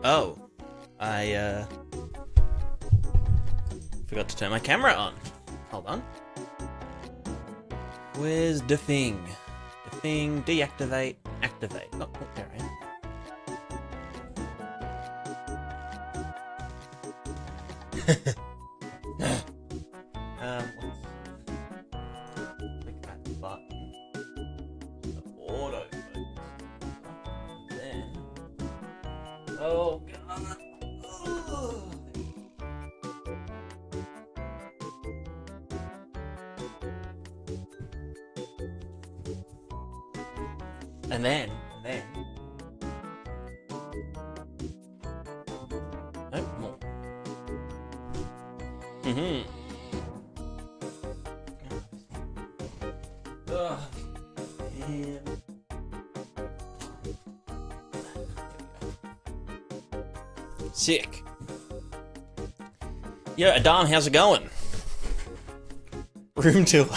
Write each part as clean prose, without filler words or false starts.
Oh, I forgot to turn my camera on. Hold on. Where's the thing? The thing, deactivate, activate. Oh, there I am. Click that button. The auto focus. And then. Oh god. Ugh. And then. Oh, more. Ugh. Man. Sick. Yo, Adam, how's it going? Room tour.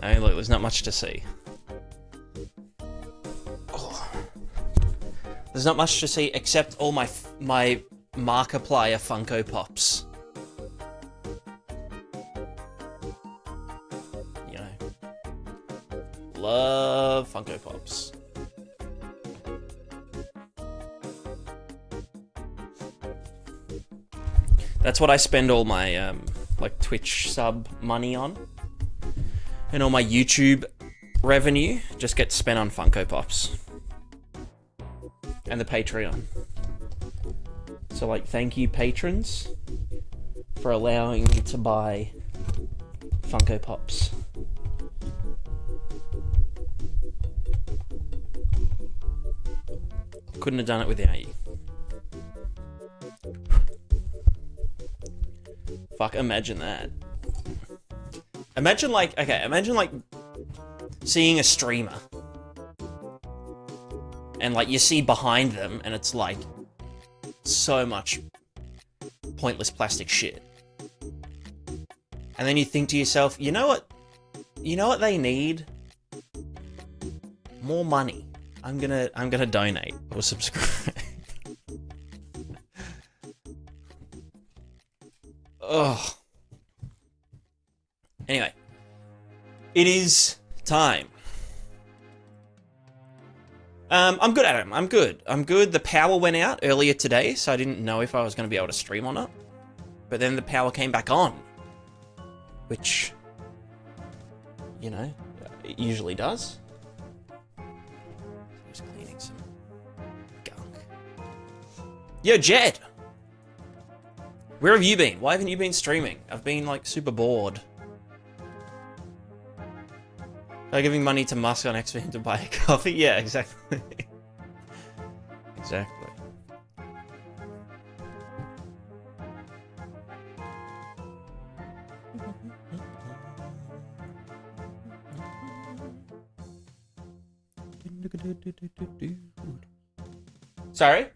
I mean, look, there's not much to see. Oh. There's not much to see except all my Markiplier Funko Pops. You know, love Funko Pops. That's what I spend all my like Twitch sub money on, and all my YouTube revenue just gets spent on Funko Pops and the Patreon. So like, thank you patrons for allowing me to buy Funko Pops. Couldn't have done it without you. Fuck, imagine that. Imagine like seeing a streamer and like you see behind them and it's like so much pointless plastic shit. And then you think to yourself, you know what they need? More money. I'm gonna donate or subscribe. Ugh. Anyway, it is time. I'm good, Adam. I'm good. The power went out earlier today, so I didn't know if I was going to be able to stream or not. But then the power came back on, which, you know, it usually does. Just cleaning some gunk. Yo, Jed! Where have you been? Why haven't you been streaming? I've been, like, super bored. By giving money to Musk on X for him to buy a coffee? Yeah, exactly. Exactly. Sorry?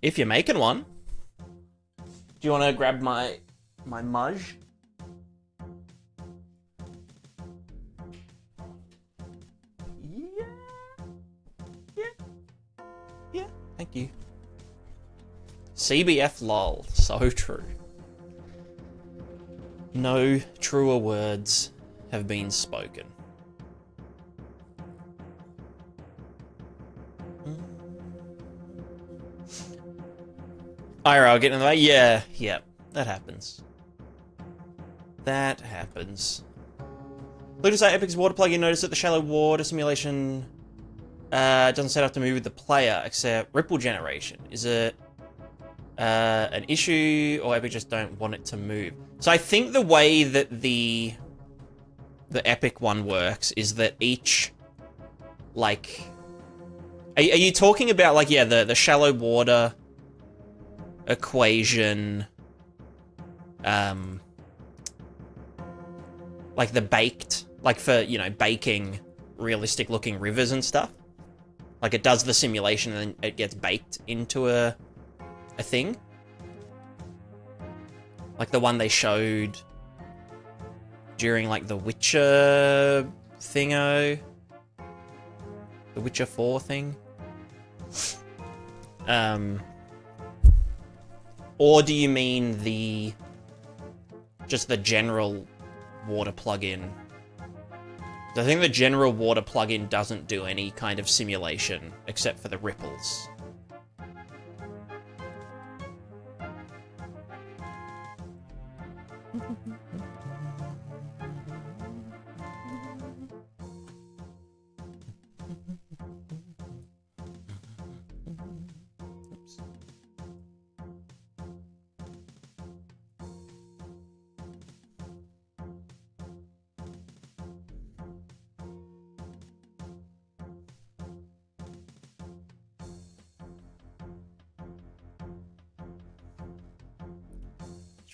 If you're making one. Do you want to grab my mudge? Yeah, thank you. CBF lol, so true. No truer words have been spoken. IRL getting in the way? Yeah, that happens. That happens. Look to say Epic's water plugin noticed that the shallow water simulation doesn't set up to move with the player, except ripple generation. Is it an issue, or Epic just don't want it to move? So I think the way that the Epic one works is that each, like... Are you talking about, like, yeah, the shallow water equation, like the baked, like for, you know, baking realistic looking rivers and stuff? Like it does the simulation and then it gets baked into a thing? Like the one they showed during like the Witcher thingo? The Witcher 4 thing? Or do you mean just the general water plugin? I think the general water plugin doesn't do any kind of simulation except for the ripples.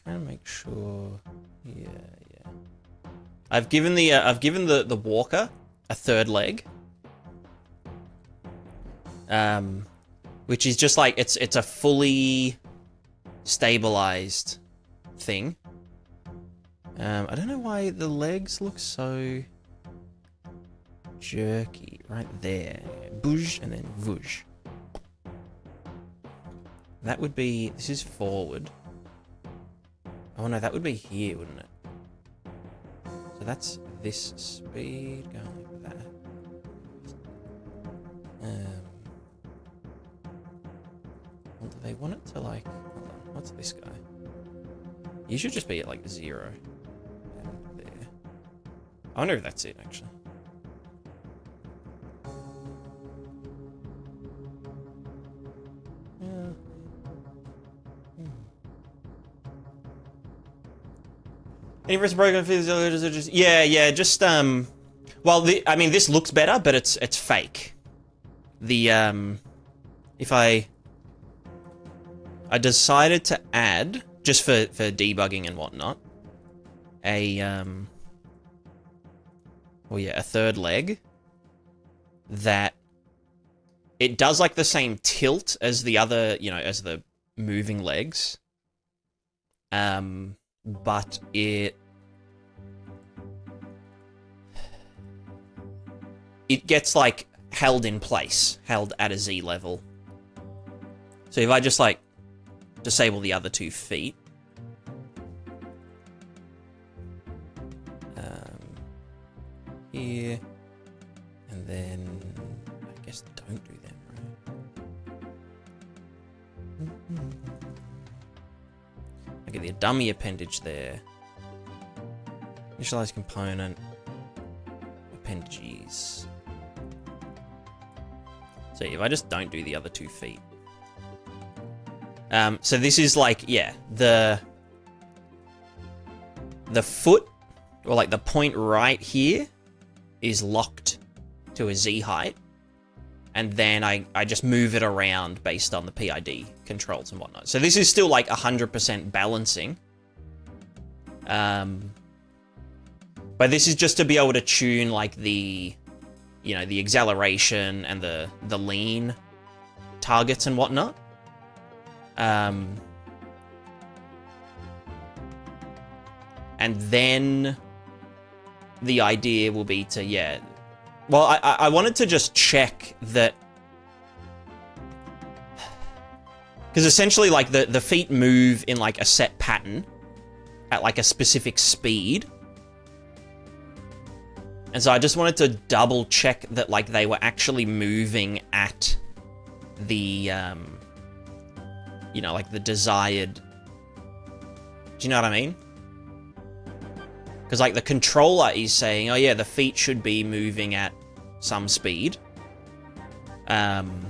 Trying to make sure. Yeah. I've given the walker a third leg, which is just like it's a fully stabilized thing. I don't know why the legs look so jerky right there. Boosh and then whoosh. That would be. This is forward. Oh no, that would be here, wouldn't it? So that's this speed going like that. Well, do they want it to like... Hold on, what's this guy? You should just be at like 0. There. I wonder if that's it, actually. Any reciprocal physical? Yeah, just well, I mean, this looks better, but it's fake. If I decided to add, just for debugging and whatnot, a third leg that it does like the same tilt as the other, as the moving legs. But it gets like held in place, held at a Z level. So if I just like disable the other 2 feet, here, and then I guess don't do that, right? I get the dummy appendage there. Initialize component. Appendages. So if I just don't do the other 2 feet. So this is like, yeah, the foot, or like the point right here, is locked to a Z height. And then I just move it around based on the PID controls and whatnot. So this is still like 100% balancing. But this is just to be able to tune like the, the acceleration and the lean targets and whatnot. And then the idea will be to, well, I wanted to just check that, because essentially, like, the feet move in, like, a set pattern at, like, a specific speed. And so I just wanted to double check that, like, they were actually moving at the, like, the desired... Do you know what I mean? Because, like, the controller is saying, oh, yeah, the feet should be moving at some speed. And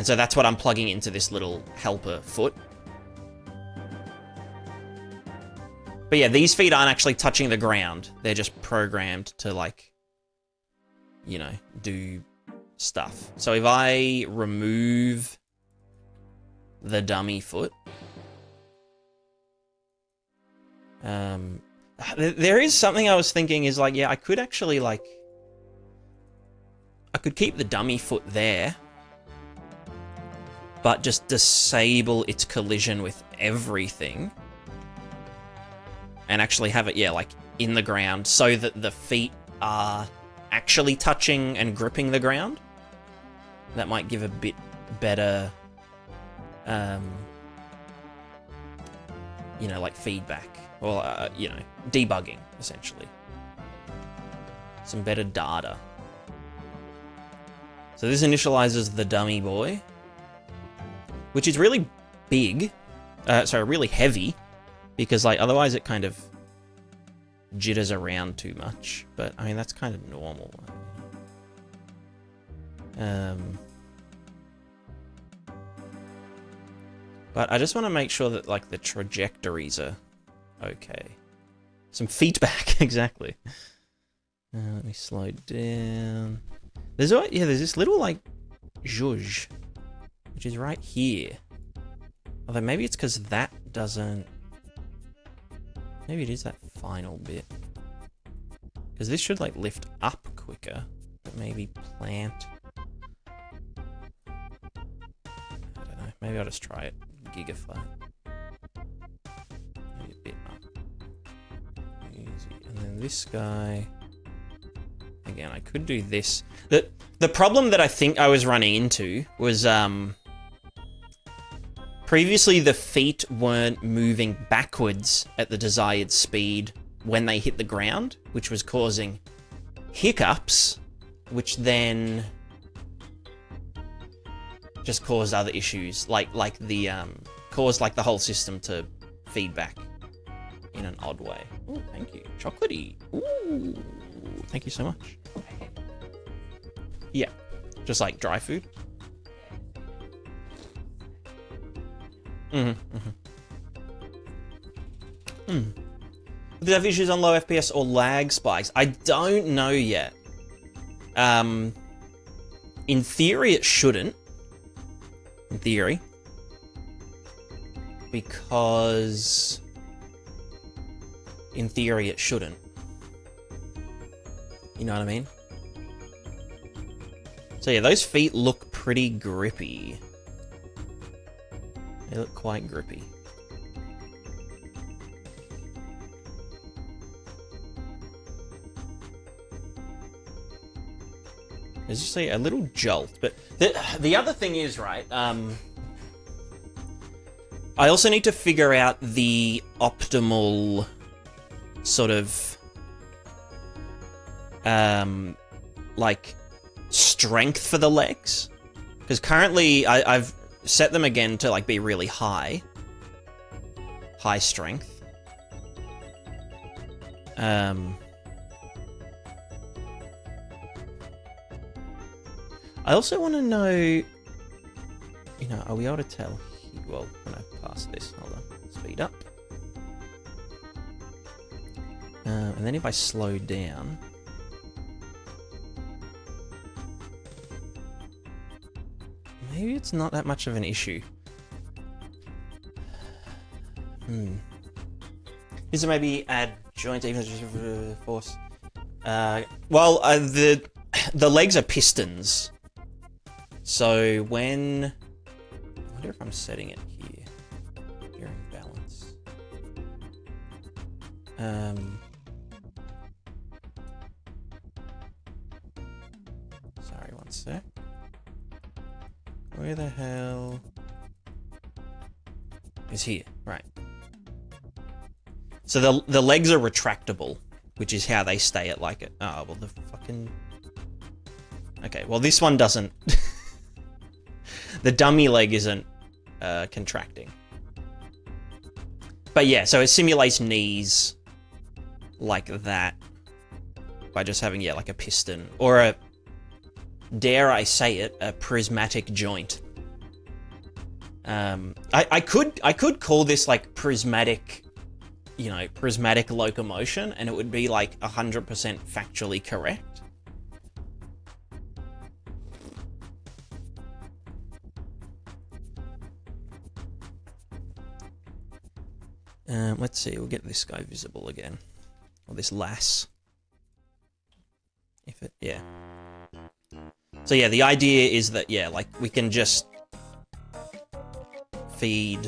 so that's what I'm plugging into this little helper foot. But yeah, these feet aren't actually touching the ground. They're just programmed to, like, do stuff. So if I remove the dummy foot... there is something I was thinking is, like, yeah, I could actually, like... I could keep the dummy foot there, but just disable its collision with everything. And actually have it, yeah, like, in the ground, so that the feet are actually touching and gripping the ground. that might give a bit better, you know, like feedback, or, you know, debugging, essentially. Some better data. So this initializes the dummy boy, which is really big, sorry, really heavy, because, like, otherwise it kind of jitters around too much, but, I mean, that's kind of normal. But I just want to make sure that, like, the trajectories are okay. Some feedback, exactly. Let me slow down. There's this little, like, zhuzh, which is right here. Although maybe it's because that doesn't... Maybe it is that final bit. Because this should, like, lift up quicker, but maybe plant... I don't know. Maybe I'll just try it. Gigafly. Maybe a bit up. Easy. And then this guy... Again, I could do this. The problem that I think I was running into was, previously the feet weren't moving backwards at the desired speed when they hit the ground, which was causing hiccups, which then just caused other issues, like the caused like the whole system to feedback in an odd way. Ooh, thank you, chocolatey. Ooh, thank you so much. Yeah, just like dry food. Do they have issues on low FPS or lag spikes? I don't know yet. In theory, it shouldn't. In theory. Because... in theory, it shouldn't. You know what I mean? So yeah, those feet look pretty grippy. They look quite grippy. There's just a little jolt, but the other thing is, right, I also need to figure out the optimal sort of, like, strength for the legs. Because currently, I've set them again to, like, be really high. High strength. I also want to know, you know, are we able to tell? Well, when I pass this, hold on, speed up. And then if I slow down, maybe it's not that much of an issue. Is it maybe add joint even force? Well, the legs are pistons. So when... I wonder if I'm setting it here. Gearing balance. Sorry, one sec. Where the hell... is here, right. So the legs are retractable, which is how they stay at like it. Oh, well the fucking... Okay, well this one doesn't... The dummy leg isn't contracting. But yeah, so it simulates knees like that by just having, yeah, like a piston or a, dare I say it, a prismatic joint. I could call this like prismatic, you know, prismatic locomotion, and it would be like 100% factually correct. Let's see, we'll get this guy visible again. Or this lass. If it, yeah. So yeah, the idea is that, yeah, like, we can just feed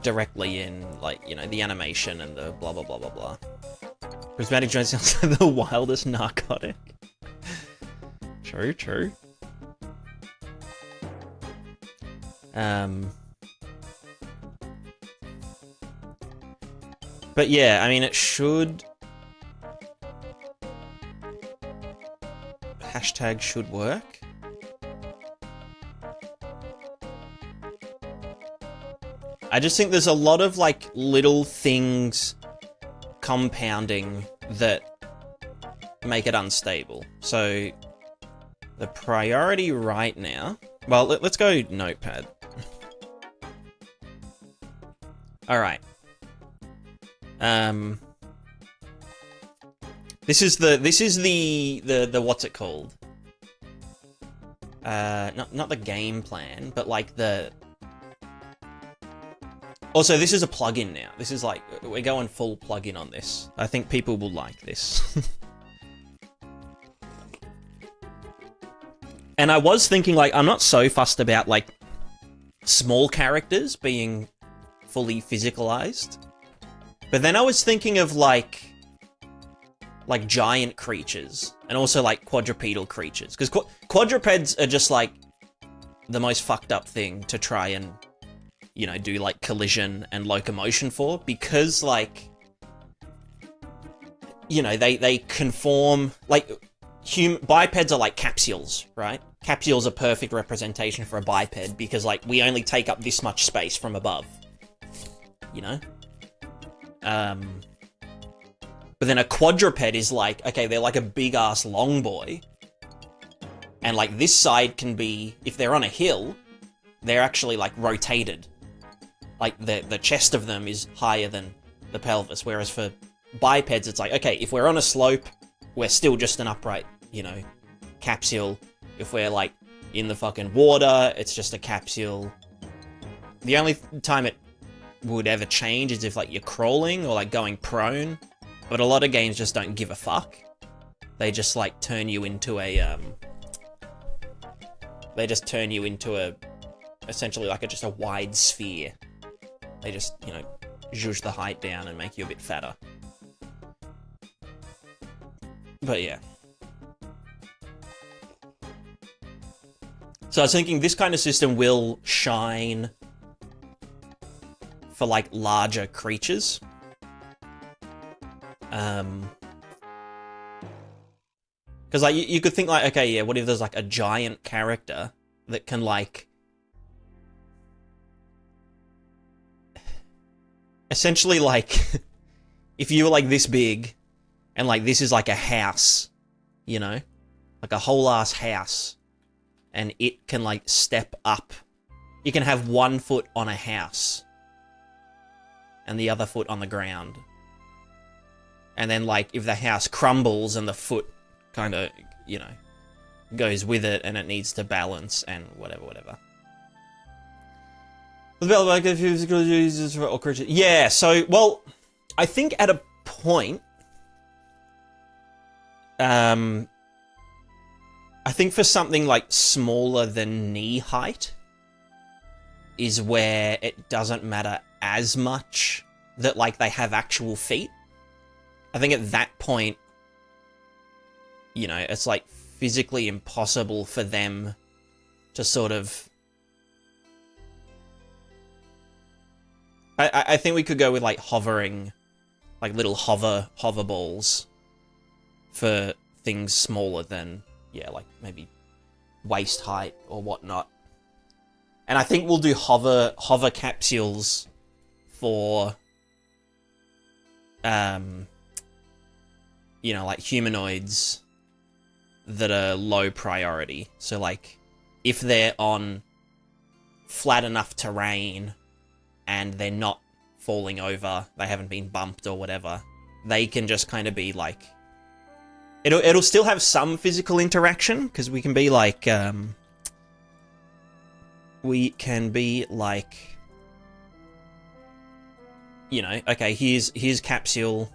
directly in, like, you know, the animation and the blah, blah, blah, blah, blah. Prismatic joint sounds like the wildest narcotic. True. But yeah, I mean, it should... Hashtag should work. I just think there's a lot of, like, little things compounding that make it unstable. So, the priority right now... Well, let's go Notepad. Alright. This is the what's it called? Not the game plan, but like the... Also, this is a plugin now. This is like, we're going full plugin on this. I think people will like this. And I was thinking, like, I'm not so fussed about, like, small characters being fully physicalized. But then I was thinking of, like giant creatures. And also, like, quadrupedal creatures. Because quadrupeds are just, like, the most fucked up thing to try and, you know, do, like, collision and locomotion for. Because, like, you know, they conform, like... Bipeds are like capsules, right? Capsules are perfect representation for a biped because, like, we only take up this much space from above. You know? But then a quadruped is like, okay, they're like a big-ass long boy. And, like, this side can be, if they're on a hill, they're actually, like, rotated. Like, the chest of them is higher than the pelvis. Whereas for bipeds, it's like, okay, if we're on a slope, we're still just an upright, you know, capsule. If we're, like, in the fucking water, it's just a capsule. The only time it would ever change is if, like, you're crawling or, like, going prone. But a lot of games just don't give a fuck. They just, like, turn you into a, They just turn you into a... Essentially, like, just a wide sphere. They just, you know, zhuzh the height down and make you a bit fatter. But yeah. So I was thinking this kind of system will shine for, like, larger creatures. Because, like, you could think, like, okay, yeah, what if there's, like, a giant character that can, like... Essentially, like, if you were, like, this big, and, like, this is, like, a house, you know? Like, a whole-ass house. And it can, like, step up. You can have 1 foot on a house. And the other foot on the ground. And then, like, if the house crumbles and the foot kind of, you know, goes with it and it needs to balance and whatever. Yeah, so, well, I think at a point... I think for something, like, smaller than knee height is where it doesn't matter as much that, like, they have actual feet. I think at that point, you know, it's, like, physically impossible for them to sort of... I think we could go with, like, hovering, like, little hover balls for things smaller than... Yeah, like, maybe waist height or whatnot. And I think we'll do hover capsules for, you know, like, humanoids that are low priority. So, like, if they're on flat enough terrain and they're not falling over, they haven't been bumped or whatever, they can just kind of be, like... It'll still have some physical interaction, because we can be like, you know, okay, here's capsule,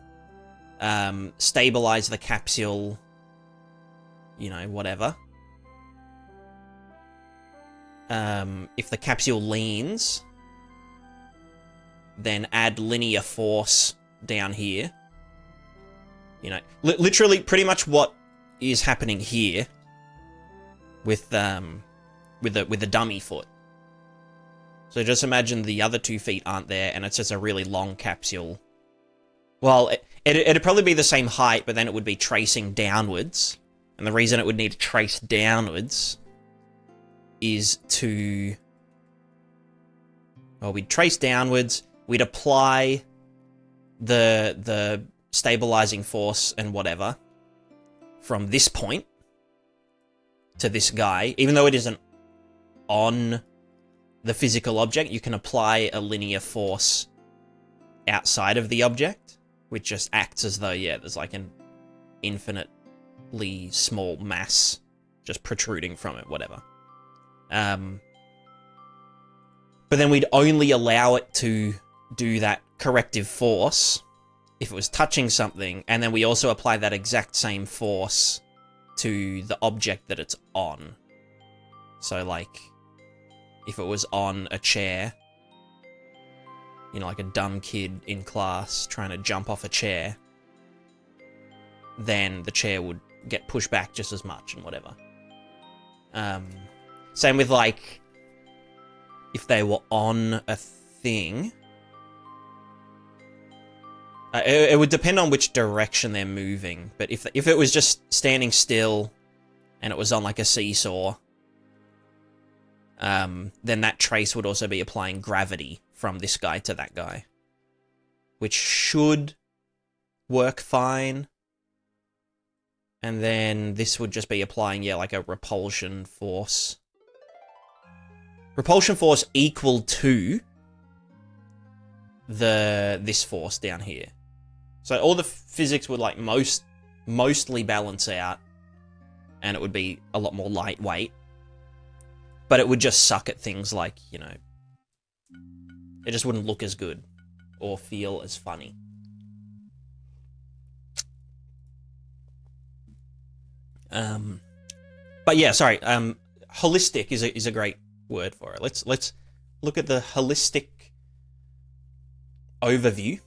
stabilize the capsule, you know, whatever. If the capsule leans, then add linear force down here. You know, literally pretty much what is happening here with the dummy foot. So just imagine the other 2 feet aren't there, and it's just a really long capsule. Well, it'd probably be the same height, but then it would be tracing downwards. And the reason it would need to trace downwards is to... Well, we'd trace downwards, we'd apply the stabilizing force and whatever from this point to this guy. Even though it isn't on the physical object, you can apply a linear force outside of the object, which just acts as though, yeah, there's like an infinitely small mass just protruding from it, whatever. But then we'd only allow it to do that corrective force if it was touching something, and then we also apply that exact same force to the object that it's on. So, like, if it was on a chair, you know, like a dumb kid in class trying to jump off a chair, then the chair would get pushed back just as much and whatever. Same with, like, if they were on a thing. It would depend on which direction they're moving, but if it was just standing still and it was on, like, a seesaw, then that trace would also be applying gravity from this guy to that guy, which should work fine. And then this would just be applying, yeah, like a repulsion force. Repulsion force equal to this force down here. So all the physics would, like, mostly balance out, and it would be a lot more lightweight. But it would just suck at things like, you know, it just wouldn't look as good or feel as funny. But yeah, sorry. Holistic is a great word for it. Let's look at the holistic overview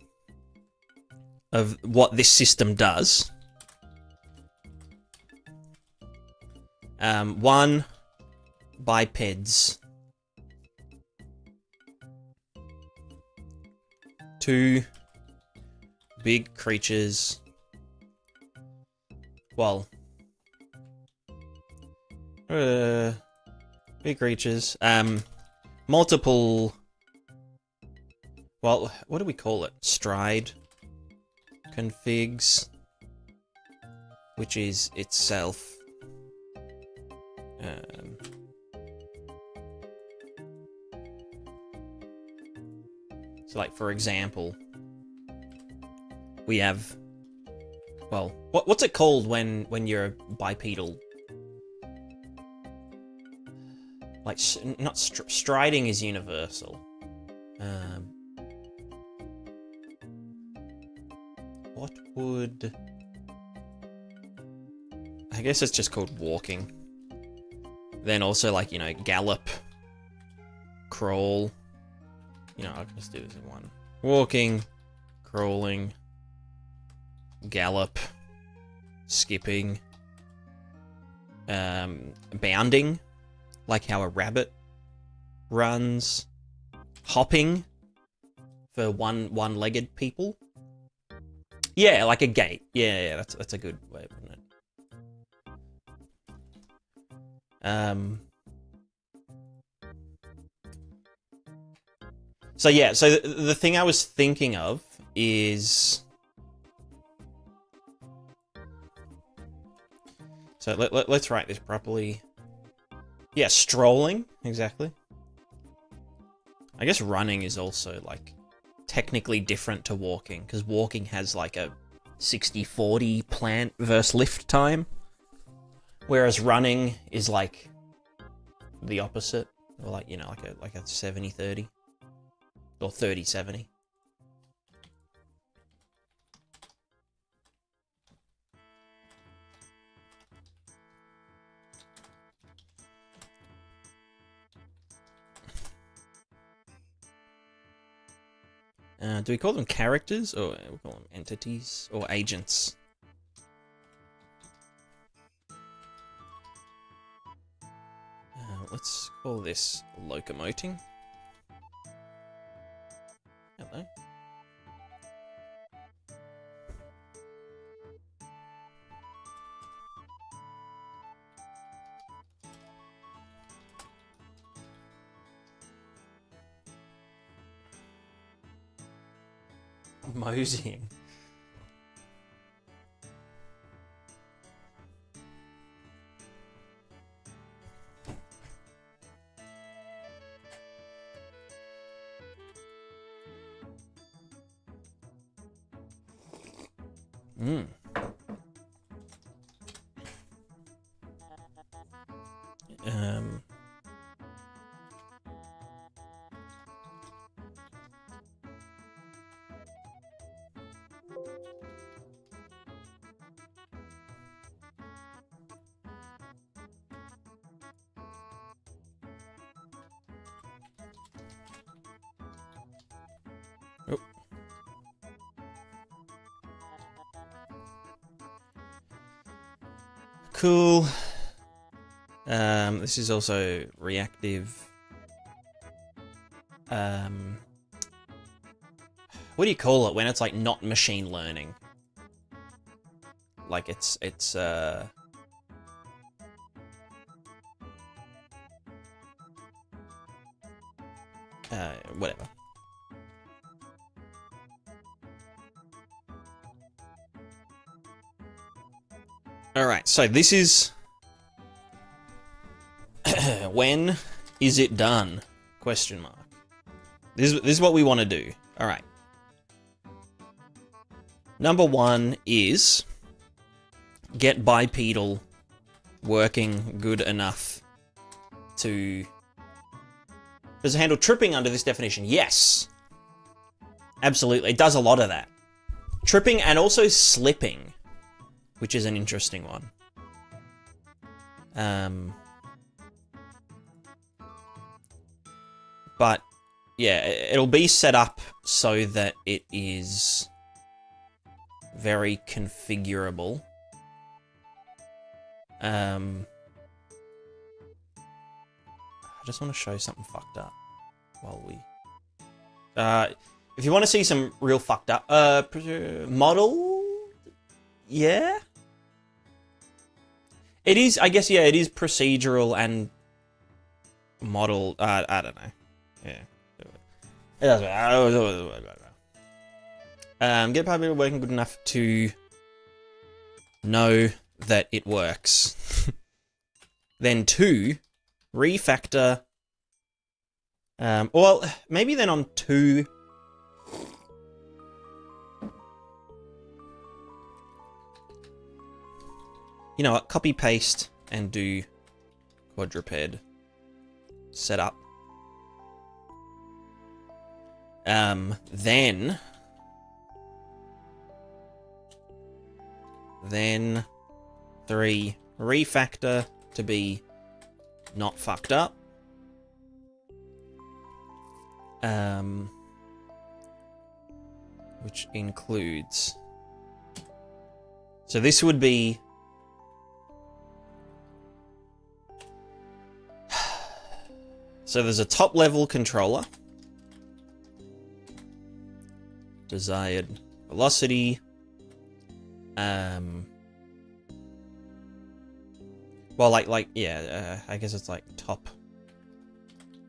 of what this system does. 1, bipeds. 2, big creatures. Well, big creatures. Multiple. Well, what do we call it? Stride configs, which is itself. So, like, for example, we have, well, what's it called when you're bipedal? Like, not striding is universal. What would... I guess it's just called walking. Then also, like, you know, gallop, crawl. You know, I'll just do this in one. Walking, crawling, gallop, skipping, bounding, like how a rabbit runs, hopping for one-legged people. Yeah, like a gait. Yeah, that's a good way of putting it. So yeah, so the thing I was thinking of is... So let's write this properly. Yeah, strolling, exactly. I guess running is also, like, technically different to walking, because walking has, like, a 60-40 plant versus lift time, whereas running is, like, the opposite, or, like, you know, like a 70-30. Or 30-70. Do we call them characters, or we call them entities, or agents? let's call this locomoting. Hello. Moseying. Mm. Oh. Cool. This is also reactive. What do you call it when it's like not machine learning? Like it's whatever. Alright, so this is... when is it done? Question mark. This is what we want to do. Alright. Number one is... get bipedal working good enough to... Does it handle tripping under this definition? Yes. Absolutely. It does a lot of that. Tripping and also slipping, which is an interesting one. But, yeah, it'll be set up so that it is very configurable. I just want to show something fucked up while we... if you want to see some real fucked up... model? Yeah? It is, I guess, yeah, it is procedural and model... I don't know. Yeah. It doesn't matter. Get bipedal working good enough to know that it works. Then 2, refactor. Well, maybe then on 2. You know what? Copy paste and do quadruped setup. Then 3, refactor to be not fucked up. Which includes... So this would be... So there's a top level controller. Desired velocity. Well, yeah, I guess it's like top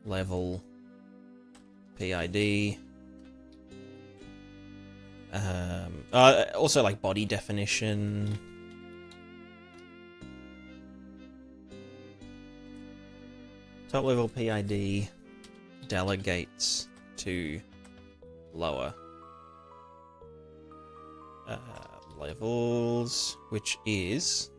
level PID. Also like body definition. Top level PID delegates to lower levels, which is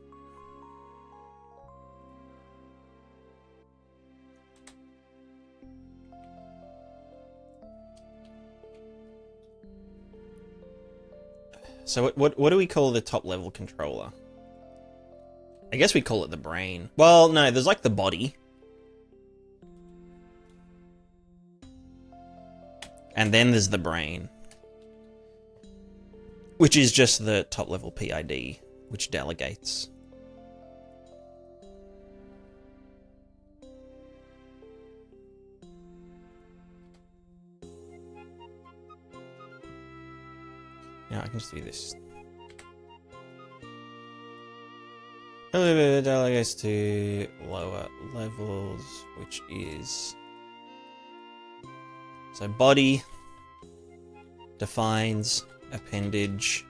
so what do we call the top level controller? I guess we call it the brain. Well, no, there's like the body. And then there's the brain, which is just the top level PID, which delegates. Now I can just do this. Delegates to lower levels, which is... So body defines appendage.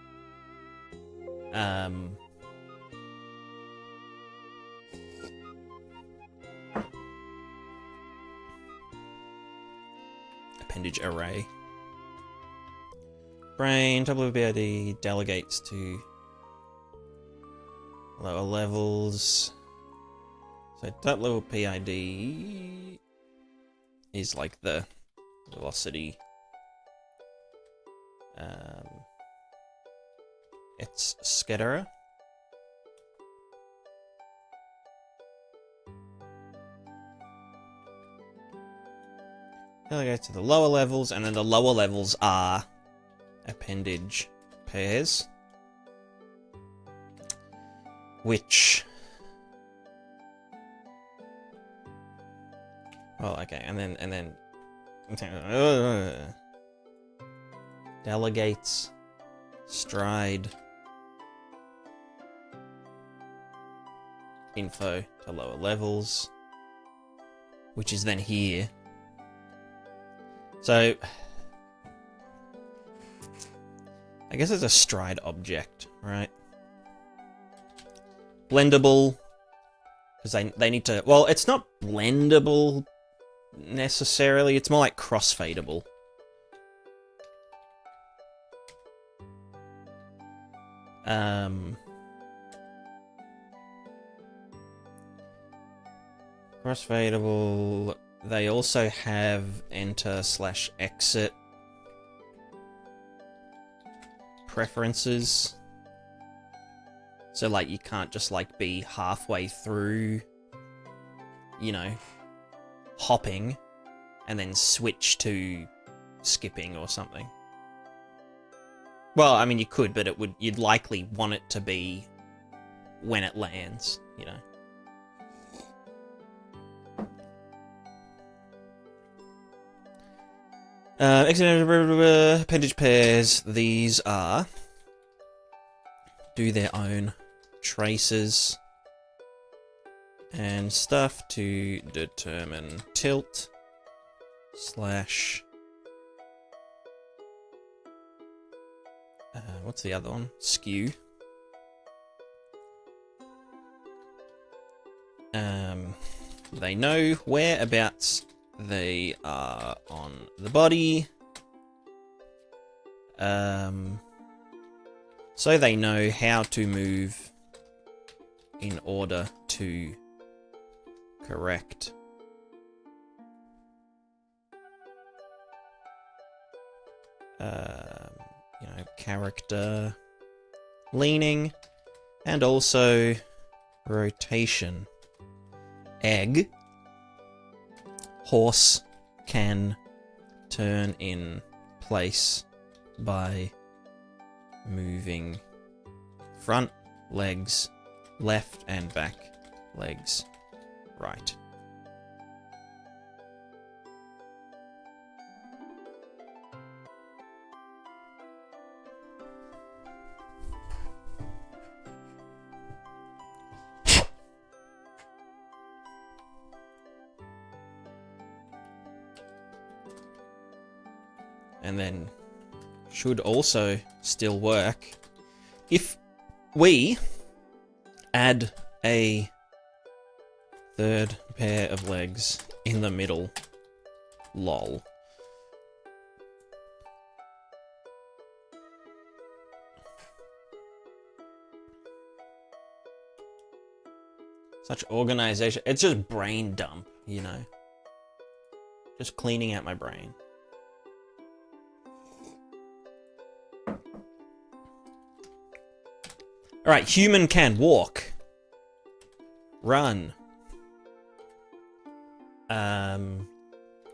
Appendage array. Brain, WBID delegates to lower levels. So top level PID is like the velocity. It's scatterer. Delegate to the lower levels, and then the lower levels are appendage pairs, which, well, okay, and then delegates stride info to lower levels, which is then here. So I guess it's a stride object, right? Blendable, because they need to... Well, it's not blendable necessarily. It's more like crossfadeable. Crossfadeable. They also have enter/exit preferences. So, like, you can't just, like, be halfway through, you know, hopping and then switch to skipping or something. Well, I mean, you could, but you'd likely want it to be when it lands, you know. Appendage pairs, these are do their own traces and stuff to determine tilt / what's the other one? Skew. They know whereabouts they are on the body. So they know how to move in order to correct you know, character leaning and also rotation. Egg. Horse can turn in place by moving front legs left and back legs right. And then should also still work if we add a third pair of legs in the middle. Lol. Such organization. It's just brain dump, you know. Just cleaning out my brain. Alright, human can walk. Run.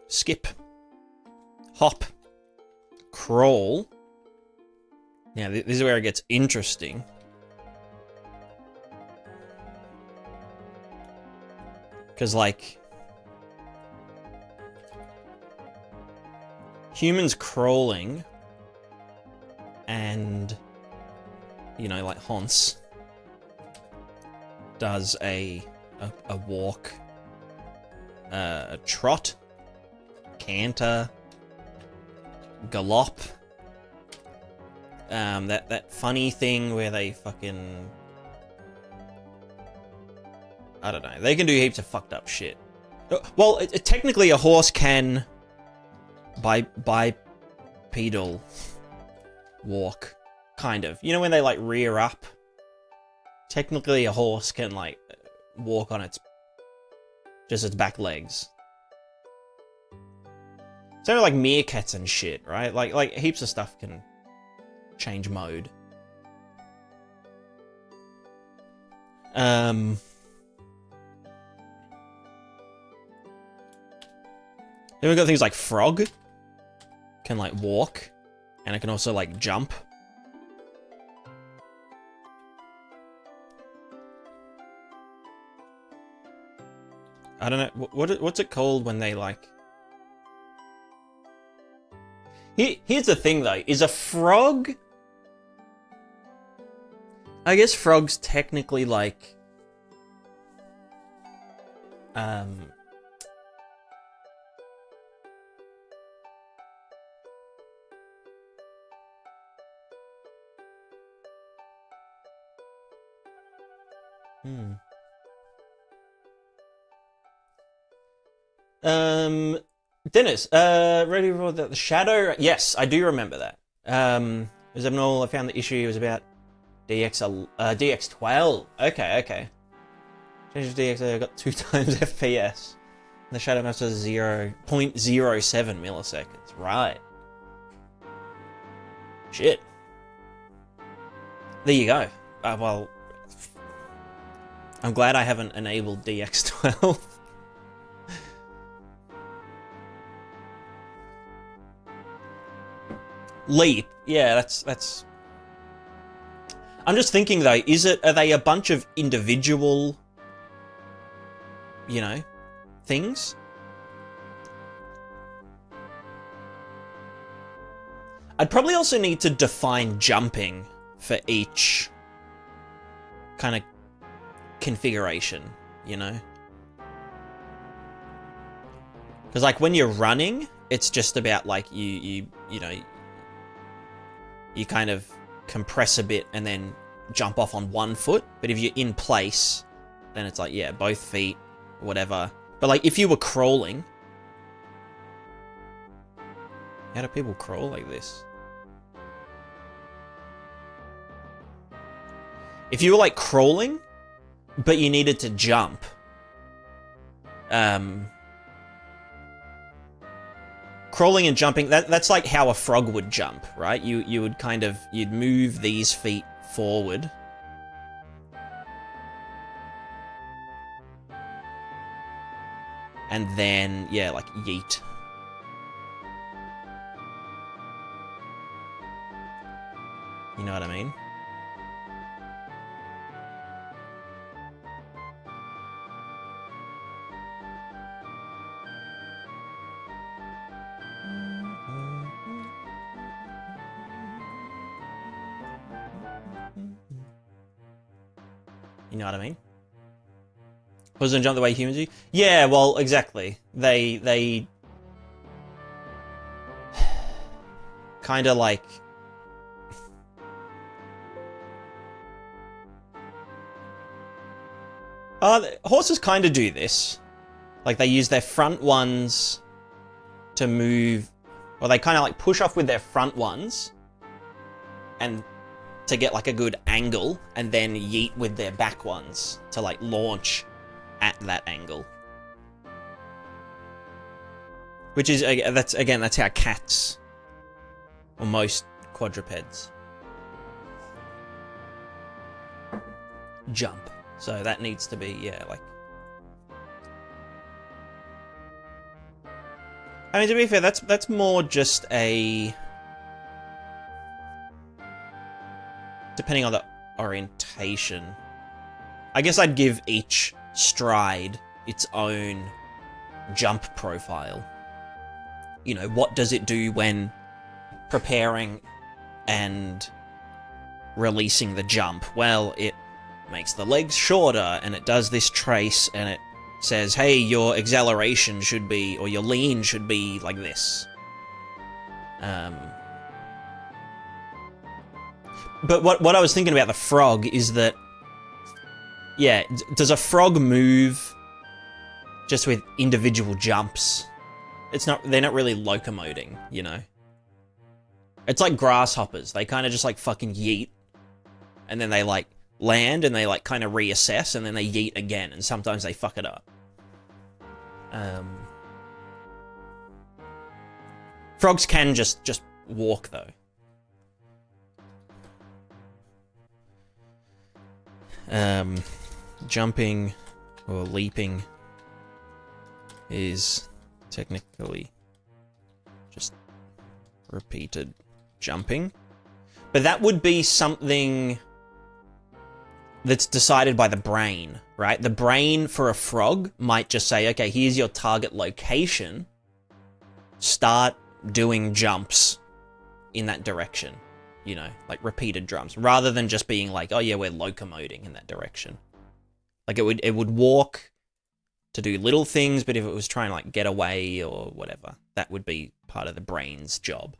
Skip. Hop. Crawl. Now, this is where it gets interesting. Because, like, humans crawling and, you know, like Hans does a walk, a trot, canter, gallop, that funny thing where they fucking, I don't know, they can do heaps of fucked up shit. Well, technically a horse can bipedal walk, kind of. You know when they like rear up? Technically a horse can like walk on its back legs. Same with like meerkats and shit, right? Like heaps of stuff can change mode. Then we've got things like frog can like walk, and it can also like jump. I don't know what's it called when they like. Here's the thing though: is a frog? I guess frogs technically like. Dennis, ready for the shadow? Yes, I do remember that. It was abnormal. I found the issue was about DX12. Okay. Changed to DX, I got 2 times FPS. And the shadow maps was 0.07 milliseconds. Right. Shit. There you go. Well, I'm glad I haven't enabled DX12. Leap. Yeah, that's... I'm just thinking though, are they a bunch of individual, you know, things? I'd probably also need to define jumping for each kind of configuration, you know? Because like when you're running, it's just about like you know, you kind of compress a bit and then jump off on one foot. But if you're in place, then it's like, yeah, both feet, whatever. But like if you were crawling, how do people crawl like this? If you were like crawling, but you needed to jump, crawling and jumping, that's like how a frog would jump, right? You would kind of, you'd move these feet forward. And then, yeah, like yeet. You know what I mean? You know what I mean? Doesn't jump the way humans do? Yeah, well, exactly. They kind of like... horses kind of do this. Like, they use their front ones to move... Or they kind of like push off with their front ones and to get like a good angle, and then yeet with their back ones to like launch at that angle. Which is, that's how cats, or most quadrupeds, jump. So that needs to be, yeah, like... I mean, to be fair, that's more just a... Depending on the orientation. I guess I'd give each stride its own jump profile. You know, what does it do when preparing and releasing the jump? Well, it makes the legs shorter, and it does this trace, and it says, hey, your acceleration should be, or your lean should be like this. But what I was thinking about the frog is that, yeah, does a frog move just with individual jumps? They're not really locomoting, you know? It's like grasshoppers. They kind of just like fucking yeet, and then they like land, and they like kind of reassess, and then they yeet again, and sometimes they fuck it up. Frogs can just walk though. Jumping or leaping is technically just repeated jumping. But that would be something that's decided by the brain, right? The brain for a frog might just say, okay, here's your target location. Start doing jumps in that direction, you know, like repeated jumps, rather than just being like, oh yeah, we're locomoting in that direction. Like it would walk to do little things, but if it was trying to like get away or whatever, that would be part of the brain's job.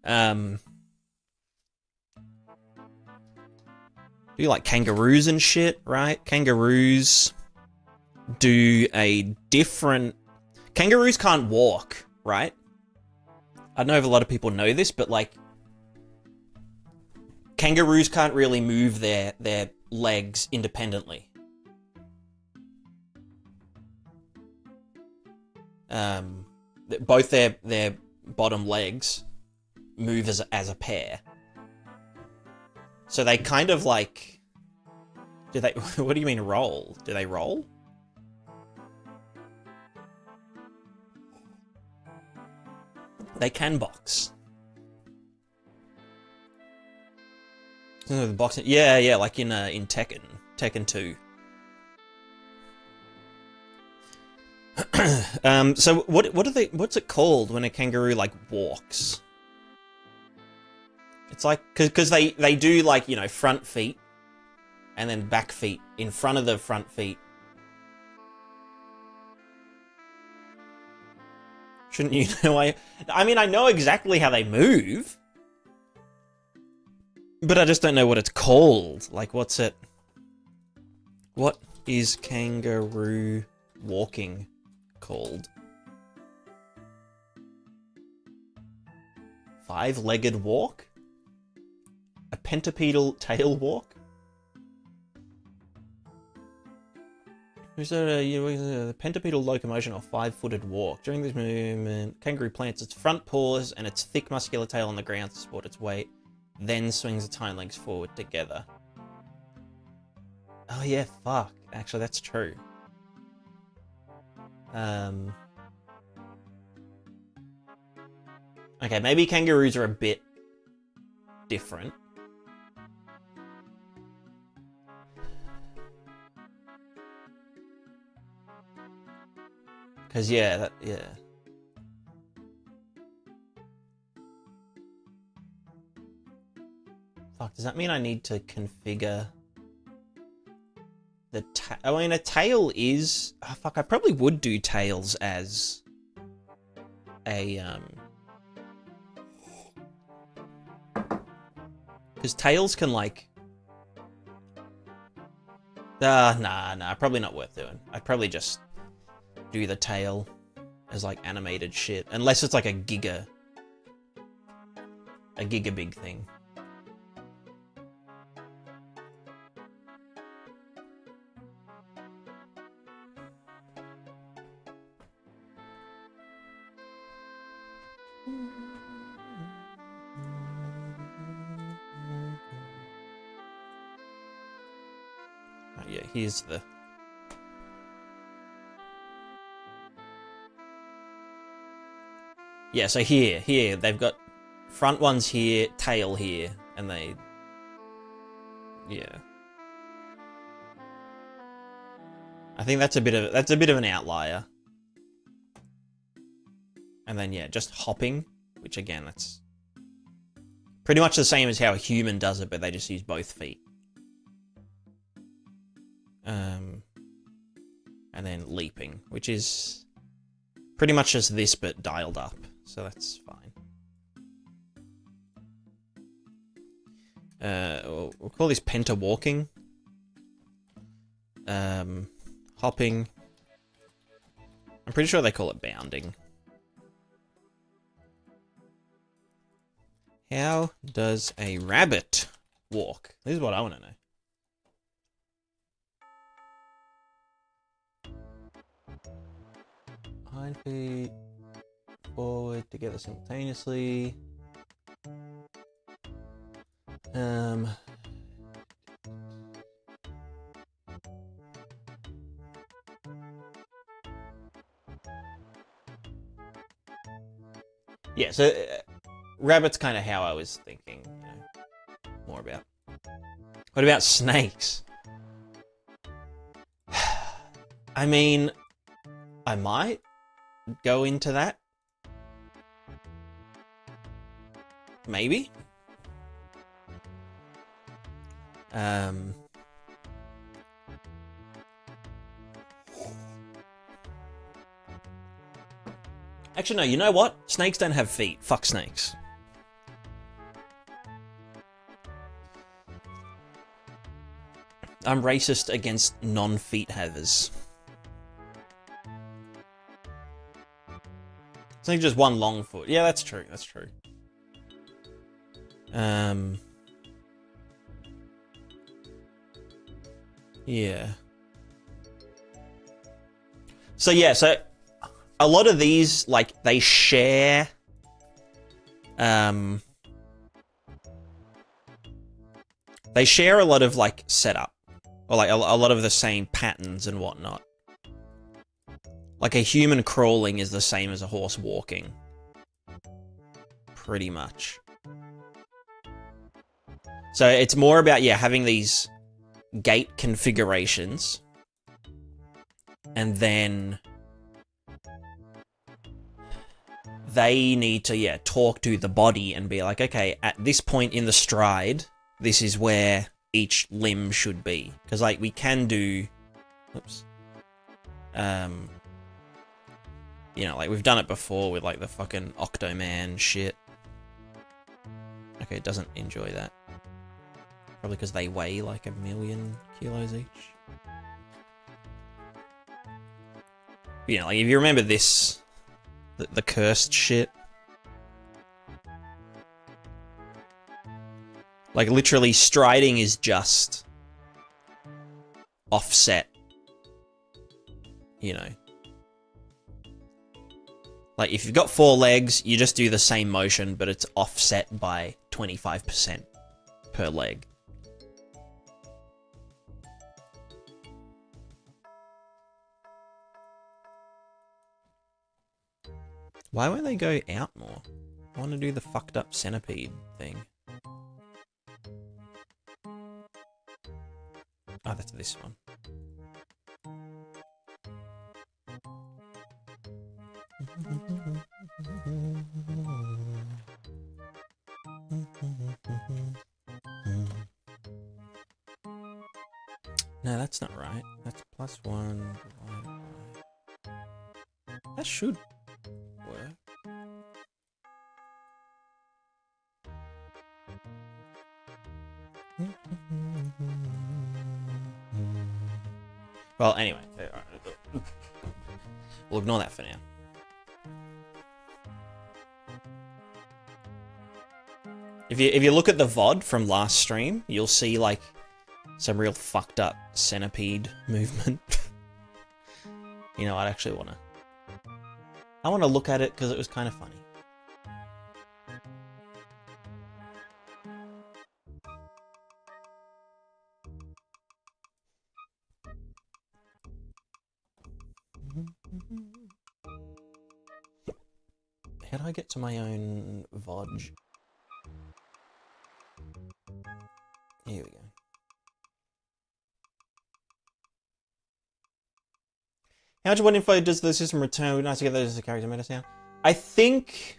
Do like kangaroos and shit, right? Kangaroos do a different... Kangaroos can't walk, right? I don't know if a lot of people know this, but like... Kangaroos can't really move their legs independently. Both their bottom legs move as a pair. So they kind of like... Do they... What do you mean roll? Do they roll? They can box. The boxing... Yeah, like in Tekken 2. So what's it called when a kangaroo like walks? It's like, cause they do like, you know, front feet and then back feet in front of the front feet. Shouldn't you know? I mean, I know exactly how they move, but I just don't know what it's called. Like, what is kangaroo walking called? Five-legged walk? A pentapedal tail walk? There's a pentapedal locomotion or five-footed walk. During this movement, kangaroo plants its front paws and its thick muscular tail on the ground to support its weight, then swings its hind legs forward together. Oh yeah, fuck. Actually, that's true. Okay, maybe kangaroos are a bit different. Because, yeah, yeah. Fuck, does that mean I need to configure the I mean, a tail is... Oh, fuck, I probably would do tails as a, because tails can, like... Nah, probably not worth doing. I'd probably just do the tail as, like, animated shit. Unless it's, like, a giga big thing. Yeah, here's the... Yeah, so here, they've got front ones here, tail here, and they... Yeah. I think that's a bit of an outlier. And then, yeah, just hopping, which again, that's pretty much the same as how a human does it, but they just use both feet. And then leaping, which is pretty much just this, but dialed up. So that's fine. We'll call this penta walking. Hopping. I'm pretty sure they call it bounding. How does a rabbit walk? This is what I want to know. Hind feet forward together simultaneously. Yeah, so rabbit's kind of how I was thinking, you know, more about. What about snakes? I mean, I might go into that. Maybe. Actually, no, you know what? Snakes don't have feet. Fuck snakes. I'm racist against non-feet havers. It's only just one long foot. Yeah, that's true. That's true. Yeah. So yeah, so a lot of these, like, they share they share a lot of, like, setup. Or, like, a lot of the same patterns and whatnot. Like, a human crawling is the same as a horse walking. Pretty much. So it's more about, yeah, having these gait configurations. And then they need to, yeah, talk to the body and be like, okay, at this point in the stride, this is where each limb should be. Because, like, we can do... Oops. You know, like, we've done it before with, like, the fucking Octoman shit. Okay, it doesn't enjoy that. Probably because they weigh, like, 1,000,000 kilos each. You know, like, if you remember this... The cursed shit. Like, literally, striding is just... offset. You know. Like, if you've got 4 legs, you just do the same motion, but it's offset by 25% per leg. Why won't they go out more? I want to do the fucked up centipede thing. Oh, that's this one. No, that's not right. That's +1 divided by... That should work. Well, anyway. We'll ignore that for now. If you look at the VOD from last stream, you'll see, like, some real fucked up centipede movement. You know, I'd actually want to... I want to look at it because it was kind of funny. How do I get to my own VOD? Here we go. How much what info does the system return? Would nice to get those as a character meta sound. I think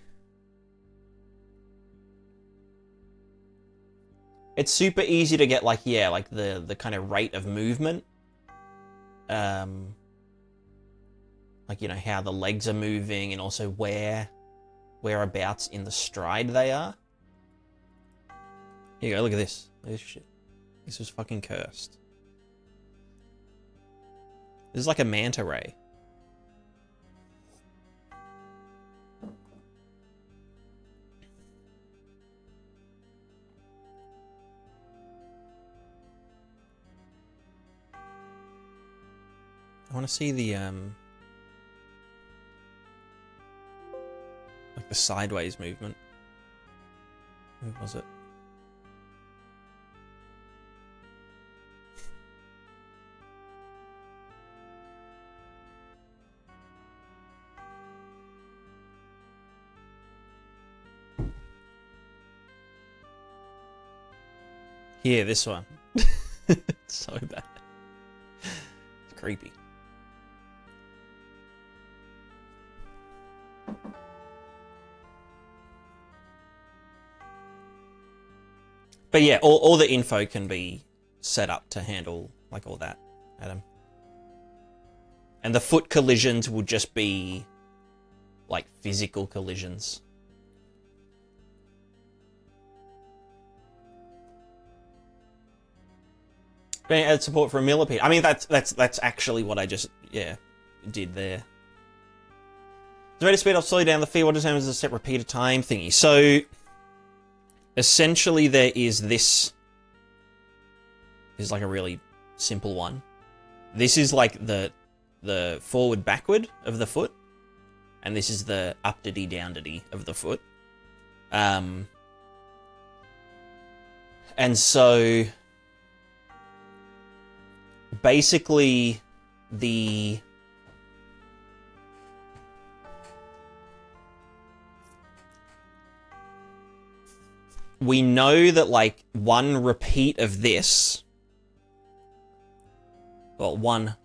it's super easy to get like, yeah, like the kind of rate of movement. Like, you know, how the legs are moving and also whereabouts in the stride they are. Here you go, look at this. Look at this shit. This was fucking cursed. This is like a manta ray. I want to see the, like the sideways movement. Where was it? Here, this one. It's so bad. It's creepy. But yeah, all the info can be set up to handle like all that, Adam. And the foot collisions will just be like physical collisions. Add support for a millipede. I mean, that's actually what I just, yeah, did there. The rate of speed, I'll slow down the feed. What determines the set repeater time thingy? So essentially, there is this. This is like a really simple one. This is like the forward backward of the foot, and this is the up to d down to d of the foot. And so basically we know that like one repeat of this, well, one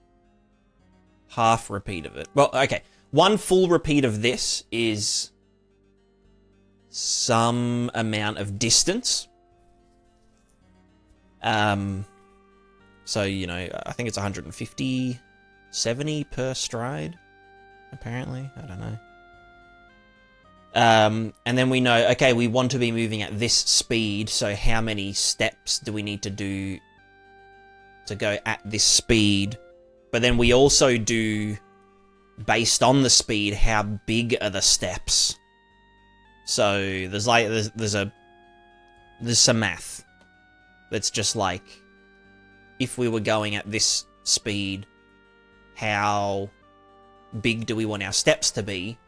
half repeat of it. Well, okay, one full repeat of this is some amount of distance. So, you know, I think it's 150, 70 per stride, apparently. I don't know. And then we know, okay, we want to be moving at this speed, so how many steps do we need to do to go at this speed? But then we also do, based on the speed, how big are the steps? So there's like, there's some math that's just like, if we were going at this speed, how big do we want our steps to be?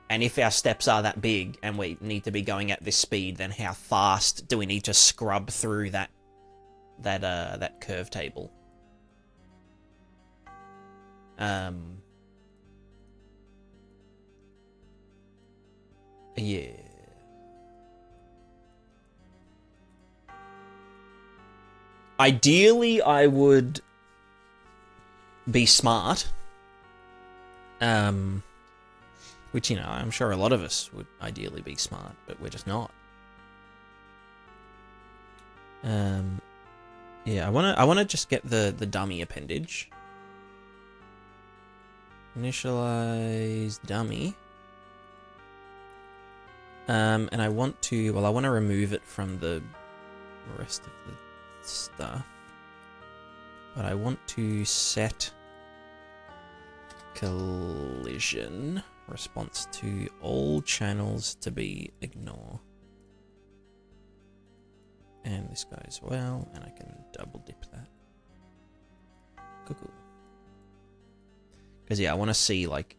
And if our steps are that big and we need to be going at this speed, then how fast do we need to scrub through that curve table? Yeah. Ideally, I would be smart. Which, you know, I'm sure a lot of us would ideally be smart, but we're just not. Yeah, I wanna just get the dummy appendage. Initialize dummy. And I want to remove it from the rest of the stuff. But I want to set collision response to all channels to be ignore. And this guy as well, and I can double dip that. Cool. Because yeah, I want to see like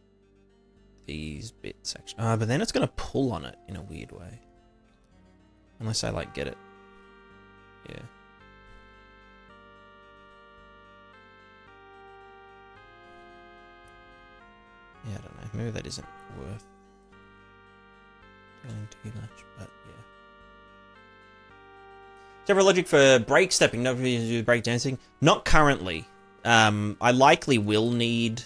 these bits actually. But then it's gonna pull on it in a weird way. Unless I like get it. Yeah. Yeah, I don't know. Maybe that isn't worth doing too much, but yeah. Several logic for break stepping, not do break dancing. Not currently. I likely will need,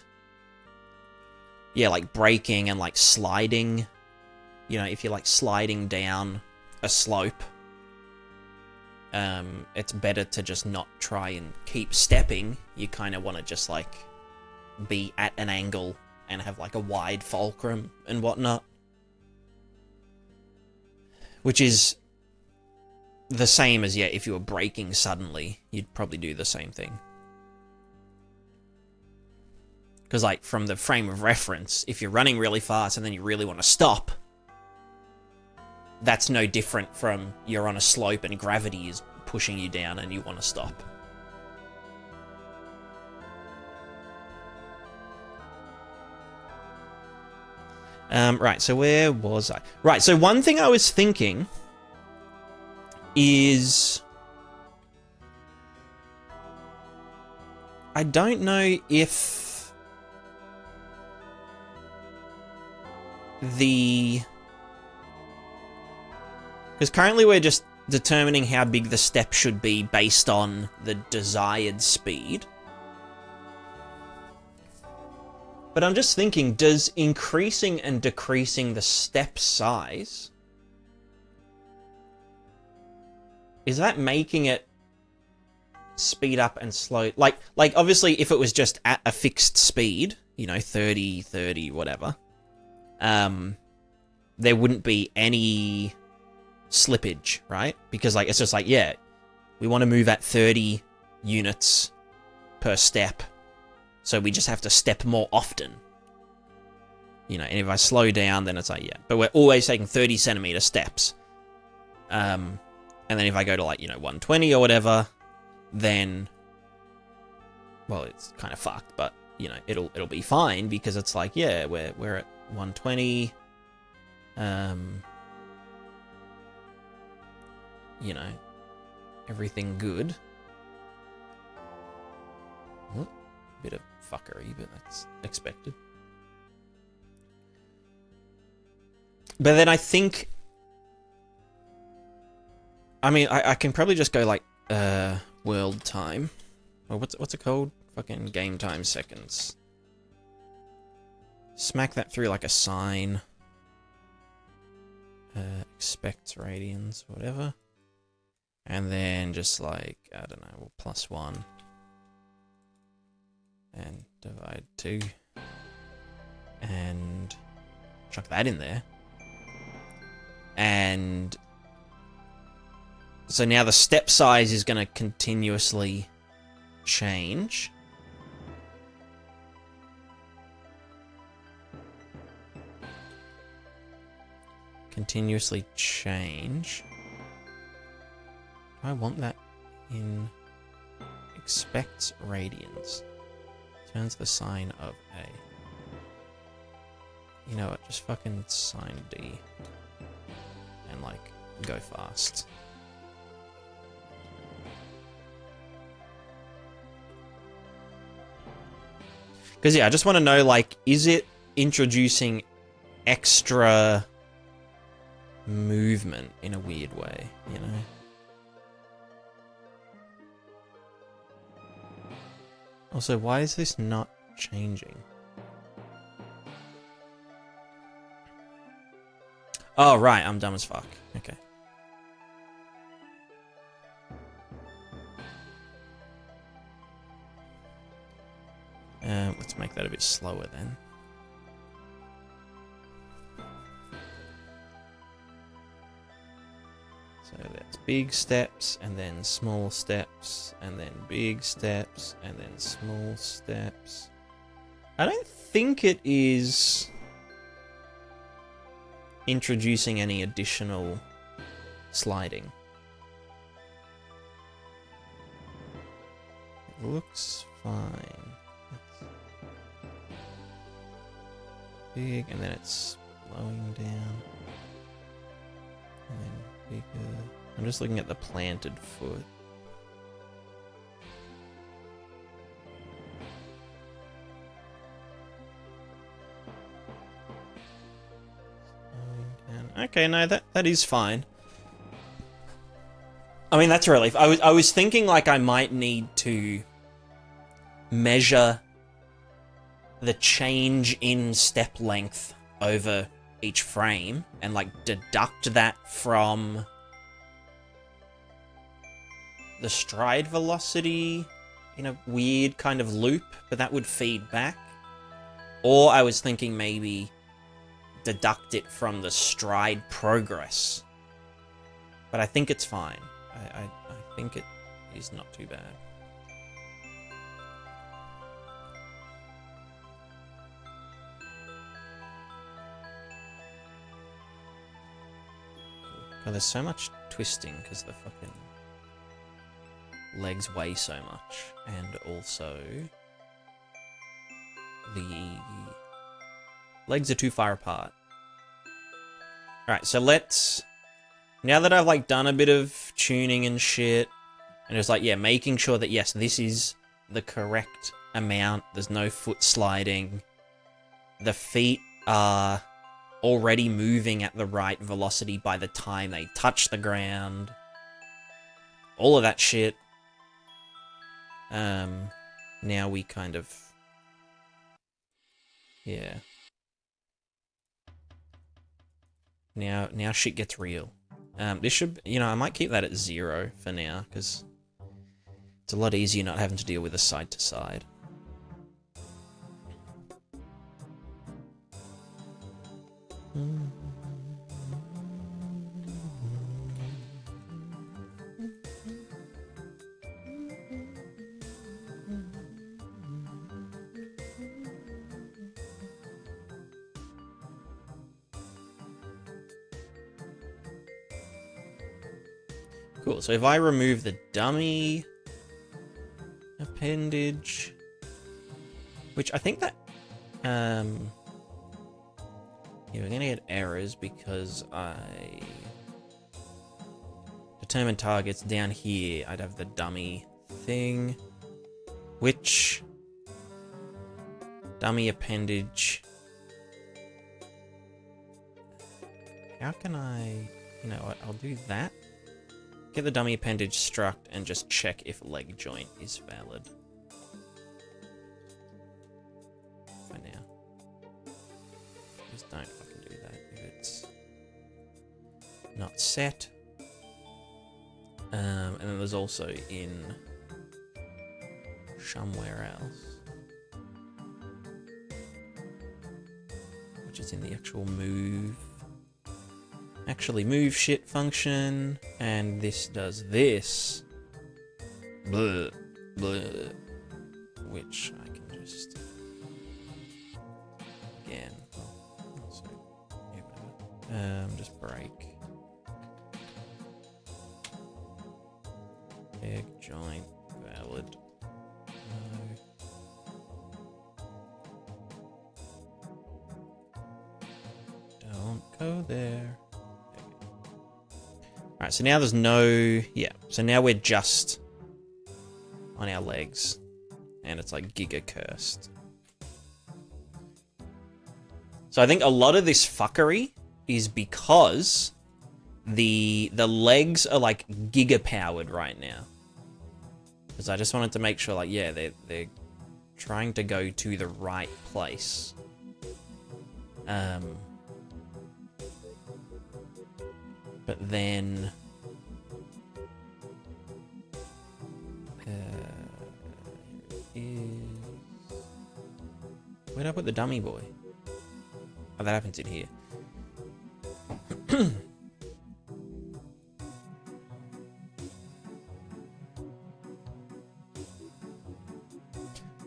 yeah, like braking and like sliding, you know, if you're like sliding down a slope, it's better to just not try and keep stepping. You kind of want to just like be at an angle and have like a wide fulcrum and whatnot, which is the same as, yeah, if you were braking suddenly, you'd probably do the same thing. Because, like, from the frame of reference, if you're running really fast and then you really want to stop, that's no different from you're on a slope and gravity is pushing you down and you want to stop. Right, so where was I? Right, so one thing I was thinking is, I don't know if because currently we're just determining how big the step should be based on the desired speed. But I'm just thinking, does increasing and decreasing the step size, is that making it speed up and slow? Like obviously if it was just at a fixed speed, you know, 30, 30, whatever, there wouldn't be any slippage, right? Because like, it's just like, yeah, we want to move at 30 units per step, so we just have to step more often. You know, and if I slow down, then it's like, yeah, but we're always taking 30 centimeter steps. And then if I go to like, you know, 120 or whatever, then, well, it's kind of fucked, but you know, it'll be fine because it's like, yeah, we're at 120. You know, everything good. Well, bit of fuckery, but that's expected. But then I think, I mean, I can probably just go like world time, or what's it called? Fucking game time seconds. Smack that through like a sine. Expects radians, whatever. And then just like, I don't know, well, +1. And divide 2. And chuck that in there. And so now the step size is going to continuously change. Continuously change. I want that in expects radians. Turns the sine of A. You know what, just fucking sine D. And like, go fast. Because yeah, I just want to know, like, is it introducing extra movement in a weird way, you know? Also, why is this not changing? Oh, right, I'm dumb as fuck. Okay. Let's make that a bit slower then. So that's big steps, and then small steps, and then big steps, and then small steps. I don't think it is introducing any additional sliding. It looks fine. Big, and then it's slowing down, and then bigger. I'm just looking at the planted foot. Slowing down. Okay, no, that is fine. I mean, that's a relief. I was thinking like I might need to measure the change in step length over each frame and like deduct that from the stride velocity in a weird kind of loop, but that would feed back. Or I was thinking maybe deduct it from the stride progress. But I think it's fine. I think it is not too bad. God, there's so much twisting because the fucking legs weigh so much. And also the legs are too far apart. Alright, so let's... Now that I've, like, done a bit of tuning and shit, and just, like, yeah, making sure that, yes, this is the correct amount, there's no foot sliding, the feet are already moving at the right velocity by the time they touch the ground, all of that shit. Now we kind of... Yeah. Now shit gets real. This should, you know, I might keep that at 0 for now, because it's a lot easier not having to deal with the side to side. Cool, so if I remove the dummy appendage, which I think that, yeah, we're gonna get errors because I determine targets down here. I'd have the dummy thing, which dummy appendage. How can I, you know what, I'll do that. Get the dummy appendage struct and just check if leg joint is valid. For now. Just don't fucking do that if it's not set. And then there's also in somewhere else, which is in the actual move. Actually move shit function, and this does this. Blah, blah, which I can just again. Also, just break. Leg joint valid. No. Don't go there. Alright, so now there's no... Yeah, so now we're just on our legs. And it's like giga cursed. So I think a lot of this fuckery is because the legs are like giga powered right now. Because I just wanted to make sure, like, yeah, they're trying to go to the right place. But then... where'd I put the dummy boy? Oh, that happens in here.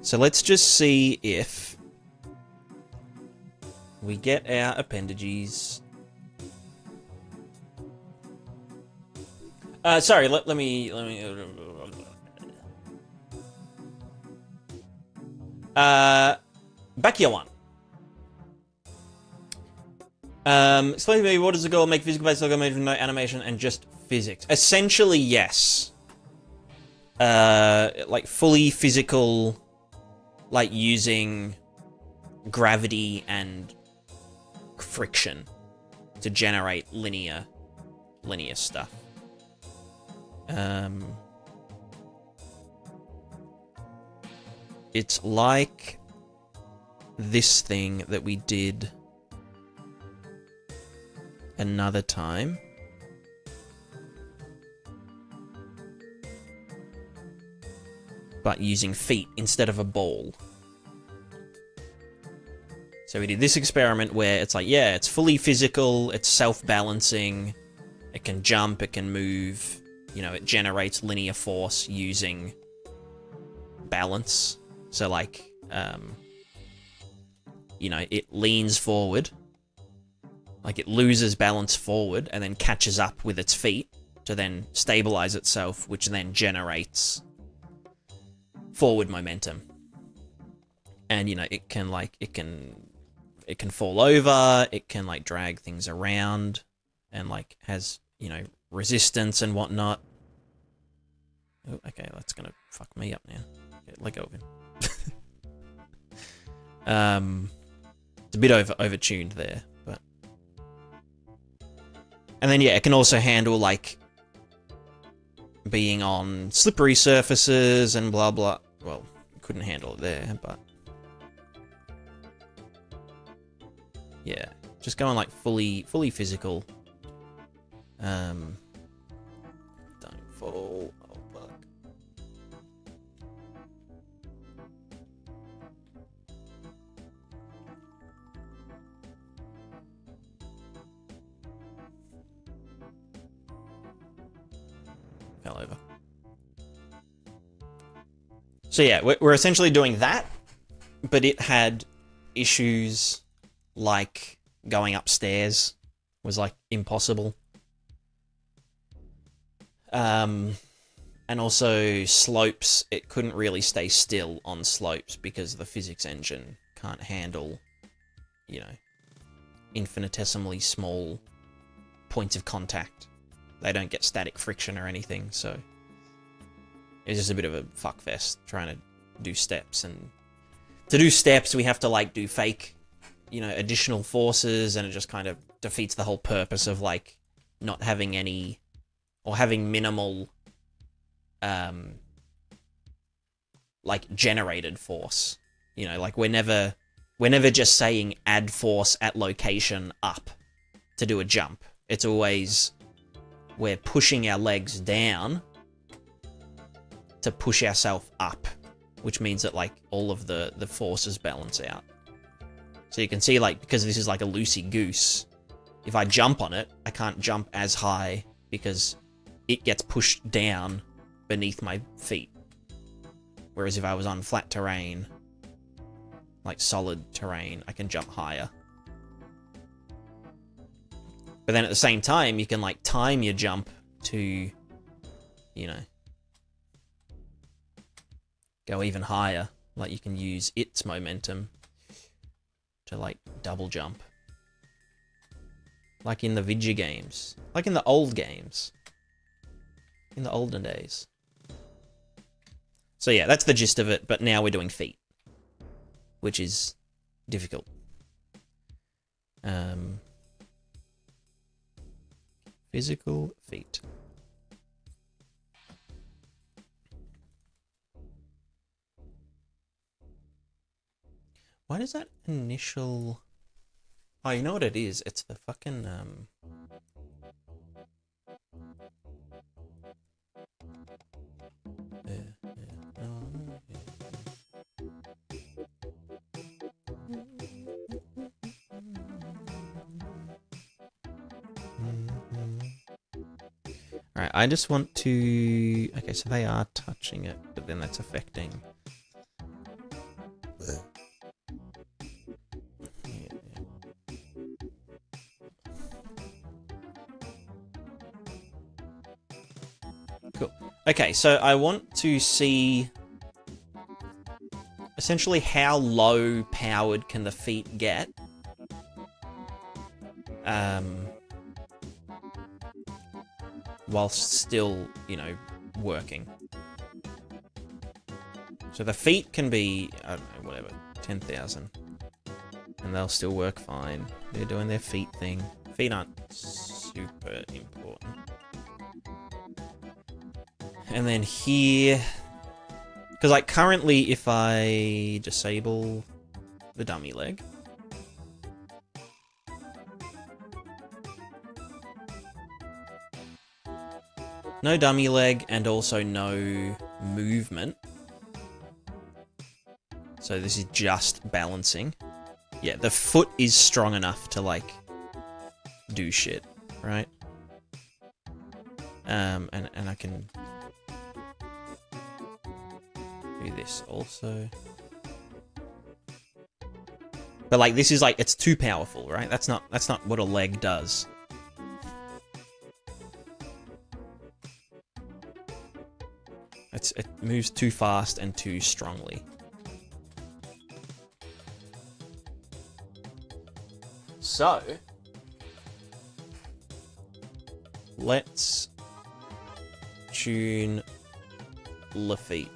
So let's just see if we get our appendages. Sorry, let me back here one. Explain to me, what is the goal? Make physical-based locomotion, no animation, and just physics. Essentially, yes. Like fully physical, like using gravity and friction to generate linear stuff. It's like this thing that we did another time. But using feet instead of a ball. So we did this experiment where it's like, yeah, it's fully physical, it's self-balancing, it can jump, it can move, you know, it generates linear force using balance. So like, you know, it leans forward, like it loses balance forward and then catches up with its feet to then stabilize itself, which then generates forward momentum. And, you know, it can like, it can fall over, it can like drag things around and like has, you know, resistance and whatnot. Oh, okay, that's gonna fuck me up now. Okay, let go of him. It's a bit overtuned there, but... And then, yeah, it can also handle, like, being on slippery surfaces and blah, blah. Well, couldn't handle it there, but... Yeah, just going, like, fully physical. Don't fall. Oh, fuck. Fell over. So yeah, we're essentially doing that, but it had issues like going upstairs was like impossible. And also slopes, it couldn't really stay still on slopes because the physics engine can't handle, you know, infinitesimally small points of contact. They don't get static friction or anything, so it's just a bit of a fuckfest trying to do steps. And to do steps, we have to like do fake, you know, additional forces, and it just kind of defeats the whole purpose of like not having any, or having minimal like generated force. You know, like we're never just saying add force at location up to do a jump. It's always we're pushing our legs down to push ourselves up, which means that like all of the forces balance out. So you can see, like, because this is like a loosey-goose, if I jump on it, I can't jump as high because it gets pushed down beneath my feet. Whereas if I was on flat terrain, like solid terrain, I can jump higher. But then at the same time, you can like time your jump to, you know, go even higher. Like you can use its momentum to like double jump. Like in the video games. Like in the old games. In the olden days. So yeah, that's the gist of it, but now we're doing feet. Which is difficult. Physical feet. Why does that initial... Oh, you know what it is? It's the fucking, Alright, I just want to... Okay, so they are touching it, but then that's affecting... Cool. Okay, so I want to see essentially how low powered can the feet get. Whilst still, you know, working. So the feet can be, I don't know, whatever, 10,000. And they'll still work fine. They're doing their feet thing. Feet aren't super important. And then here... Because, like, currently, if I disable the dummy leg. No dummy leg, and also no movement. So this is just balancing. Yeah, the foot is strong enough to, like, do shit, right? And I can do this also. But, like, this is, like, it's too powerful, right? That's not what a leg does. It moves too fast and too strongly. So, let's tune the feet.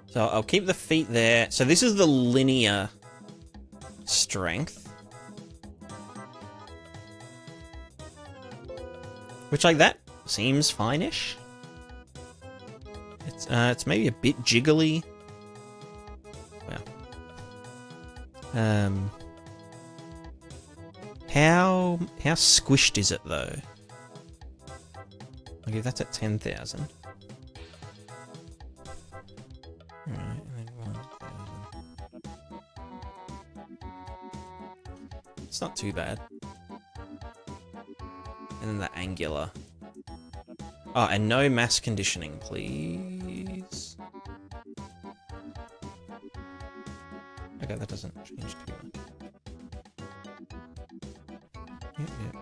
So I'll keep the feet there. So this is the linear strength. Which, like, that seems fine-ish. It's maybe a bit jiggly. Well. How squished is it, though? Okay, that's at 10,000. Alright, and then 1,000. It's not too bad. And then the angular. Oh, and no mass conditioning, please. Okay, that doesn't change too much. Yep.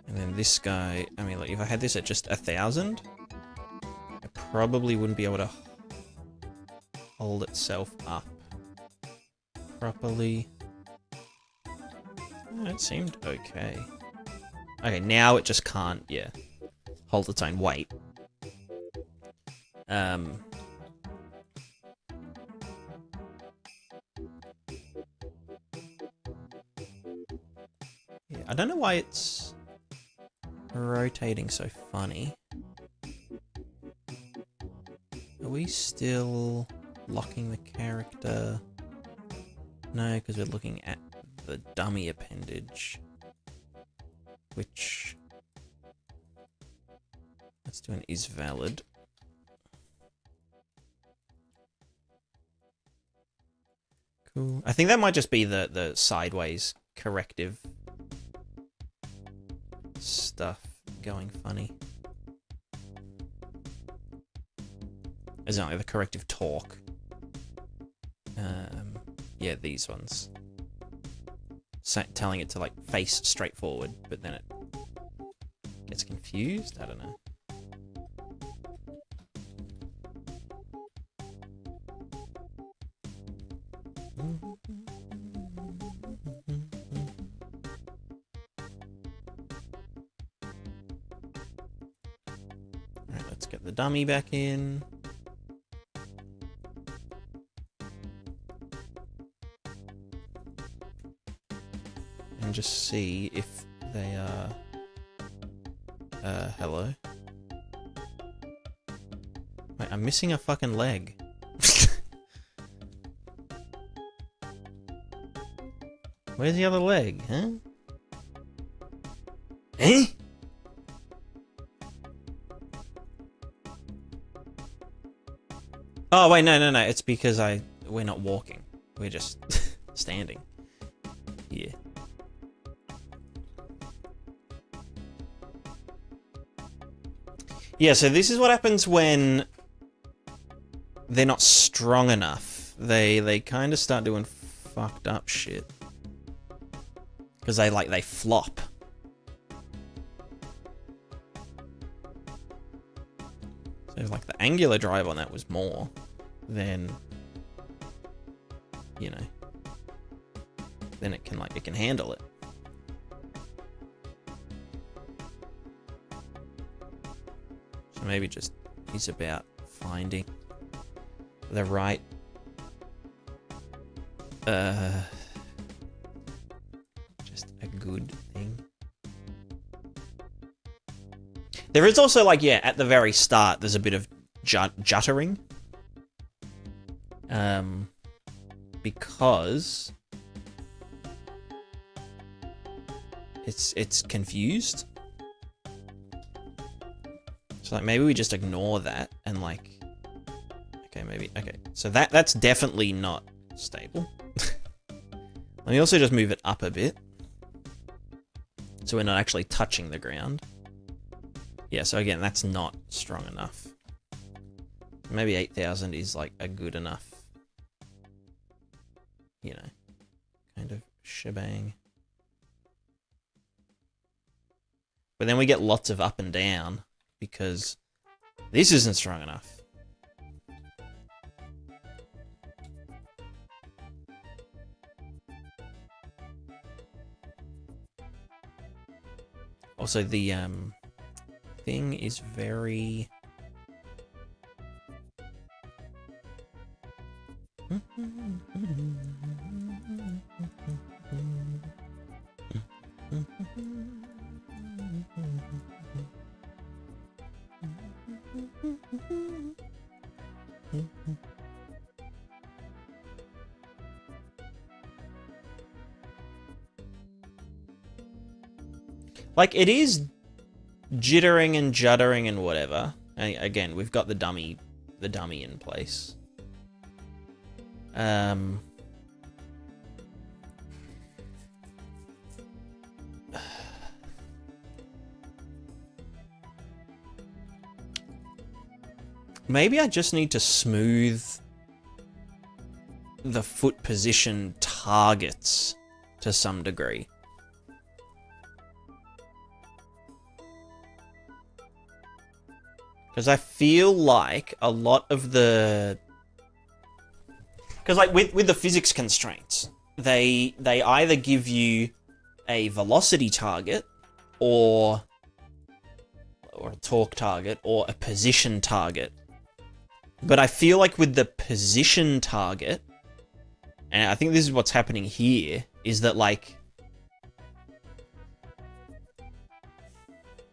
And then this guy, I mean, like, if I had this at just 1,000, I probably wouldn't be able to hold itself up properly. Oh, it seemed okay. Okay, now it just can't, yeah, hold its own weight. Yeah, I don't know why it's rotating so funny. Are we still locking the character? No, because we're looking at the dummy appendage, which, let's do an is valid. Cool. I think that might just be the sideways corrective stuff going funny. As in, like, the corrective torque. Yeah, these ones. Telling it to, like, face straight forward, but then it gets confused? I don't know. Alright, let's get the dummy back in. And just see if they are... hello? Wait, I'm missing a fucking leg. Where's the other leg, huh? Eh? Oh, wait, no. It's because we're not walking. We're just standing. Yeah. Yeah, so this is what happens when they're not strong enough. They kind of start doing fucked up shit. Because they flop. So if, like, the angular drive on that was more, then, you know, then it can handle it. So maybe just is about finding the right just a good thing. There is also, like, yeah, at the very start, there's a bit of juttering. Because it's confused. So, like, maybe we just ignore that and, like, okay, maybe, okay. So that's definitely not stable. Let me also just move it up a bit, so we're not actually touching the ground. Yeah, so again, that's not strong enough. Maybe 8,000 is, like, a good enough, you know, kind of shebang. But then we get lots of up and down because this isn't strong enough. Also, the thing is very... Like, it is jittering and juddering and whatever. And again, we've got the dummy in place. Maybe I just need to smooth the foot position targets to some degree. Because I feel like a lot of the... Because, like, with the physics constraints, they either give you a velocity target or a torque target or a position target. But I feel like with the position target, and I think this is what's happening here, is that, like,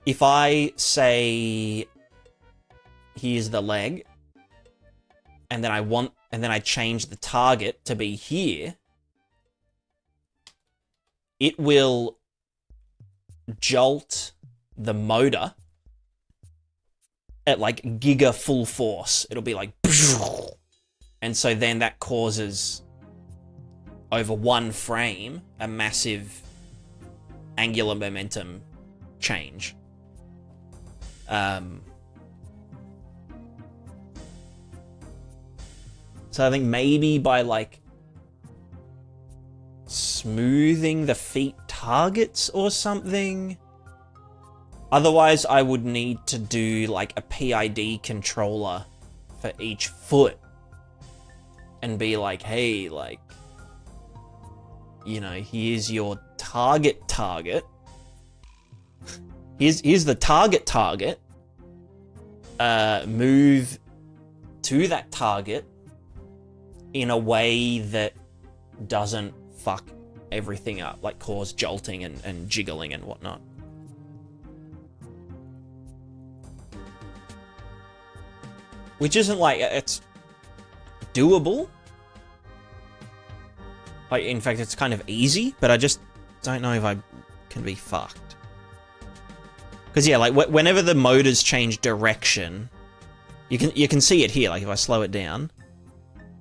if I say, here's the leg, and then I change the target to be here, it will jolt the motor at, like, giga full force. It'll be like, and so then that causes, over one frame, a massive angular momentum change. So I think maybe by, like, smoothing the feet targets or something. Otherwise, I would need to do, like, a PID controller for each foot. And be like, hey, like, you know, here's your target. Here's the target. Move to that target in a way that doesn't fuck everything up, like cause jolting and jiggling and whatnot. Which isn't, like, it's doable. Like, in fact, it's kind of easy, but I just don't know if I can be fucked. Because, yeah, like, whenever the motors change direction, you can see it here, like, if I slow it down.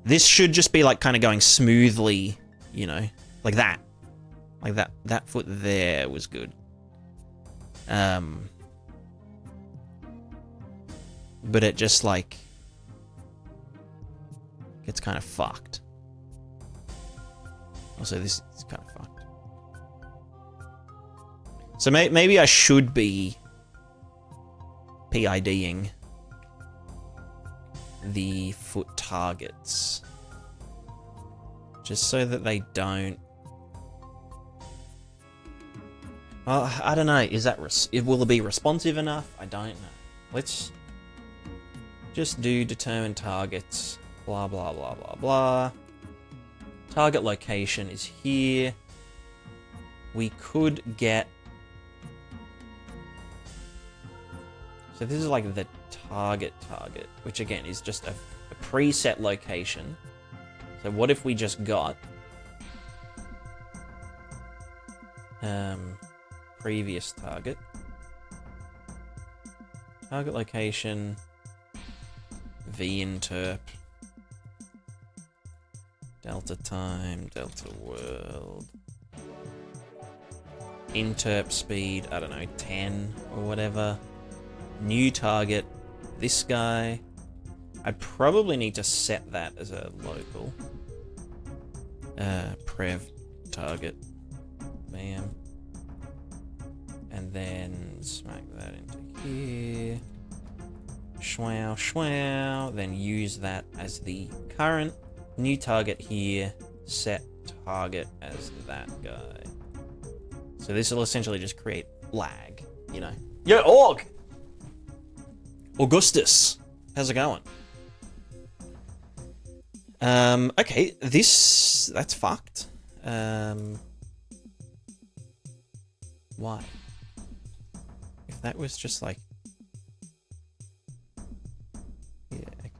This should just be, like, kind of going smoothly, you know, like that. Like that foot there was good. But it just, like, gets kind of fucked. Also, this is kind of fucked. So maybe I should be PIDing the foot targets, just so that they don't... Well, I don't know. Is that will it be responsive enough? I don't know. Just do determine targets, blah, blah, blah, blah, blah. Target location is here. We could get... So this is like the target, which again is just a preset location. So what if we just got... previous target. Target location... V-interp, delta time, delta world, interp speed, I don't know, 10 or whatever. New target, this guy. I'd probably need to set that as a local. Prev target, bam. And then smack that into here. Schwow, schwow, then use that as the current. New target here, set target as that guy. So this will essentially just create lag, you know. Yo, Org! Augustus, how's it going? Okay, that's fucked. Why? If that was just like...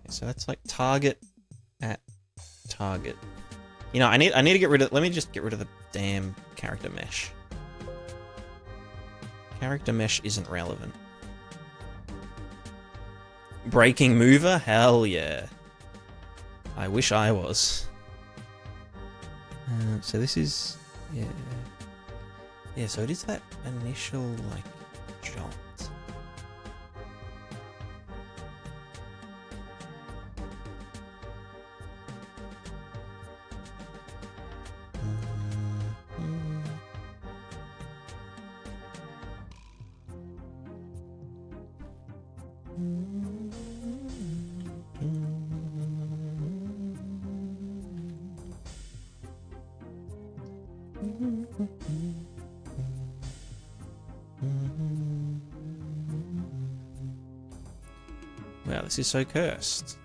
So that's like target at target. You know, I need to get rid of... Let me just get rid of the damn character mesh. Character mesh isn't relevant. Breaking mover? Hell yeah. I wish I was. So this is... Yeah. Yeah, so it is that initial, like, jolt. Wow, this is so cursed.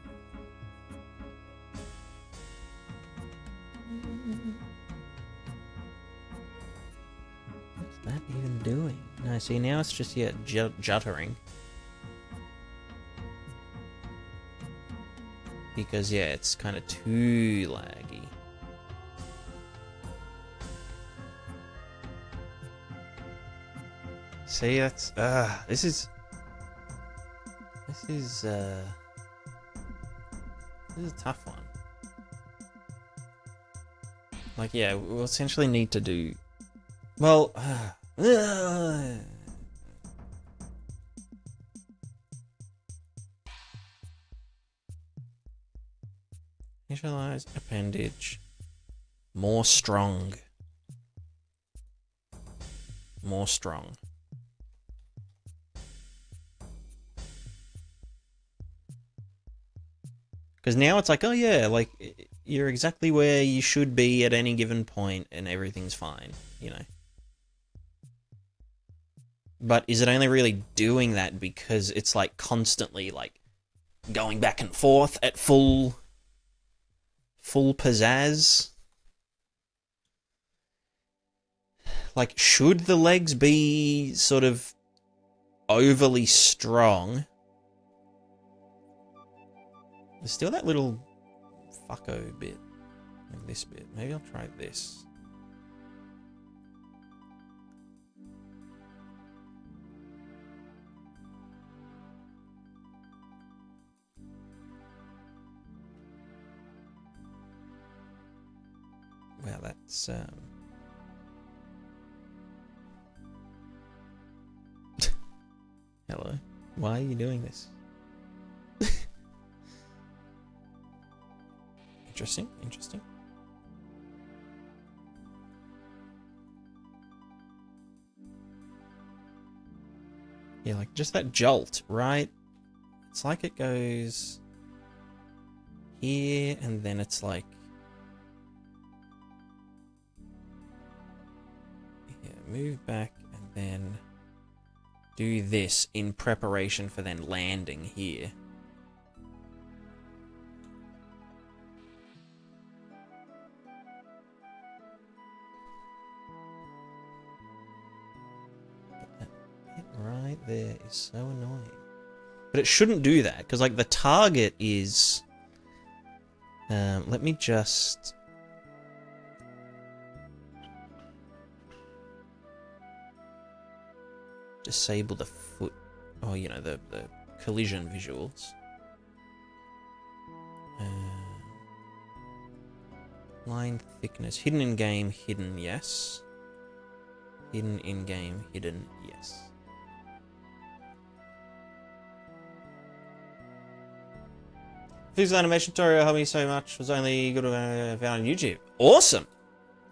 What's that even doing? No, see, now it's just, yeah, juttering. Because, yeah, it's kind of too laggy. See, that's... This is a tough one. Like, yeah, we'll essentially need to do... Well... Initialize appendage. More strong. More strong. Because now it's like, oh yeah, like, you're exactly where you should be at any given point and everything's fine, you know. But is it only really doing that because it's like constantly like going back and forth at full pizzazz? Like, should the legs be sort of overly strong? There's still that little fucko bit. Like this bit. Maybe I'll try this. Wow, that's Hello. Why are you doing this? Interesting, interesting. Yeah, like just that jolt, right? It's like it goes here and then it's like... Yeah, move back and then do this in preparation for then landing here. there is so annoying. But it shouldn't do that, because, like, the target is... let me just... disable the foot... Oh, you know, the collision visuals. Line thickness. Hidden in-game, hidden, yes. Hidden in-game, hidden, yes. Physical animation tutorial helped me so much. Was only good when I found on YouTube. Awesome!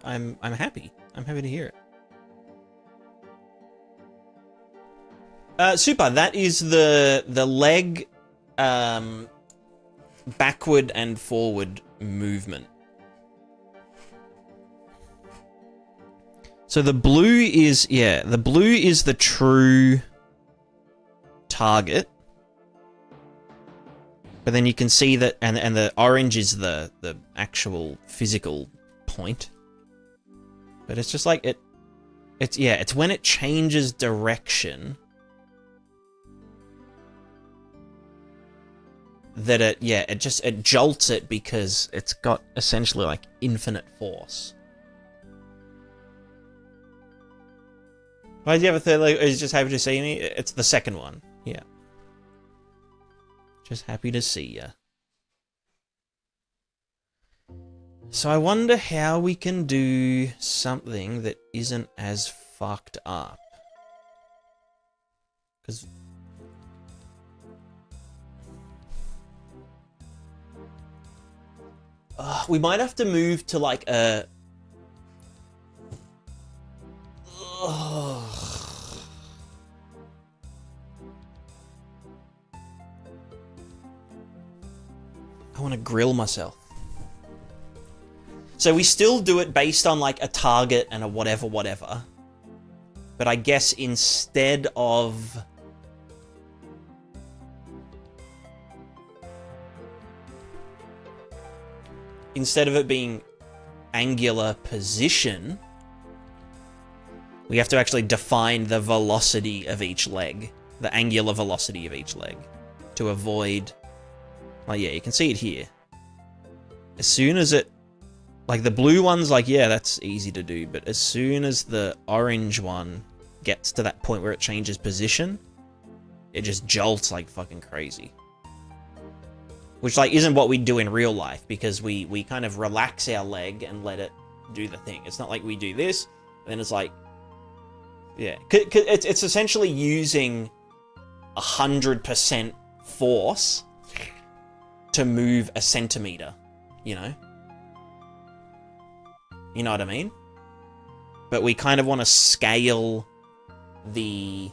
I'm happy. I'm happy to hear it. Super. That is the leg backward and forward movement. So the blue is the true target. But then you can see that, and the orange is the actual physical point. But it's just like it's when it changes direction that it jolts it because it's got essentially like infinite force. Why do you have a third leg? Are you just happy to see me? It's the second one. Yeah. Just happy to see ya. So I wonder how we can do something that isn't as fucked up. Because... we might have to move to like a... I want to grill myself. So we still do it based on like a target and a whatever. But I guess instead of... instead of it being angular position, we have to actually define the velocity of each leg. The angular velocity of each leg. To avoid... like, yeah, you can see it here. As soon as it... like, the blue one's like, yeah, that's easy to do. But as soon as the orange one gets to that point where it changes position, it just jolts like fucking crazy. Which, like, isn't what we do in real life, because we kind of relax our leg and let it do the thing. It's not like we do this, and then it's like... yeah. It's essentially using 100% force to move a centimeter, you know? You know what I mean? But we kind of want to scale the...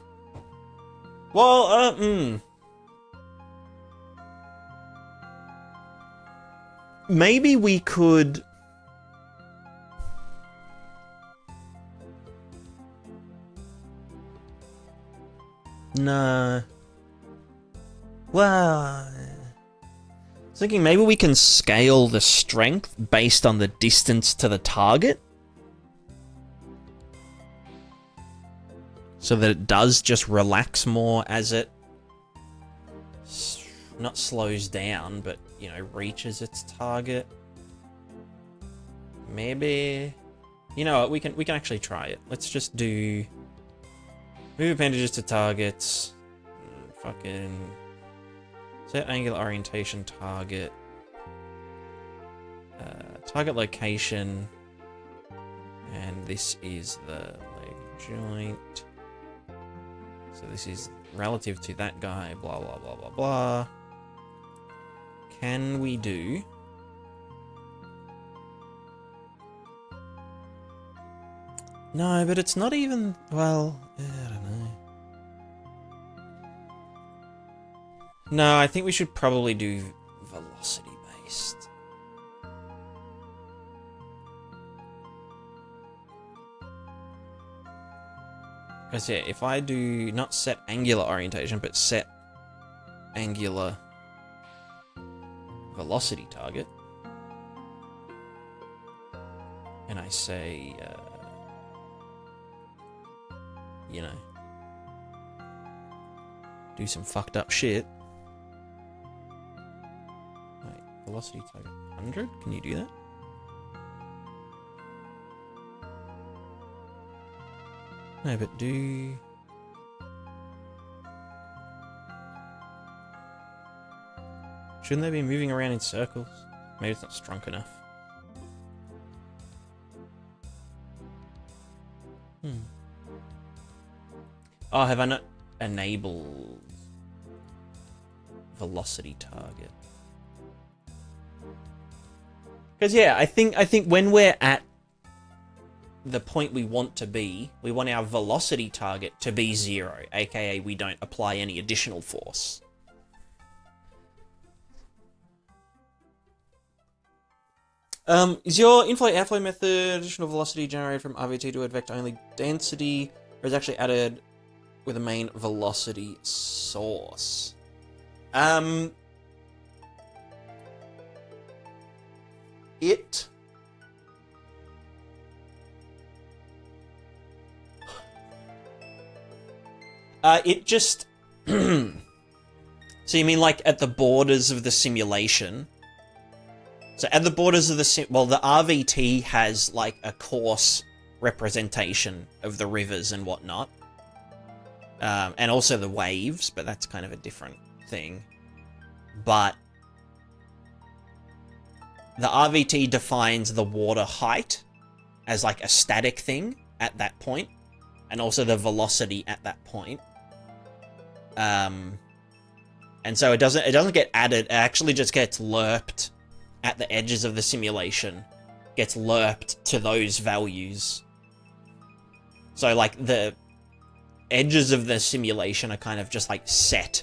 well, maybe we could... no. Well... I was thinking maybe we can scale the strength based on the distance to the target. So that it does just relax more as it... not slows down, but, you know, reaches its target. Maybe... you know what, we can actually try it. Let's just do... move appendages to targets. Fucking... set angular orientation target. Target location. And this is the leg joint. So this is relative to that guy, blah, blah, blah, blah, blah. Can we do... no, but it's not even... well, I don't know. No, I think we should probably do velocity-based. Because, yeah, if I do not set angular orientation, but set angular velocity target, and I say, you know, do some fucked up shit. Wait, velocity target 100? Can you do that? No, but do... Shouldn't they be moving around in circles? Maybe it's not strong enough. Oh, have I not enabled velocity target? Because yeah, I think when we're at the point we want to be, we want our velocity target to be 0, aka we don't apply any additional force. Is your inflow-outflow method additional velocity generated from RVT to a vector-only density, or is actually added with a main velocity source? It just so you mean like at the borders of the simulation? So at the borders of the well, the RVT has like a coarse representation of the rivers and whatnot. And also the waves, but that's kind of a different thing. But the RVT defines the water height as like a static thing at that point, and also the velocity at that point. And so it doesn't get added, it actually just gets lerped at the edges of the simulation, gets lerped to those values. So like the edges of the simulation are kind of just like set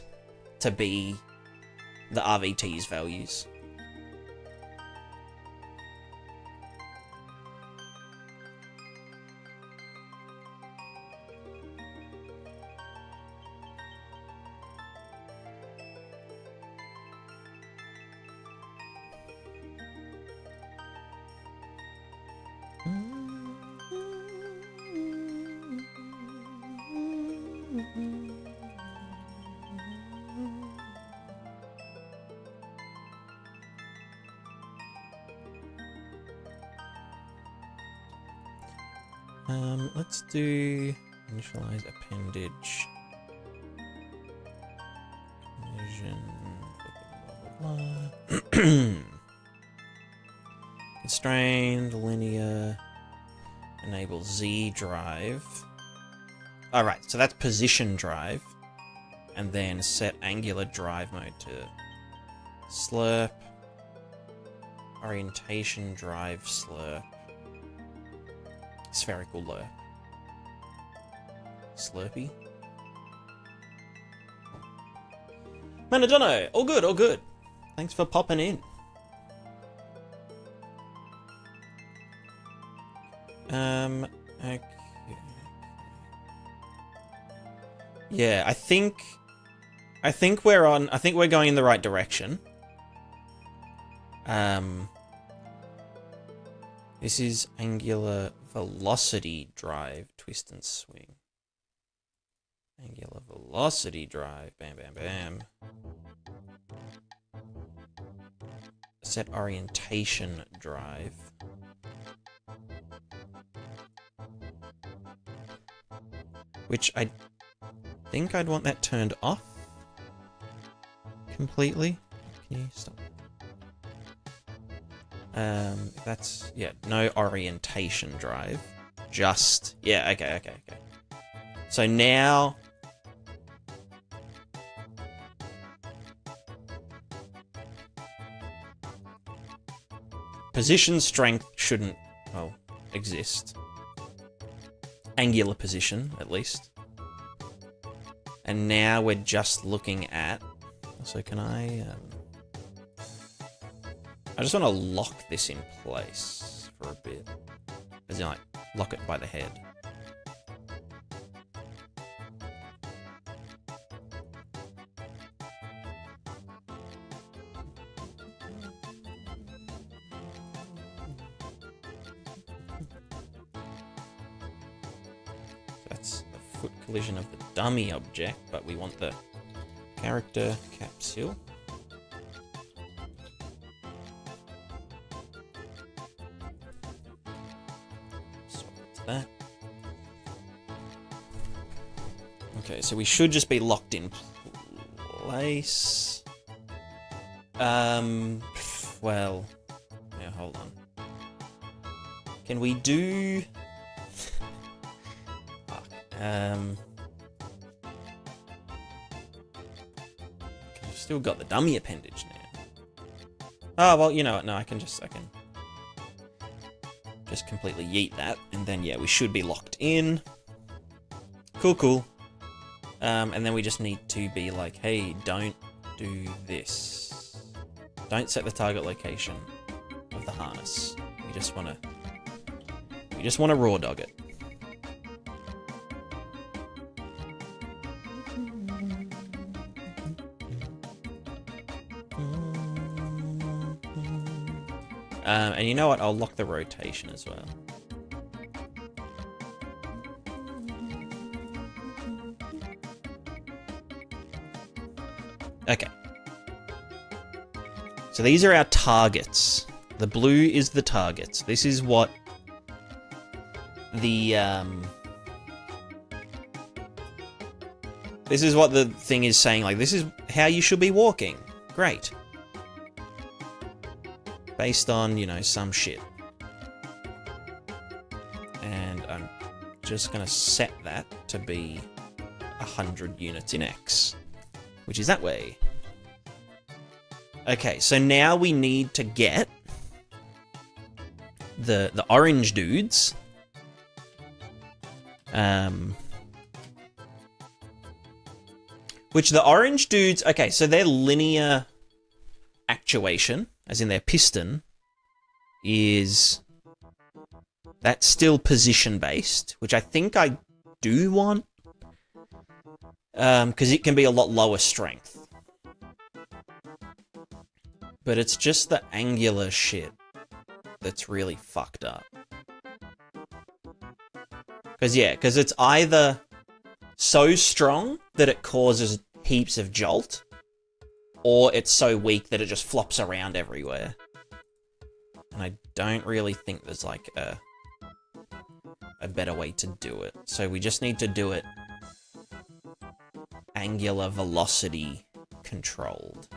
to be the RVT's values. Let's do initialize appendage. Collision, blah, blah, blah. Constrained, linear, enable Z drive. Alright, so that's position drive. And then set angular drive mode to slurp. Orientation drive slurp. Spherical lerp. Slurpy. Manadono, all good, all good. Thanks for popping in. Okay. Yeah, I think we're going in the right direction. This is angular velocity drive, twist and swing. Angular velocity drive, bam, bam, bam. Set orientation drive. Which I think I'd want that turned off completely. Can you stop? That's, yeah, no orientation drive. Just, yeah, okay. So now... Position strength shouldn't, well, exist. Angular position, at least. And now we're just looking at... So can I just want to lock this in place for a bit. As in, like, lock it by the head. That's the foot collision of the dummy object, but we want the Character capsule. Swap that. Okay, so we should just be locked in place. Well, yeah, hold on. Can we do... Fuck. I've still got the dummy appendage now. Oh, well, you know what? No, I can just completely yeet that, and then, yeah, we should be locked in. Cool, cool. And then we just need to be like, hey, don't do this. Don't set the target location of the harness. We just wanna raw dog it. And you know what? I'll lock the rotation as well. Okay. So these are our targets. The blue is the targets. This is what the this is what the thing is saying, like, this is how you should be walking. Great. Based on, you know, some shit. And I'm just gonna set that to be 100 units in X, which is that way. Okay, so now we need to get the orange dudes. Which the orange dudes, okay, so their linear actuation, as in their piston, is... That's still position-based, which I think I do want. Because it can be a lot lower strength. But it's just the angular shit that's really fucked up. Because it's either so strong that it causes heaps of jolt, or it's so weak that it just flops around everywhere. And I don't really think there's like a better way to do it. So we just need to do it angular velocity controlled.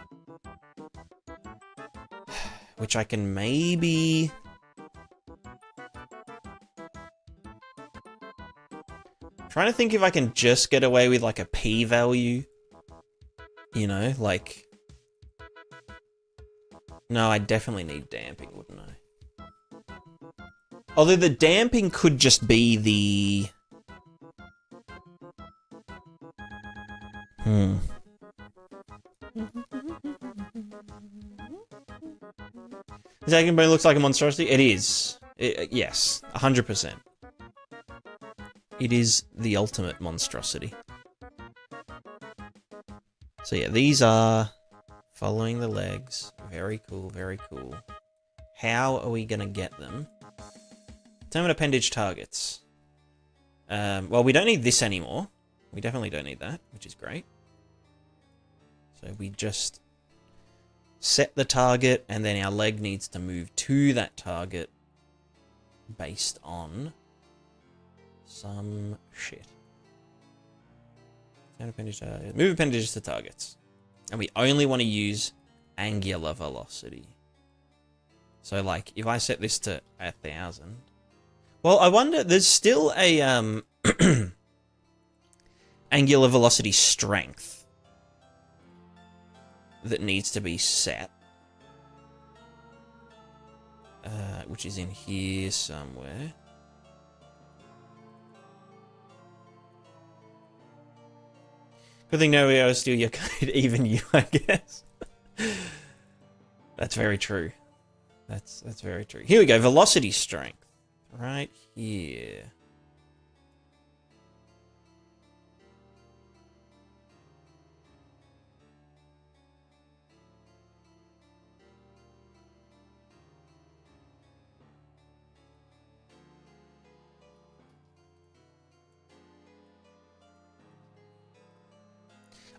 Which I can maybe... Trying to think if I can just get away with like a p-value. You know, like... No, I definitely need damping, wouldn't I? Although the damping could just be the... Is that bone looks like a monstrosity? It is. Yes, 100%. It is the ultimate monstrosity. So yeah, these are following the legs. Very cool, very cool. How are we gonna get them? Determine appendage targets. Well, we don't need this anymore. We definitely don't need that, which is great. So we just set the target, and then our leg needs to move to that target based on some shit. Move appendages to targets. And we only want to use angular velocity. So, like, if I set this to 1,000... Well, I wonder, there's still a angular velocity strength that needs to be set. Which is in here somewhere. Good thing nobody else steal your code, even you, I guess. That's very true. That's very true. Here we go, velocity strength. Right here.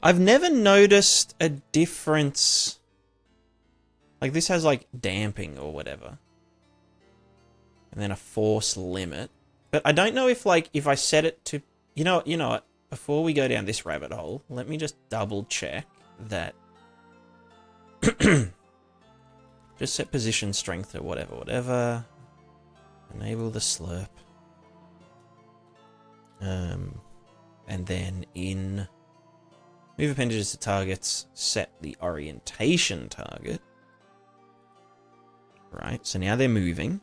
I've never noticed a difference. Like, this has, like, damping or whatever. And then a force limit. But I don't know if, like, if I set it to... You know what? Before we go down this rabbit hole, let me just double check that... Just set position strength to whatever. Enable the slurp. And then in... Move appendages to targets, set the orientation target. Right, so now they're moving.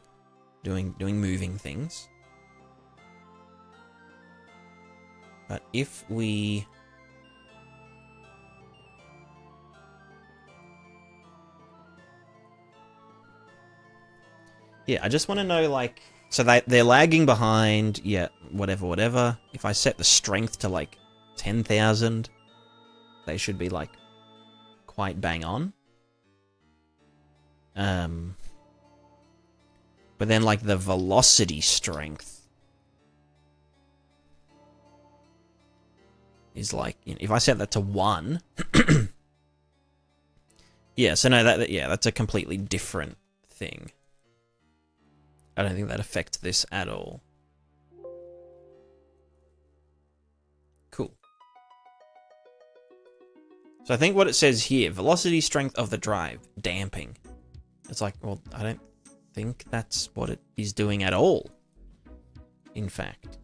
Doing moving things. But if we... Yeah, I just want to know, like... So they're lagging behind, yeah, whatever. If I set the strength to, like, 10,000, they should be, like, quite bang on. But then, like, the velocity strength is, like, you know, if I set that to 1... yeah, so no, that's a completely different thing. I don't think that affects this at all. Cool. So I think what it says here, velocity strength of the drive, damping. It's like, well, I don't think that's what it is doing at all, in fact.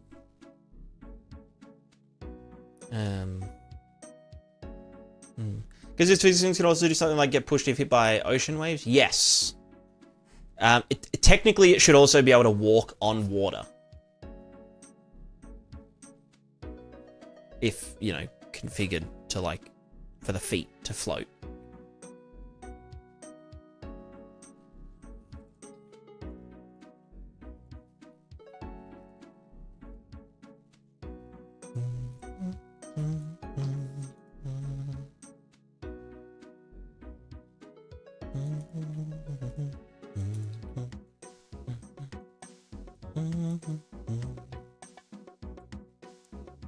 Because its physics can also do something like get pushed if hit by ocean waves? Yes. Technically, it should also be able to walk on water. If, you know, configured to, like, for the feet to float.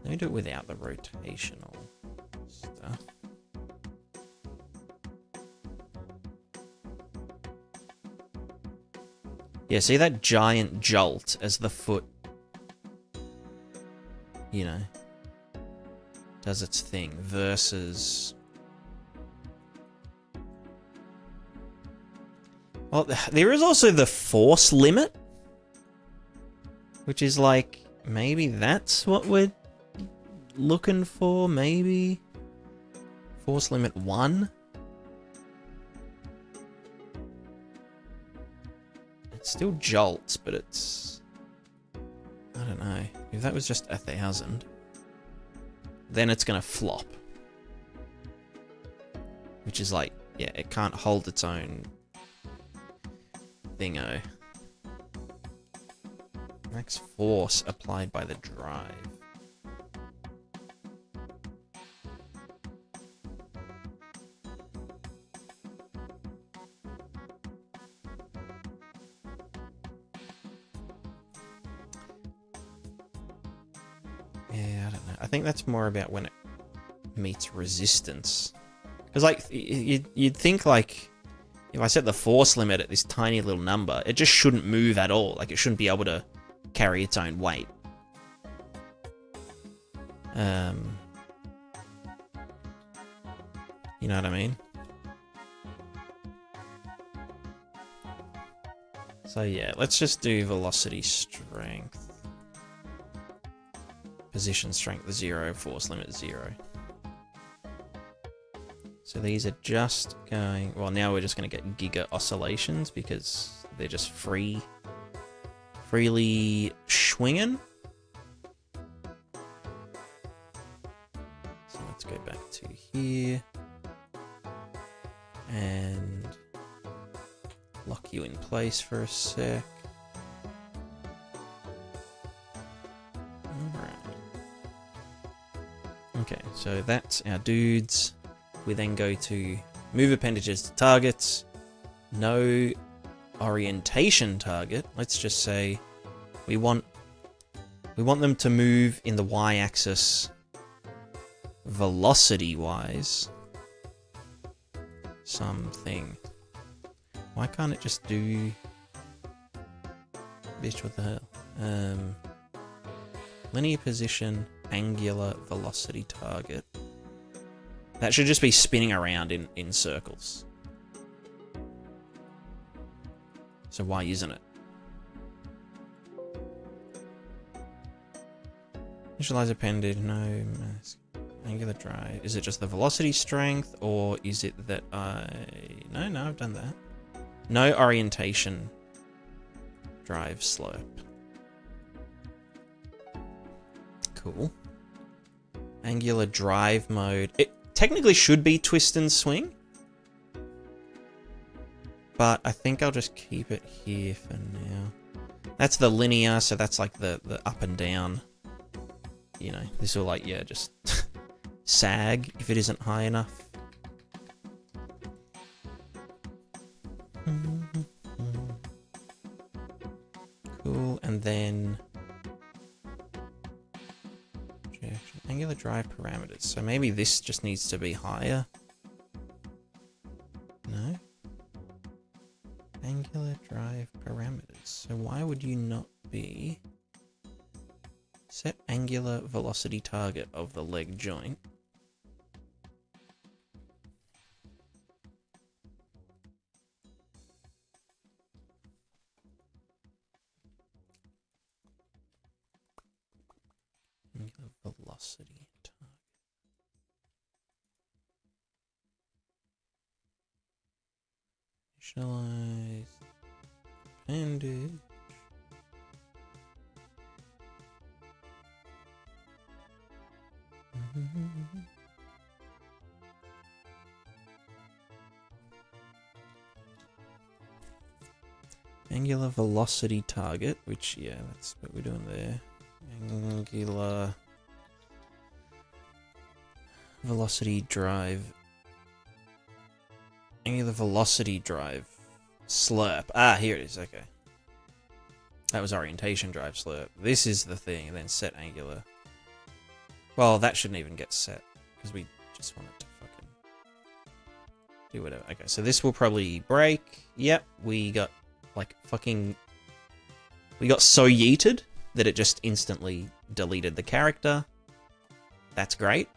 Let me do it without the rotational stuff. Yeah, see that giant jolt as the foot, you know, does its thing versus... Well, there is also the force limit, which is like, maybe that's what we're looking for, maybe? Force limit 1? It still jolts, but it's... I don't know. If that was just 1,000, then it's gonna flop. Which is like, yeah, it can't hold its own thingo. Max force applied by the drive. Yeah, I don't know. I think that's more about when it meets resistance. Because, like, you'd think, like, if I set the force limit at this tiny little number, it just shouldn't move at all. Like, it shouldn't be able to carry its own weight. You know what I mean? So yeah, let's just do velocity strength. Position strength 0, force limit 0. So these are just going... Well, now we're just going to get giga oscillations because they're just freely swinging. So let's go back to here. And lock you in place for a sec. Alright. Okay, so that's our dudes. We then go to move appendages to targets. No orientation target. Let's just say we want them to move in the y-axis velocity-wise something. Why can't it just do... Bitch, what the hell? Linear position, angular velocity target. That should just be spinning around in circles. So why isn't it? Initialize appendage, no mask. Angular drive. Is it just the velocity strength, or is it that No, I've done that. No orientation. Drive slope. Cool. Angular drive mode. It technically should be twist and swing. But I think I'll just keep it here for now. That's the linear, so that's like the up and down. You know, this will like, yeah, just sag if it isn't high enough. Cool, and then angular drive parameters. So maybe this just needs to be higher. No? Angular drive parameters. So why would you not be... Set angular velocity target of the leg joint. Angular velocity target. Initialize appendage. Angular velocity target, which, yeah, that's what we're doing there. Angular velocity drive. Angular velocity drive. Slurp. Ah, here it is, okay. That was orientation drive slurp. This is the thing, and then set angular. Well, that shouldn't even get set, because we just want it to fucking do whatever. Okay, so this will probably break. Yep, we got, like, fucking... We got so yeeted that it just instantly deleted the character. That's great.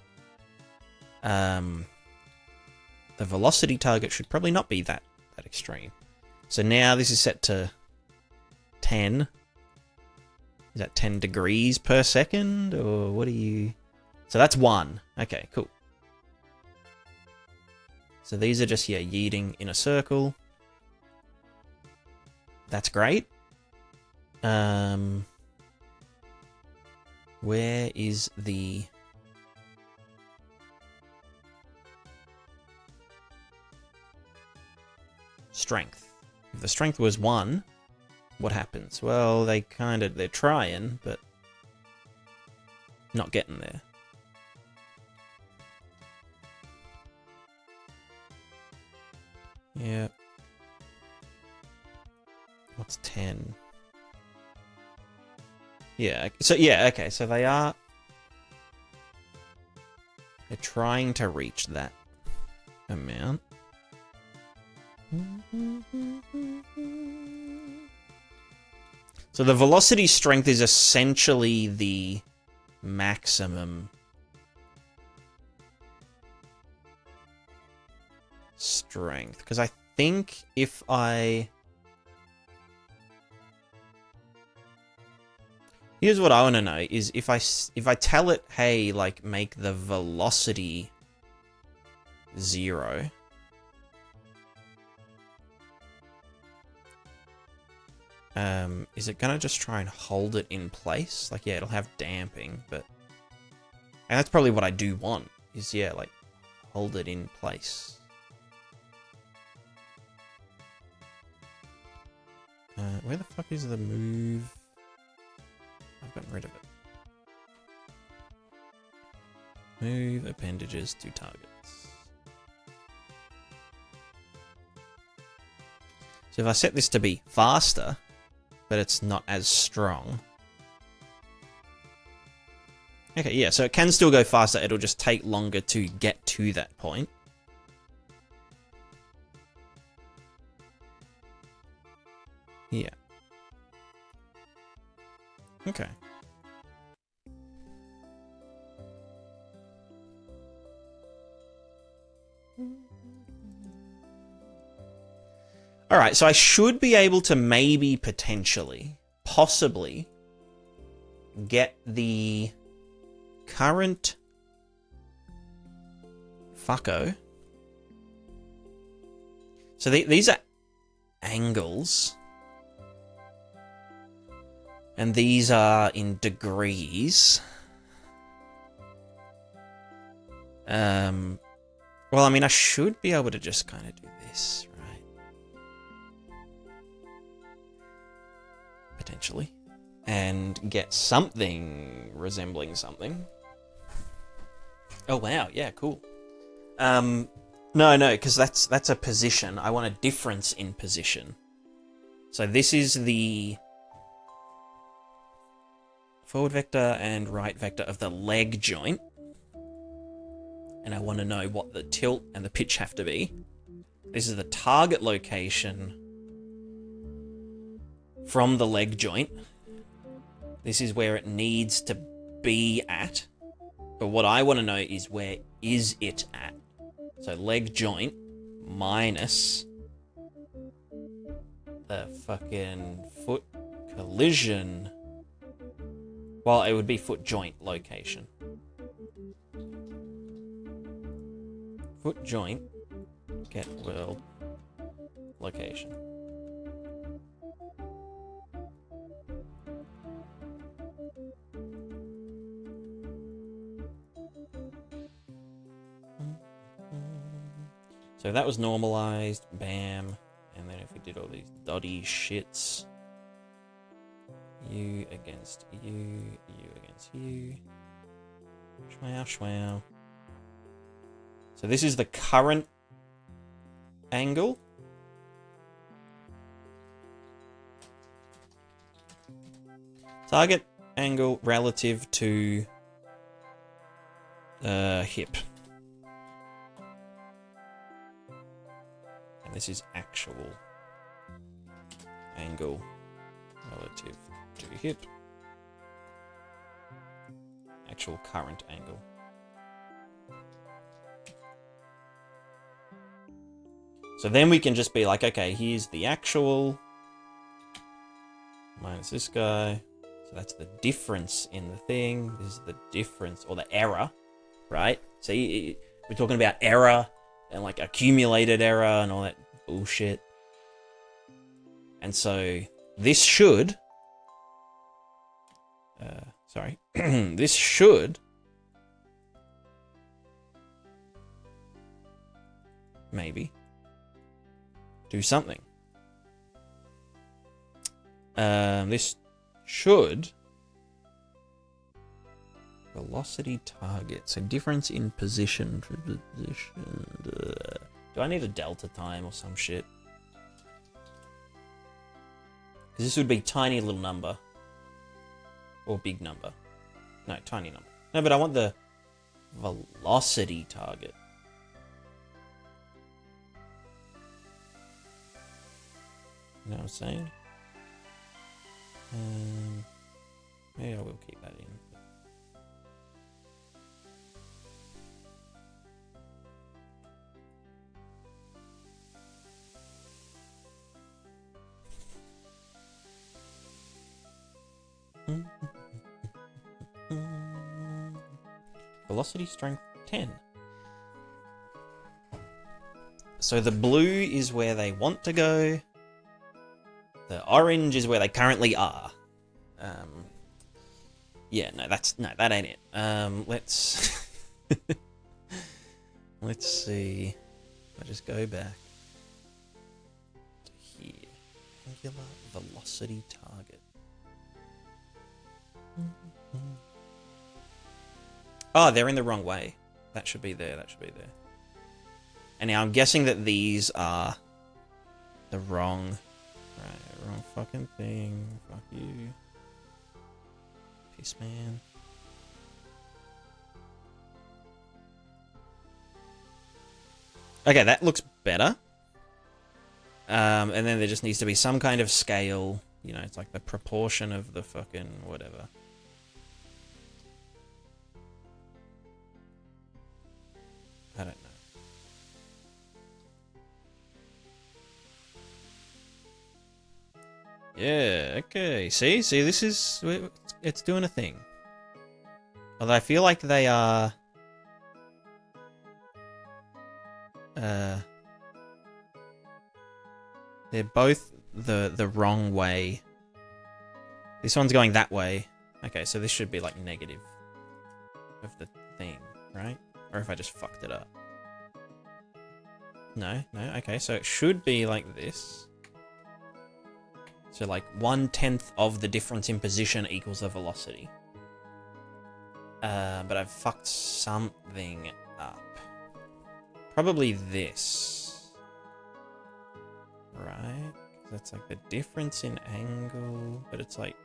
The velocity target should probably not be that extreme. So now this is set to 10. Is that 10 degrees per second, or what are you... So that's 1. Okay, cool. So these are just, yeah, yeeting in a circle. That's great. Where is the... strength? If the strength was 1, what happens? Well, they're trying, but not getting there. Yeah. What's 10? Yeah, so yeah, okay, so they're trying to reach that amount. So the velocity strength is essentially the maximum strength, because I think if here's what I want to know is if I tell it, hey, like, make the velocity 0, is it gonna just try and hold it in place? Like, yeah, it'll have damping, but... And that's probably what I do want, is, yeah, like, hold it in place. Where the fuck is the move? I've gotten rid of it. Move appendages to targets. So if I set this to be faster, but it's not as strong. Okay, yeah, so it can still go faster. It'll just take longer to get to that point. Yeah. Okay. Alright, so I should be able to maybe, potentially, possibly, get the current fucko. So these are angles. And these are in degrees. Well, I mean, I should be able to just kind of do this, right? Potentially. And get something resembling something. Oh, wow. Yeah, cool. No, because that's a position. I want a difference in position. So this is the forward vector and right vector of the leg joint. And I want to know what the tilt and the pitch have to be. This is the target location from the leg joint. This is where it needs to be at. But what I want to know is where is it at? So leg joint minus the fucking foot collision. Well, it would be foot joint location. Foot joint get world location. So that was normalized, bam, and then if we did all these dotty shits, you against you, you against you, schwow, schwow. So this is the current angle. Target angle relative to hip. And this is actual angle relative to hip. Actual current angle. So then we can just be like, okay, here's the actual minus this guy. So that's the difference in the thing. This is the difference, or the error, right? See, we're talking about error and like accumulated error and all that bullshit. And so this should, this should maybe do something. This should velocity target. So difference in position. Do I need a delta time or some shit? Because this would be tiny little number. Or big number. No, tiny number. No, but I want the velocity target. You know what I'm saying? Maybe I will keep that in. Velocity strength 10. So the blue is where they want to go. The orange is where they currently are. Yeah, no, that ain't it. Let's let's see. I'll just go back to here. Angular velocity target. Oh, they're in the wrong way. That should be there. That should be there. And now I'm guessing that these are the wrong. Right, wrong fucking thing. Fuck you. Peace, man. Okay, that looks better. And then there just needs to be some kind of scale. You know, it's like the proportion of the fucking whatever. I don't know. Yeah, okay. See, this is... It's doing a thing. Although I feel like they are... they're both the wrong way. This one's going that way. Okay, so this should be like negative of the thing, right? Or if I just fucked it up. No, okay, so it should be like this. So like 1/10 of the difference in position equals the velocity. But I've fucked something up. Probably this. Right? That's like the difference in angle, but it's like...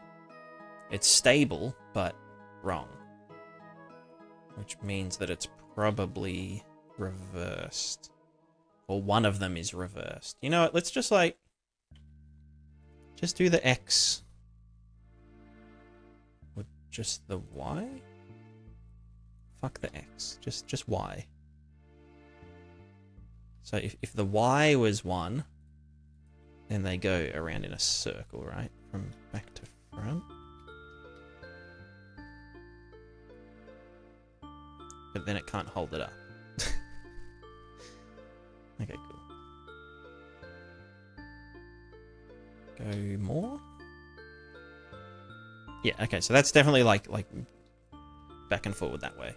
It's stable, but wrong. Which means that it's probably reversed. Or one of them is reversed. You know what, let's just like... Just do the X. Or just the Y? Fuck the X. Just Y. So if the Y was 1, then they go around in a circle, right? From back to front. But then it can't hold it up. Okay, cool. Go more? Yeah, okay, so that's definitely like back and forward that way.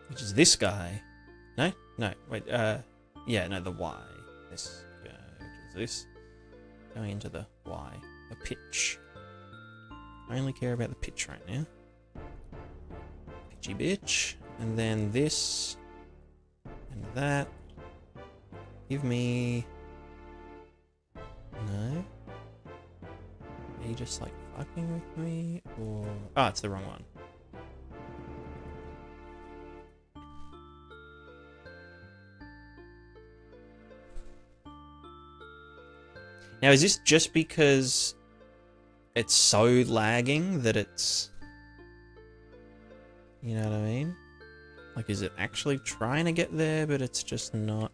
Which is this guy. No, wait, yeah, no, the Y. This guy, which is this. Going into the Y. The pitch. I only care about the pitch right now. Pitchy bitch. And then this. And that. Give me... No? Are you just like fucking with me? Or... Oh, it's the wrong one. Now, is this just because it's so lagging that it's... You know what I mean? Like, is it actually trying to get there, but it's just not?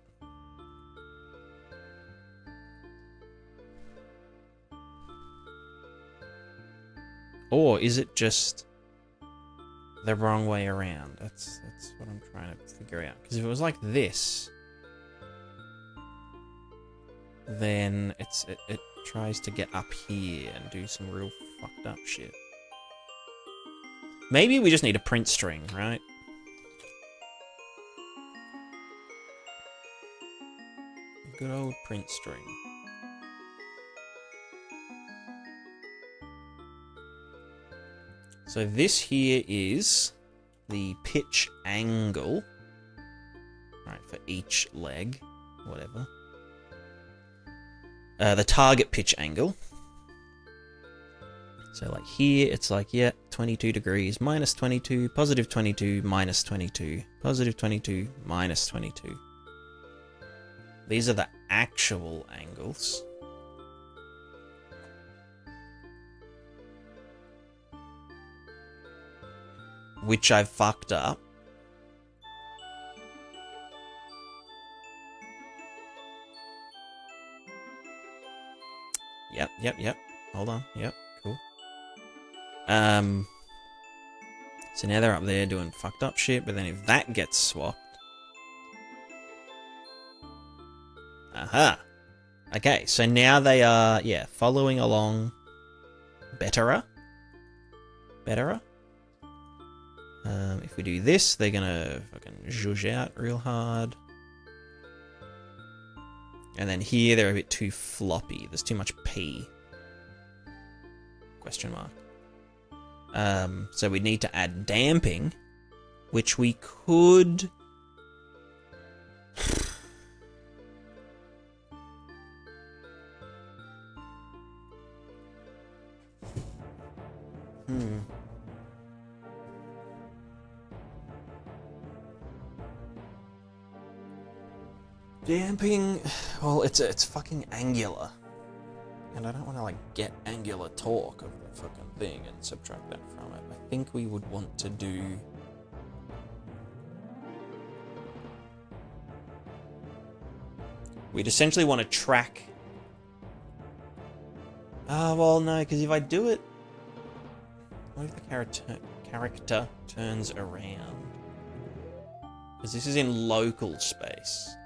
Or is it just the wrong way around? That's what I'm trying to figure out. Because if it was like this, then it tries to get up here and do some real fucked up shit. Maybe we just need a print string, right? Good old print string. So this here is the pitch angle, right, for each leg, whatever. The target pitch angle. So like here, it's like, yeah, 22 degrees, minus 22, positive 22, minus 22, positive 22, minus 22. These are the actual angles. Which I've fucked up. Yep. Hold on. Yep, cool. So now they're up there doing fucked up shit, but then if that gets swapped... Aha! Okay, so now they are, yeah, following along betterer. If we do this, they're gonna fucking zhuzh out real hard. And then here, they're a bit too floppy. There's too much P. Question mark. So we need to add damping, which we could... Damping, well, it's fucking angular. And I don't want to, like, get angular torque of the fucking thing and subtract that from it. I think we would want to do... We'd essentially want to track... well, no, because if I do it... What if the character turns around? Because this is in local space.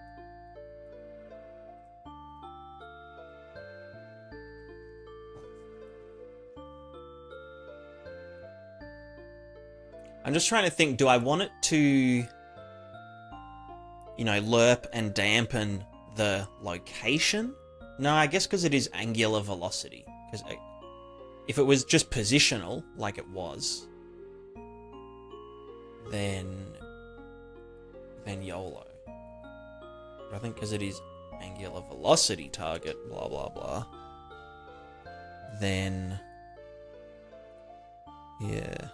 I'm just trying to think, do I want it to, you know, lerp and dampen the location? No, I guess because it is angular velocity. Because if it was just positional, like it was, then YOLO. But I think because it is angular velocity target, blah, blah, blah, then, yeah.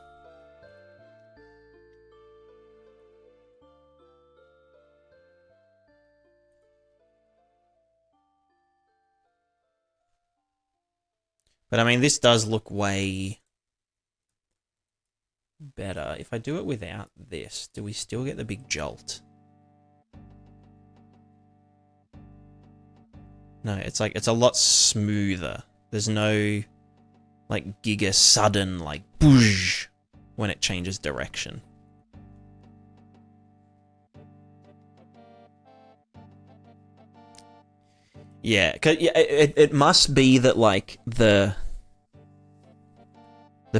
But I mean, this does look way better. If I do it without this, do we still get the big jolt? No, it's like, it's a lot smoother. There's no, like, giga sudden, like, boosh, when it changes direction. Yeah, it must be that, like, the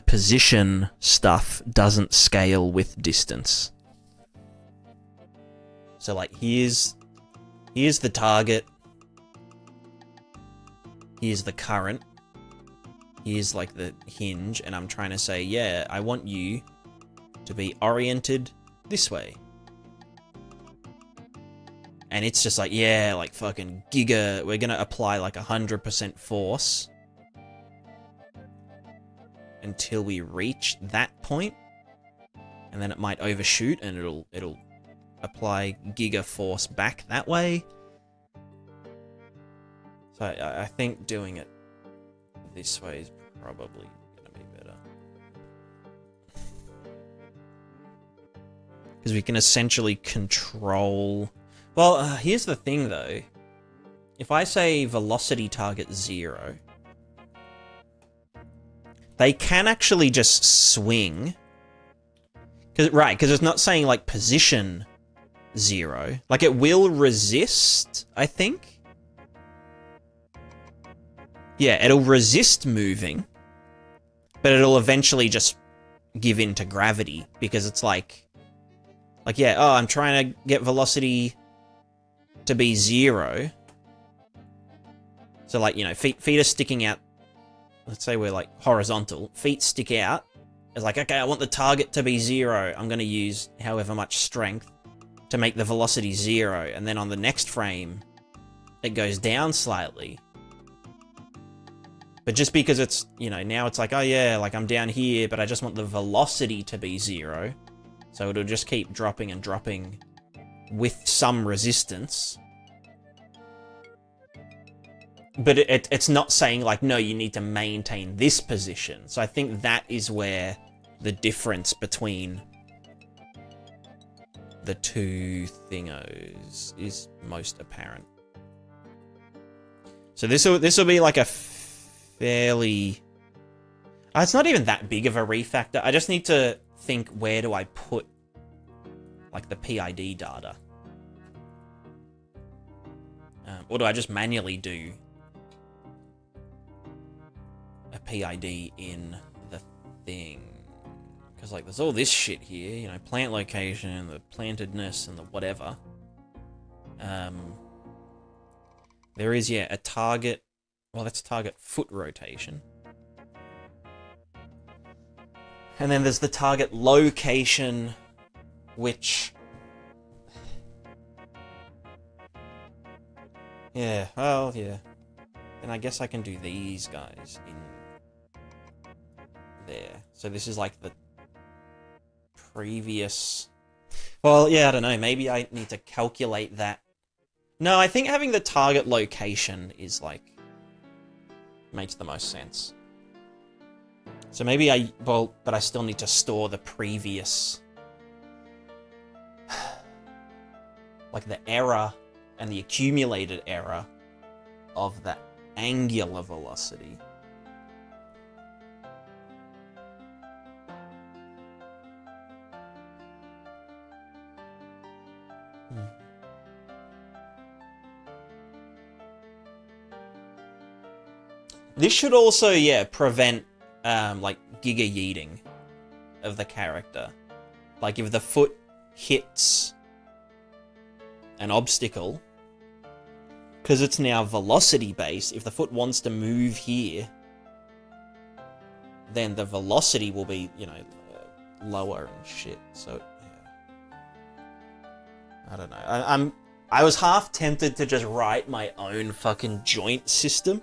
position stuff doesn't scale with distance. So, like, here's the target. Here's the current. Here's, like, the hinge, and I'm trying to say, yeah, I want you to be oriented this way. And it's just like, yeah, like, fucking giga, we're gonna apply, like, 100% force until we reach that point, and then it might overshoot and it'll apply giga force back that way. So I think doing it this way is probably gonna be better, because we can essentially control. Well, here's the thing though. If I say velocity target 0, they can actually just swing. Because it's not saying, like, position 0. Like, it will resist, I think. Yeah, it'll resist moving. But it'll eventually just give in to gravity. Because it's like, yeah, oh, I'm trying to get velocity to be 0. So, like, you know, feet are sticking out. Let's say we're, like, horizontal. Feet stick out. It's like, okay, I want the target to be 0. I'm going to use however much strength to make the velocity 0. And then on the next frame, it goes down slightly. But just because it's, you know, now it's like, oh yeah, like, I'm down here, but I just want the velocity to be 0. So it'll just keep dropping and dropping with some resistance. But it's not saying, like, no, you need to maintain this position. So I think that is where the difference between the two thingos is most apparent. So this will be like a fairly... it's not even that big of a refactor. I just need to think, where do I put, like, the PID data? Or do I just manually do a PID in the thing? Because, like, there's all this shit here, you know, plant location, the plantedness, and the whatever. There is, yeah, a target. Well, that's target foot rotation. And then there's the target location, which... yeah, well, yeah. Then I guess I can do these guys in there. So this is like the previous... well, yeah, I don't know. Maybe I need to calculate that No, I think having the target location is like makes the most sense. So maybe but I still need to store the previous, like the error and the accumulated error of the angular velocity. This should also, yeah, prevent, like, giga yeeting of the character. Like, if the foot hits an obstacle, because it's now velocity-based, if the foot wants to move here, then the velocity will be, you know, lower and shit. So, yeah. I don't know. I was half tempted to just write my own fucking joint system.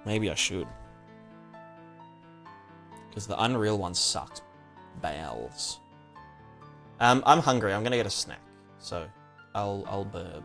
Maybe I should. Because the Unreal one sucked bowels. I'm hungry. I'm gonna get a snack. So, I'll burb.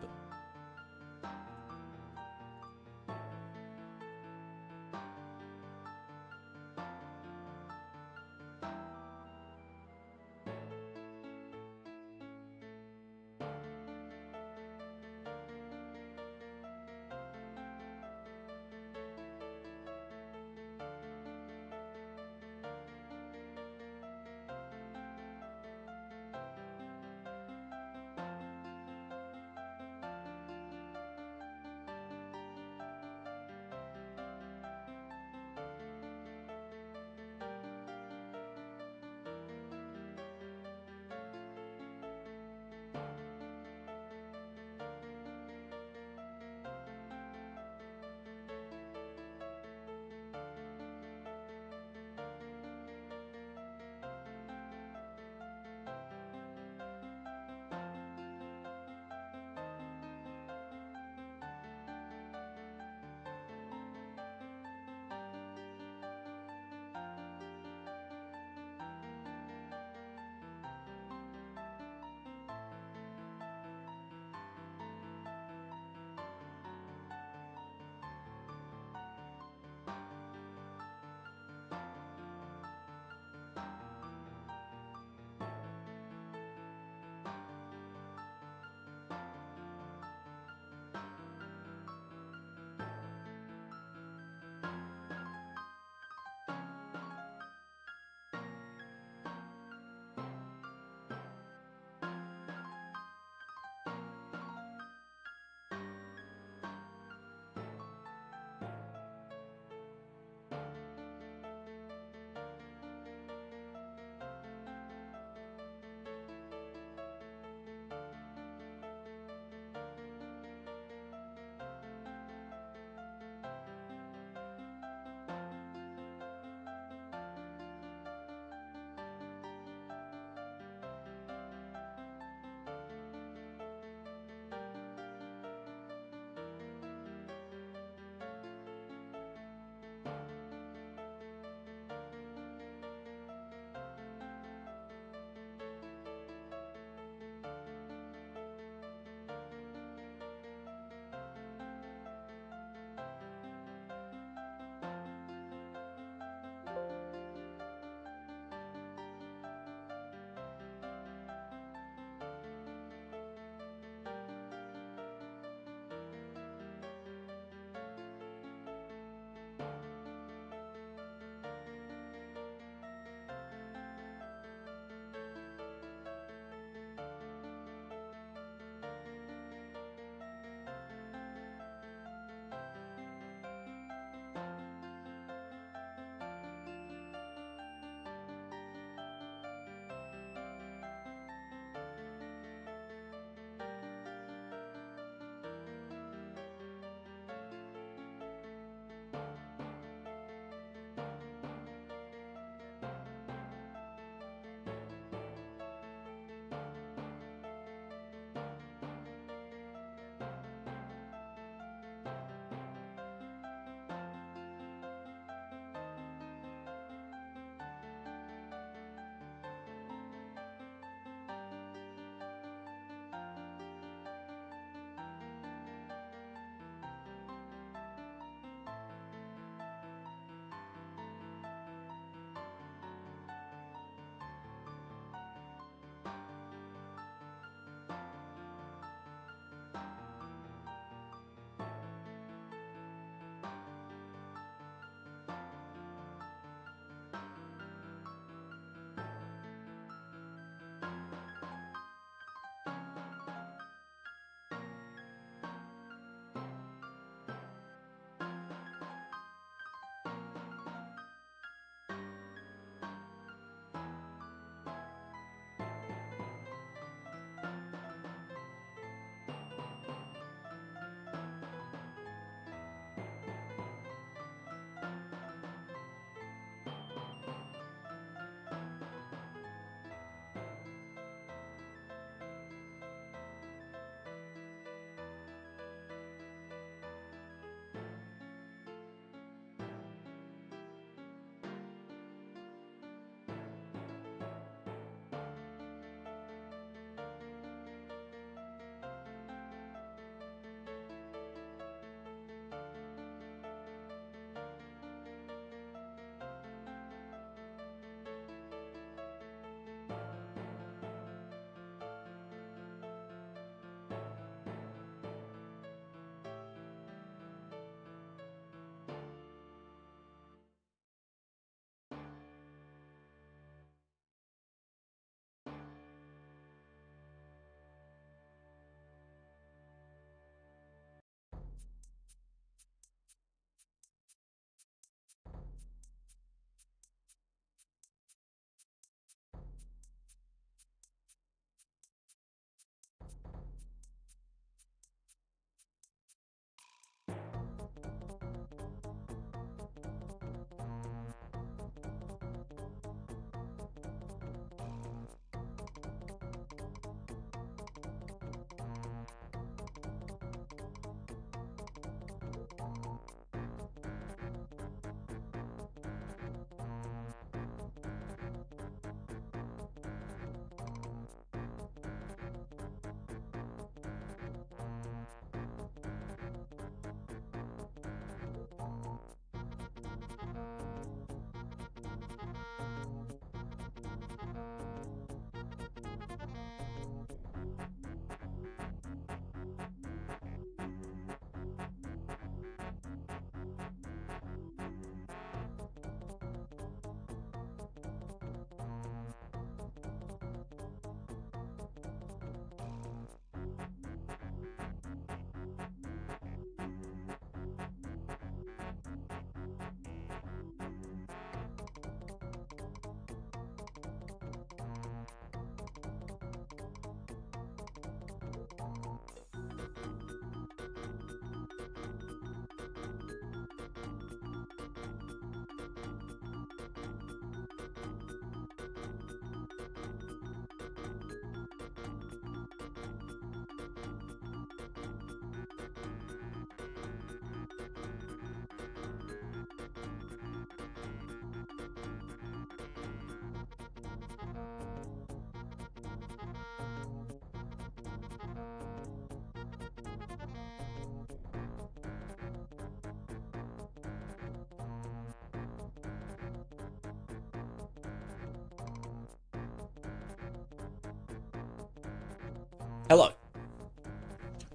Hello.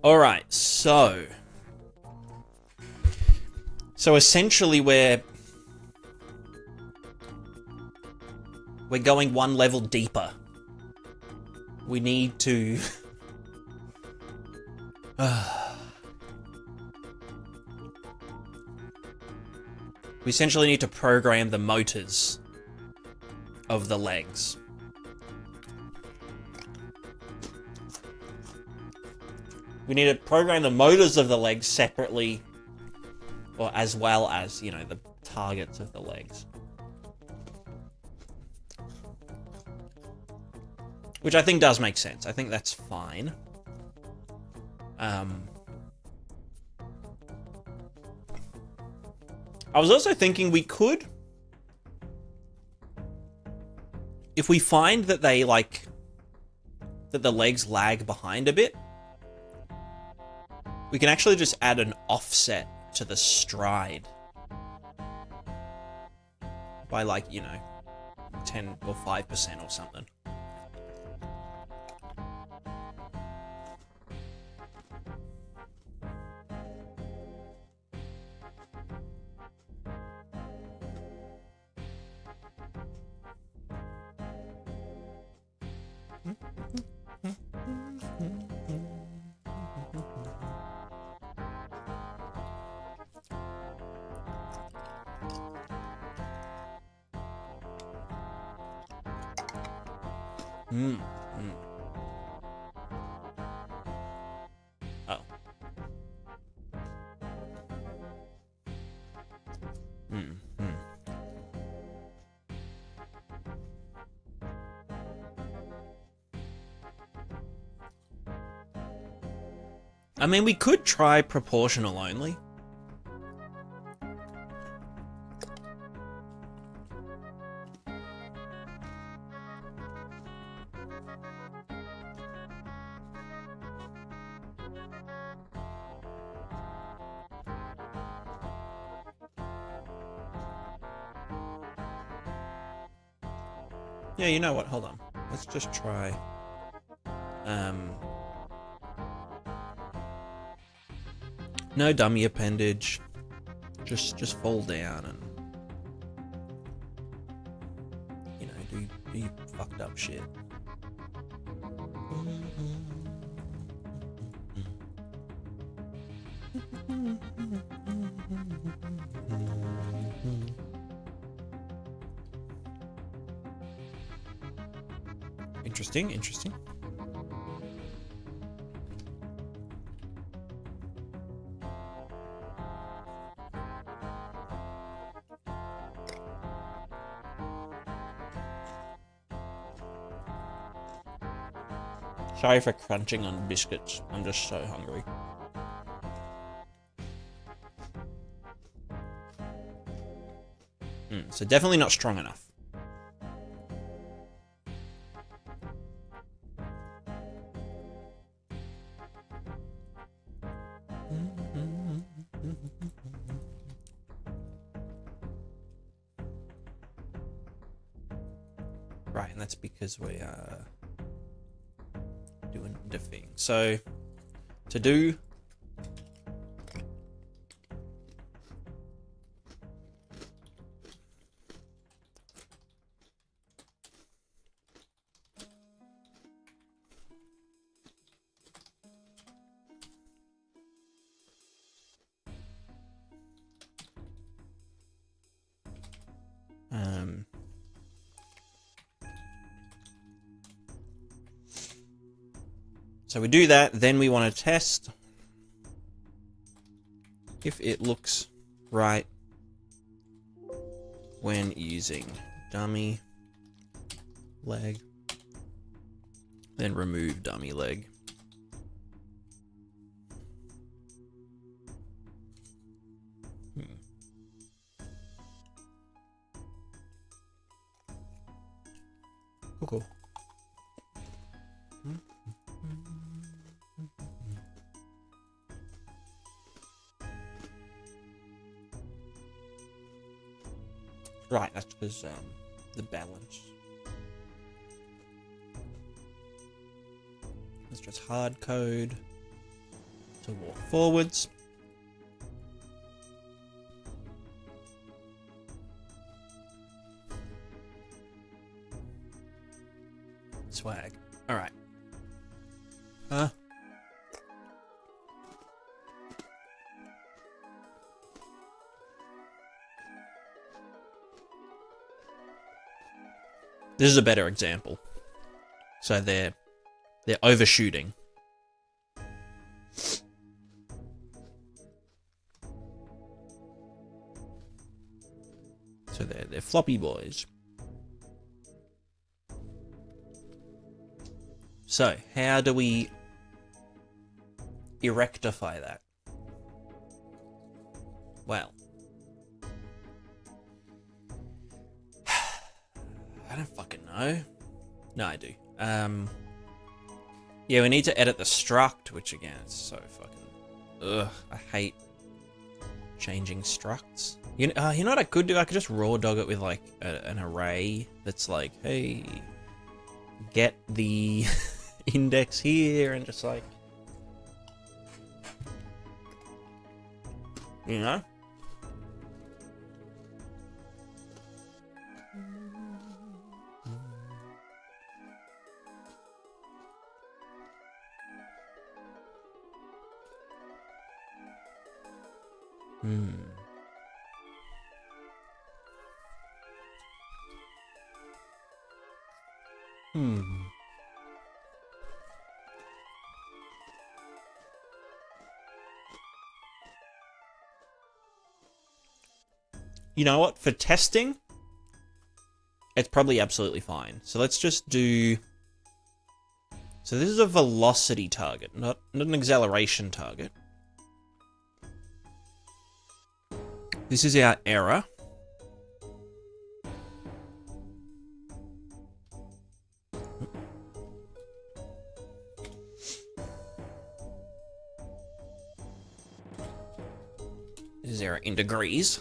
Alright, so essentially we're going one level deeper. We need to we essentially need to program the motors of the legs. We need to program the motors of the legs separately, or as well as, you know, the targets of the legs. Which I think does make sense. I think that's fine. I was also thinking we could, if we find that they, like, that the legs lag behind a bit, we can actually just add an offset to the stride by, like, you know, 10 or 5% or something. Oh. I mean, we could try proportional only. Yeah, you know what? Hold on. Let's just try. No dummy appendage. Just fall down and, you know, do fucked up shit. Interesting. Sorry for crunching on biscuits. I'm just so hungry. So definitely not strong enough. Right, and that's because we are doing diffing. So to do so we do that, then we want to test if it looks right when using dummy leg, then remove dummy leg. Cool. Right, that's because the balance. Let's just hard code to walk forwards. Swag. Alright. Huh? This is a better example. So they're overshooting. So they're floppy boys. So how do we rectify that? Well, I don't fucking know. No, I do. Yeah, we need to edit the struct, which again, is so fucking... Ugh, I hate changing structs. You know what I could do? I could just raw dog it with, like, an array that's like, hey, get the index here, and just like... You know? You know what? For testing, it's probably absolutely fine. So let's just do... So this is a velocity target, not an acceleration target. This is our error. This is error in degrees.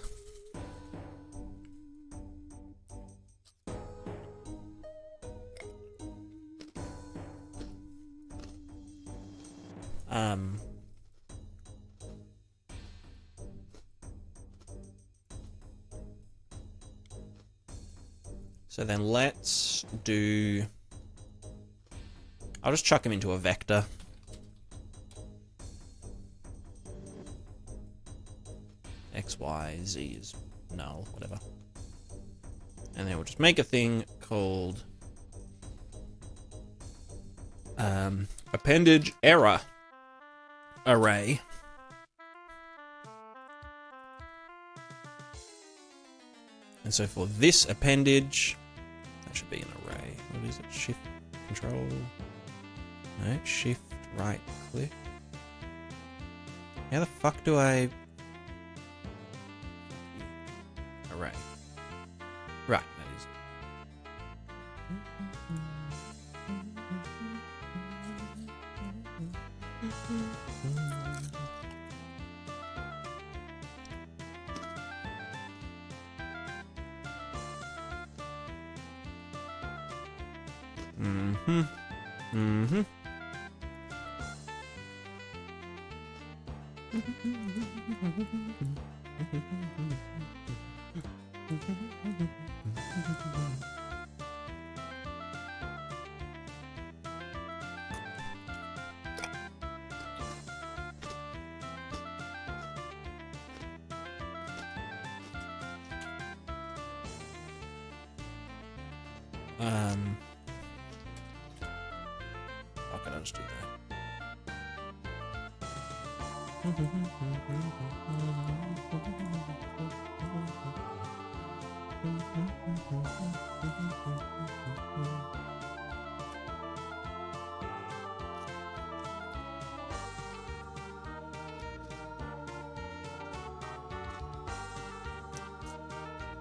So then let's do... I'll just chuck him into a vector. X, Y, Z is null, whatever. And then we'll just make a thing called appendage error array. And so for this appendage, that should be an array. What is it? Shift, control. No, shift, right click. How the fuck do I... Array. Right, that is it. How can I just do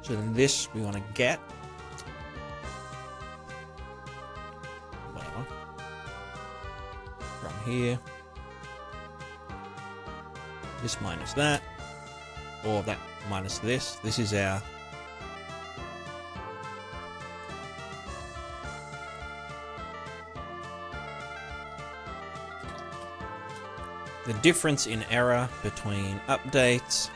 So then this we want to get. Whatever. From here. This minus that. Or that minus this. This is our... the difference in error between updates.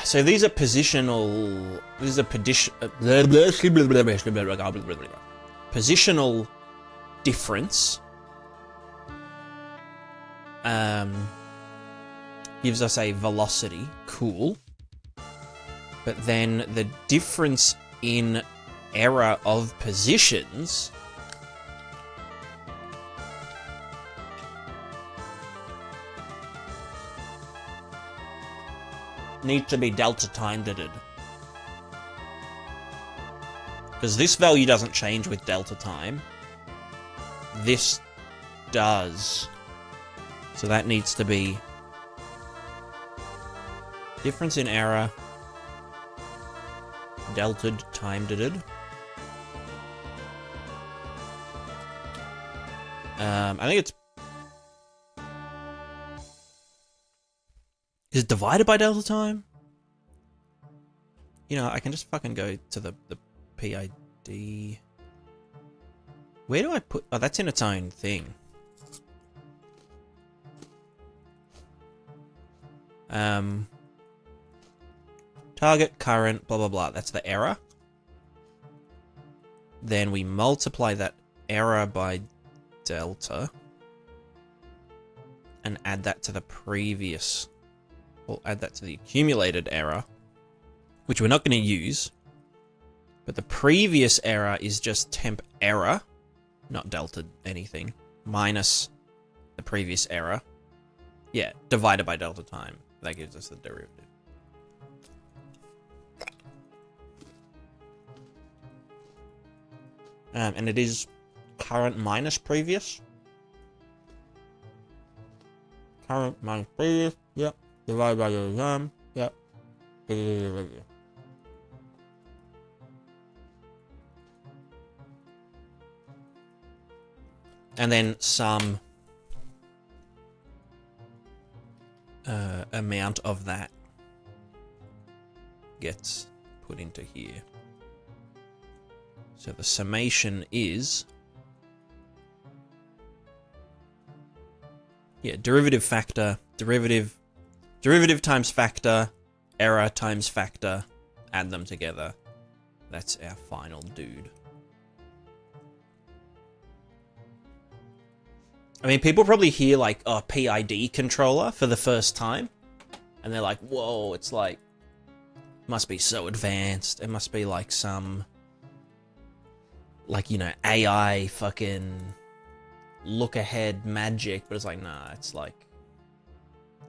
So these are positional. This is a positional difference. Gives us a velocity. Cool. But then the difference in error of positions needs to be delta timed. Because this value doesn't change with delta time. This does. So that needs to be difference in error, delta timed. I think it's... Is it divided by delta time? You know, I can just fucking go to the PID. Where do I put... Oh, that's in its own thing. Target, current, blah, blah, blah. That's the error. Then we multiply that error by delta and add that to the previous... We'll add that to the accumulated error, which we're not going to use. But the previous error is just temp error, not delta anything, minus the previous error. Yeah, divided by delta time. That gives us the derivative. And it is current minus previous. Current minus previous, yep. Divided by the time, yep. And then some amount of that gets put into here. So the summation is, yeah, derivative factor, derivative times factor, error times factor, add them together. That's our final dude. I mean, people probably hear like a PID controller for the first time, and they're like, whoa, it's like, must be so advanced. It must be like some, like, you know, AI fucking look ahead magic, but it's like, nah, it's like,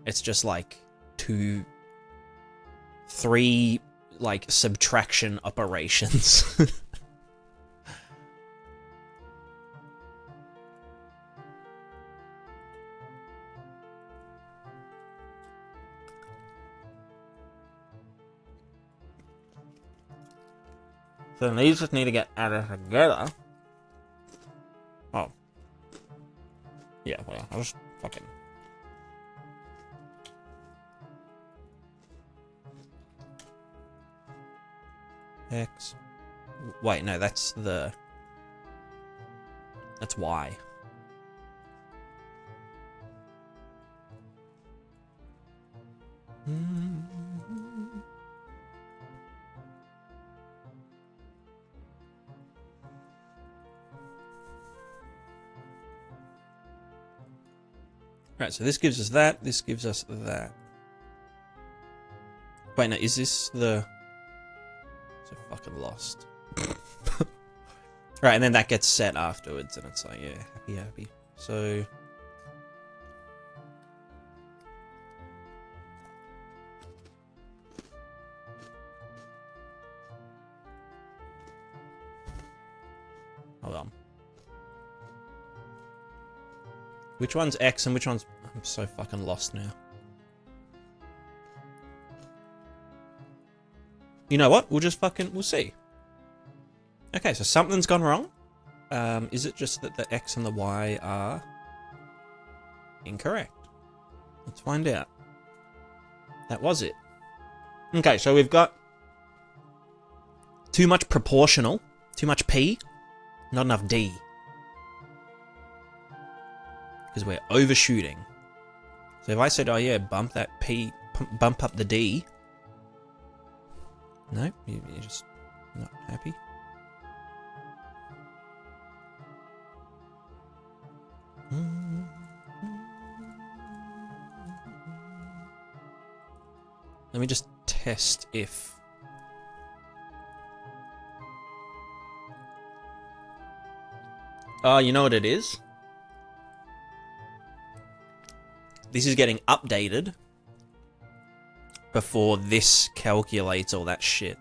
it's just like 2, 3 like subtraction operations. So then these just need to get added together. Oh. Yeah, well, I'll just fucking... X. Wait, no, that's the... That's Y. Right, so this gives us that, this gives us that. Wait, no, is this the... So fucking lost. Right, and then that gets set afterwards, and it's like, yeah, happy, happy. So... Hold on. Which one's X and which one's... I'm so fucking lost now. You know what? We'll just fucking... We'll see. Okay, so something's gone wrong. Is it just that the X and the Y are incorrect? Let's find out. That was it. Okay, so we've got Too much proportional. Too much P. Not enough D. Because we're overshooting. So if I said, oh yeah, bump that P, bump up the D. No, you're just not happy. Let me just test if... Oh, you know what it is? This is getting updated before this calculates all that shit.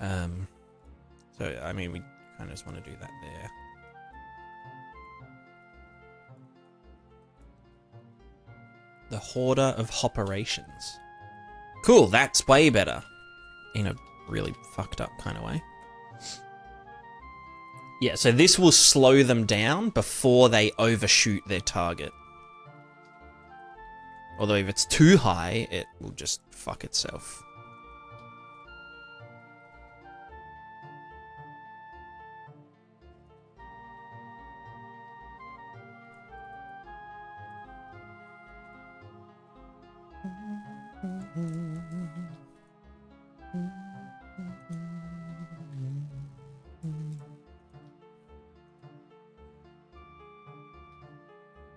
So, I mean, we kind of just want to do that there. The Hoarder of Operations. Cool, that's way better. In a really fucked up kind of way. Yeah, so this will slow them down before they overshoot their target. Although if it's too high, it will just fuck itself.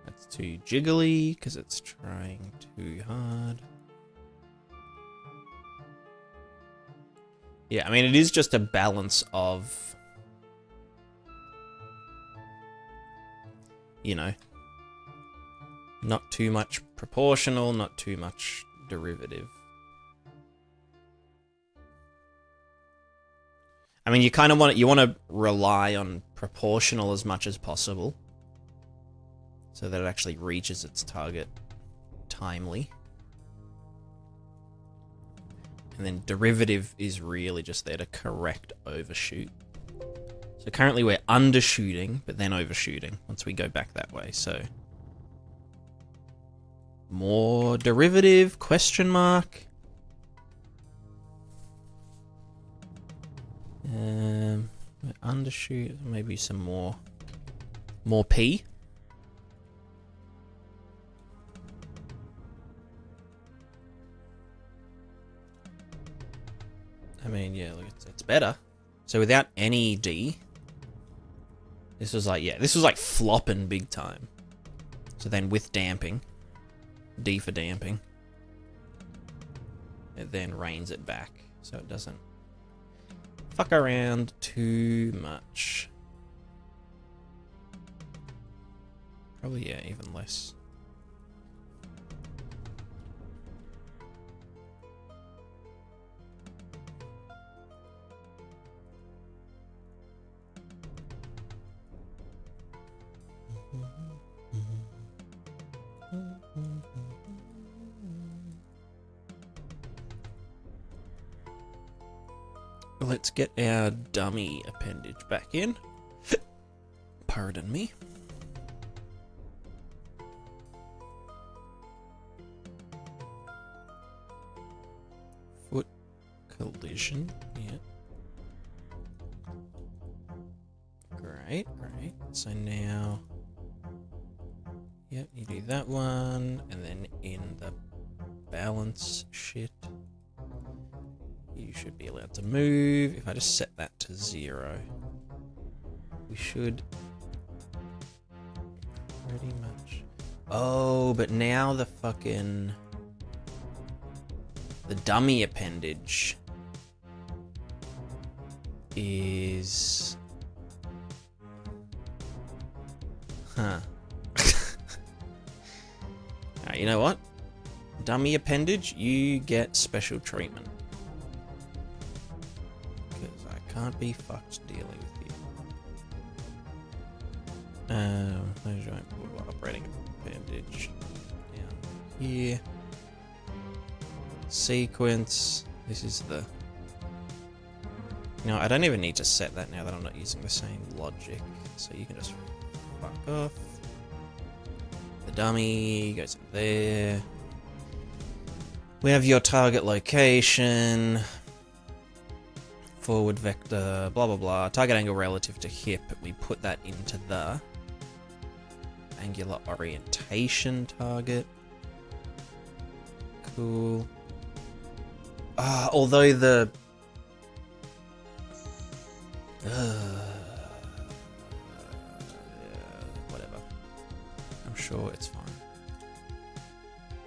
That's too jiggly because it's trying too hard. Yeah, I mean, it is just a balance of, you know, not too much proportional, not too much derivative. I mean, you kind of want to rely on proportional as much as possible so that it actually reaches its target timely. And then derivative is really just there to correct overshoot. So currently we're undershooting, but then overshooting once we go back that way. So more derivative, question mark. Undershoot, maybe some more P. I mean, yeah, look, it's better. So without any D, this was like, yeah, this was like flopping big time. So then with damping, D for damping, it then reins it back so it doesn't fuck around too much. Probably, yeah, even less. Let's get our dummy appendage back in. Pardon me. Foot collision, yeah. Great, great. So now, yep, you do that one, and then in the balance shit, you should be allowed to move. If I just set that to 0, we should pretty much... Oh, but now the fucking... the dummy appendage is... Huh. Alright, you know what? Dummy appendage, you get special treatment. Can't be fucked dealing with you. Joint operating appendage down here. Sequence. This is the... No, I don't even need to set that now that I'm not using the same logic. So you can just fuck off. The dummy goes in there. We have your target location. Forward vector, blah blah blah. Target angle relative to hip. We put that into the angular orientation target. Cool. Although the whatever. I'm sure it's fine.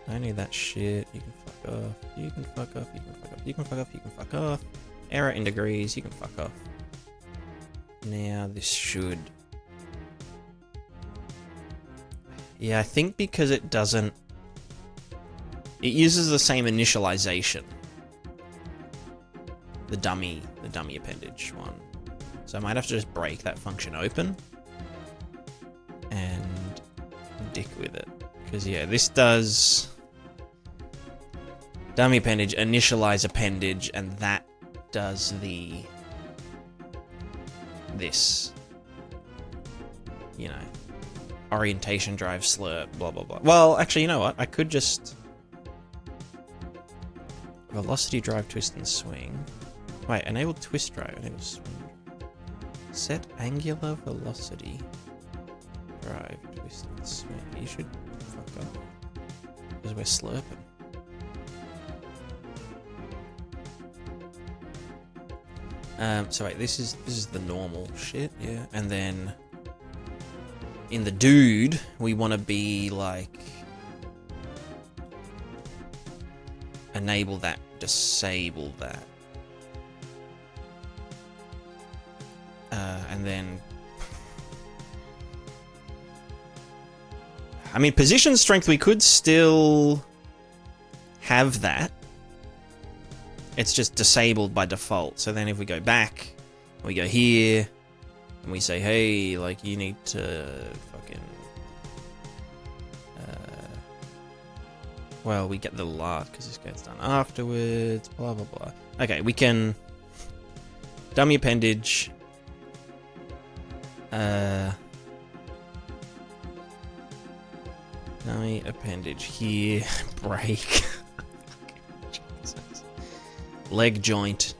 I need that shit. You can fuck off. You can fuck off. You can fuck off. You can fuck off. You can fuck off. Error in degrees. You can fuck off. Now this should. Yeah, I think because it doesn't. It uses the same initialization. The dummy appendage one. So I might have to just break that function open and dick with it. Because yeah, this does dummy appendage, initialize appendage, and that does this, you know, orientation drive slurp, blah blah blah. Well, actually, you know what? I could just velocity drive, twist and swing. Wait, enable twist drive, enable swing. Set angular velocity drive, twist and swing. You should fuck up because we're slurping. So wait, this is the normal shit, yeah. And then in the dude, we want to be like enable that, disable that. And then I mean, position strength, we could still have that. It's just disabled by default. So then if we go back, we go here, and we say, hey, like, you need to fucking... well, we get the last, because this gets done afterwards, blah, blah, blah. Okay, we can... dummy appendage. Dummy appendage here. Break. Leg joint.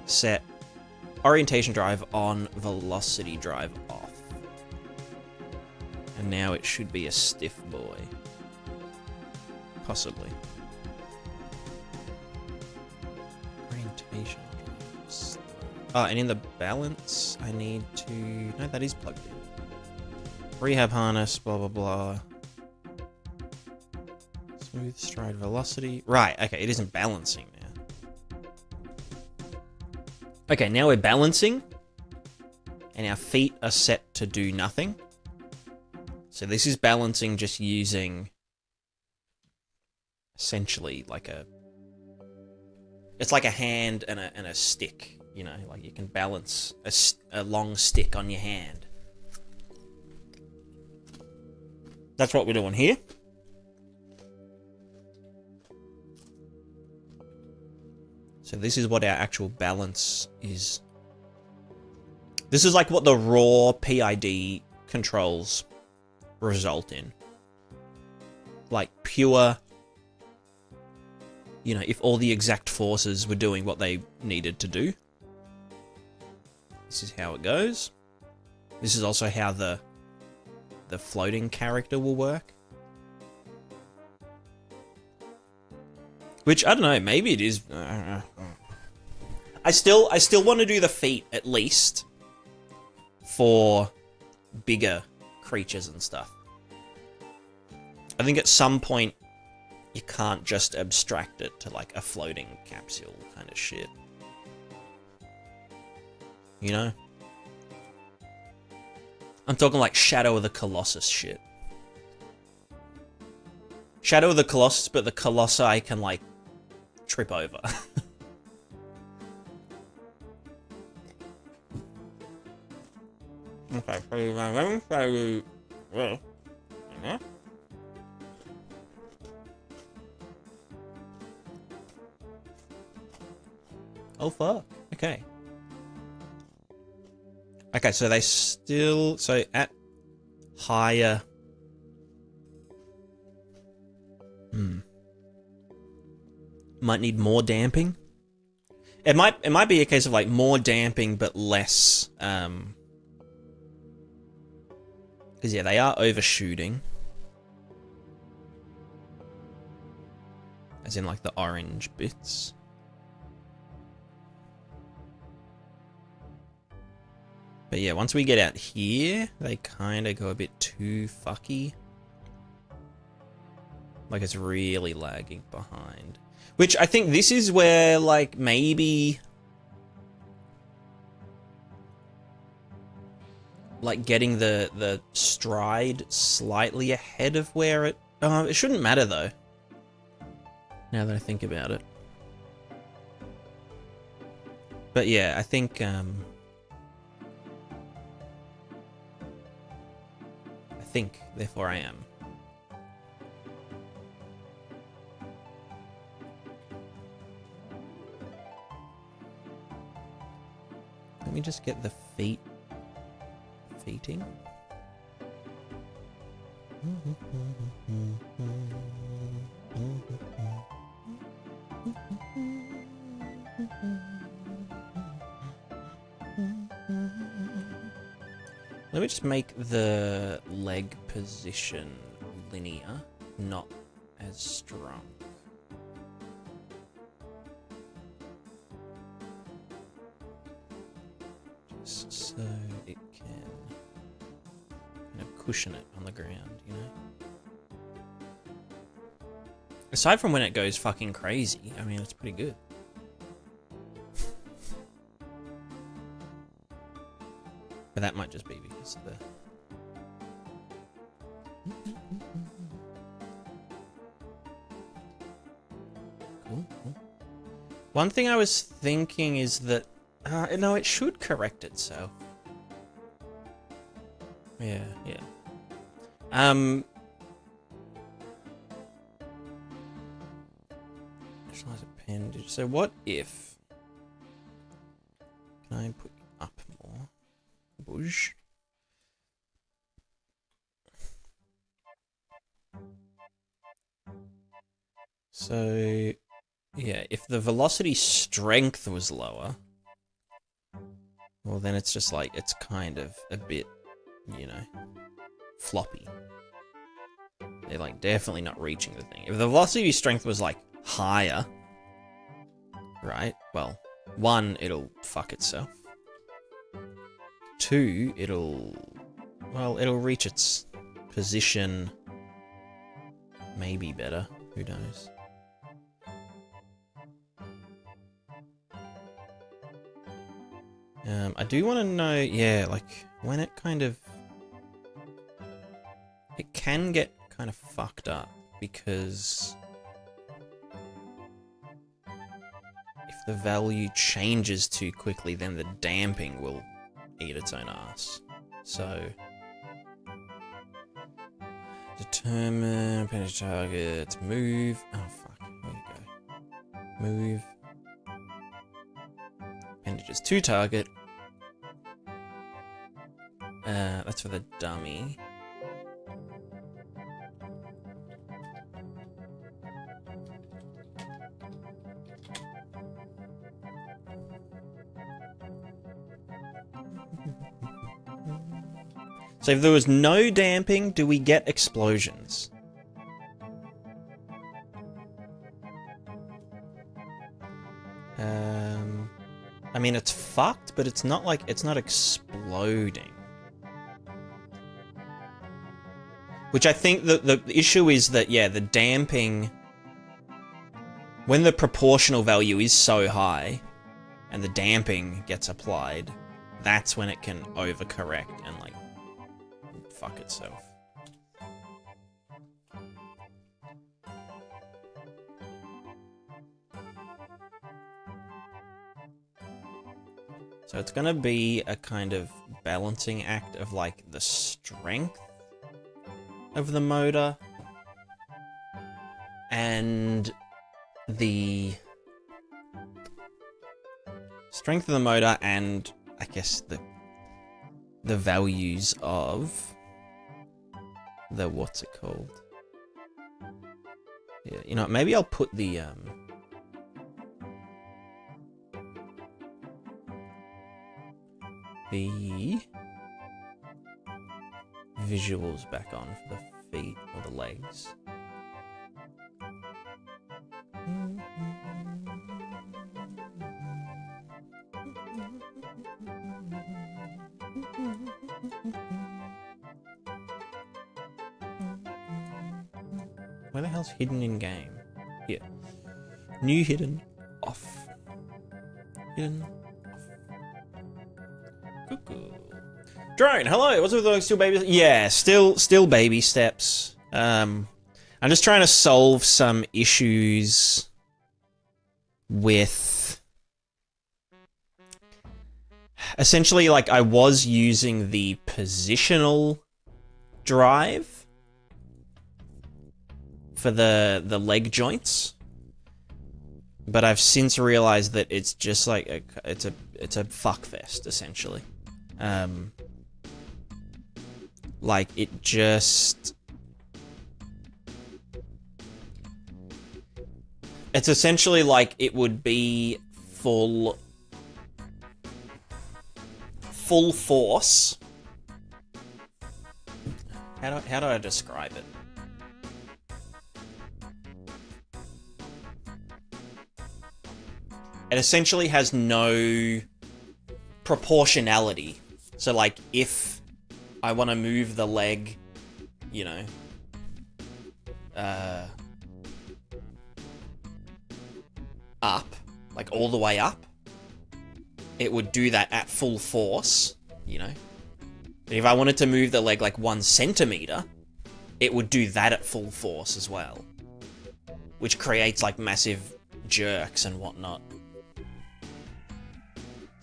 Set. Orientation drive on. Velocity drive off. And now it should be a stiff boy. Possibly. Orientation. Oh, and in the balance, I need to... no, that is plugged in. Rehab harness, blah, blah, blah. Smooth stride velocity. Right, okay, it isn't balancing now. Okay, now we're balancing. And our feet are set to do nothing. So this is balancing just using... essentially like a... it's like a hand and a stick. You know, like you can balance a long stick on your hand. That's what we're doing here. So this is what our actual balance is. This is like what the raw PID controls result in. Like pure... you know, if all the exact forces were doing what they needed to do. This is how it goes. This is also how the floating character will work. Which, I don't know, maybe it is... I still want to do the feet, at least, for bigger creatures and stuff. I think at some point, you can't just abstract it to, like, a floating capsule kind of shit. You know? I'm talking like Shadow of the Colossus shit. Shadow of the Colossus, but the Colossi can, like, trip over. Okay, so let me show you this. Oh, fuck. Okay. Okay, so they still... so at higher... might need more damping. It might be a case of like more damping but less because yeah, they are overshooting. As in like the orange bits. But yeah, once we get out here, they kind of go a bit too fucky. Like it's really lagging behind. Which I think this is where like maybe like getting the stride slightly ahead of where it shouldn't matter though. Now that I think about it. But yeah, I think therefore I am. Let me just get the feeting. Let me just make the leg position linear, not as strong. Just so it can kind of cushion it on the ground, you know? Aside from when it goes fucking crazy, I mean, it's pretty good. But that might just be because of the... Cool. One thing I was thinking is that... no, it should correct itself. Yeah. Visualize appendage. So what if... Can I put you up more? Bush. So, yeah, if the velocity strength was lower, well then it's just like, it's kind of a bit, you know, floppy. They're like definitely not reaching the thing. If the velocity strength was like higher, right, well, 1, it'll fuck itself. 2, it'll reach its position maybe better. Who knows? I do want to know, yeah, like, when it kind of... It can get kind of fucked up, because... if the value changes too quickly, then the damping will eat its own ass. So... Determine appendage targets. Move. Oh fuck. There you go. Move. Appendages to target. That's for the dummy. So if there was no damping, do we get explosions? I mean, it's fucked, but it's not like, it's not exploding. Which I think the issue is that, yeah, the damping, when the proportional value is so high, and the damping gets applied, that's when it can overcorrect and, like, fuck itself. So it's gonna be a kind of balancing act of like the strength of the motor and the strength of the motor and I guess the values of the what's it called? Yeah, you know, maybe I'll put the the visuals back on for the feet or the legs. Where the hell's hidden in game? Here. New hidden off. Hidden off. Cuckoo. Drone, hello. What's with those still baby? Yeah, still baby steps. I'm just trying to solve some issues with essentially, like, I was using the positional drive for the leg joints, but I've since realized that it's just like it's a fuckfest essentially. Like it just, it's essentially like it would be full force. How do I describe it? It essentially has no proportionality. So like if I want to move the leg, you know, up, like all the way up, it would do that at full force, you know. But if I wanted to move the leg like 1 centimeter, it would do that at full force as well, which creates like massive jerks and whatnot.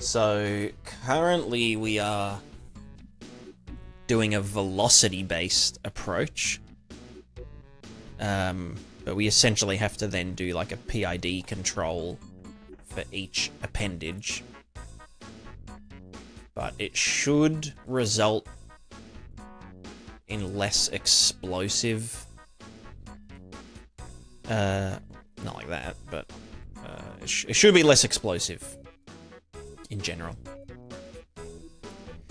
So currently we are doing a velocity-based approach, but we essentially have to then do like a PID control for each appendage. But it should result in less explosive, not like that, but it should be less explosive in general.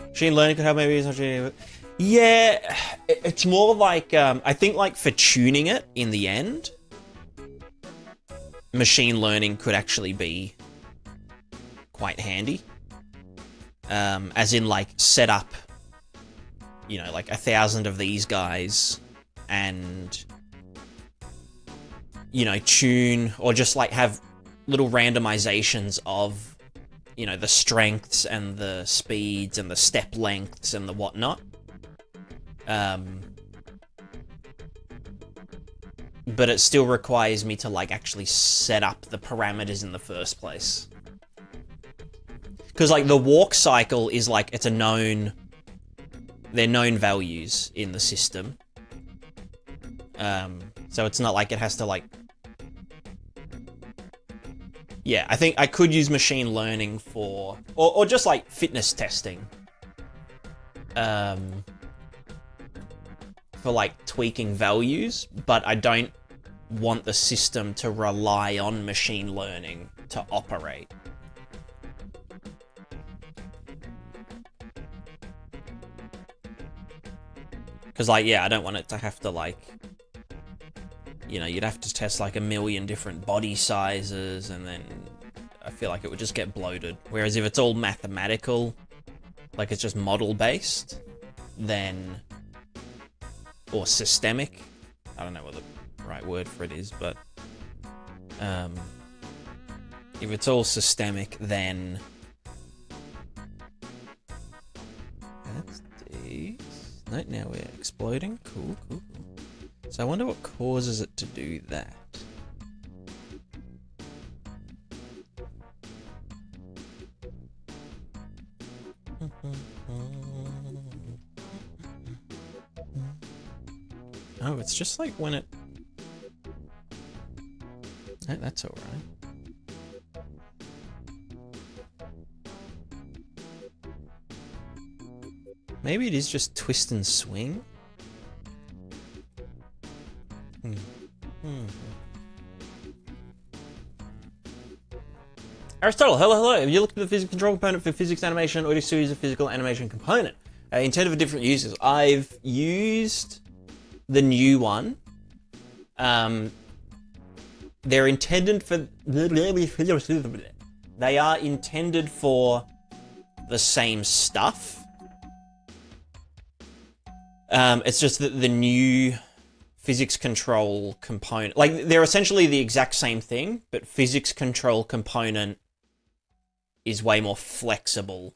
Machine learning could help maybe. Yeah, it's more like, I think like for tuning it in the end, machine learning could actually be quite handy. As in like set up, you know, like 1,000 of these guys and, you know, tune or just like have little randomizations of, you know, the strengths and the speeds and the step lengths and the whatnot. But it still requires me to like actually set up the parameters in the first place. Because like the walk cycle is like, it's a known, they're known values in the system. So it's not like it has to like, yeah, I think I could use machine learning for, or just like fitness testing. For like tweaking values, but I don't want the system to rely on machine learning to operate. Because like, yeah, I don't want it to have to like, you know, you'd have to test like 1 million different body sizes and then I feel like it would just get bloated. Whereas if it's all mathematical, like it's just model based, then, or systemic, I don't know what the right word for it is, but if it's all systemic, then that's these. No, now we're exploding. Cool, cool, cool. So I wonder what causes it to do that. Oh, it's just like when it... No, that's alright. Maybe it is just twist and swing? Aristotle, hello. If you look at the physics control component for physics animation, or just use a physical animation component intended for different uses. I've used the new one. They're intended for. They are intended for the same stuff. It's just that the new physics control component, like they're essentially the exact same thing, but physics control component is way more flexible.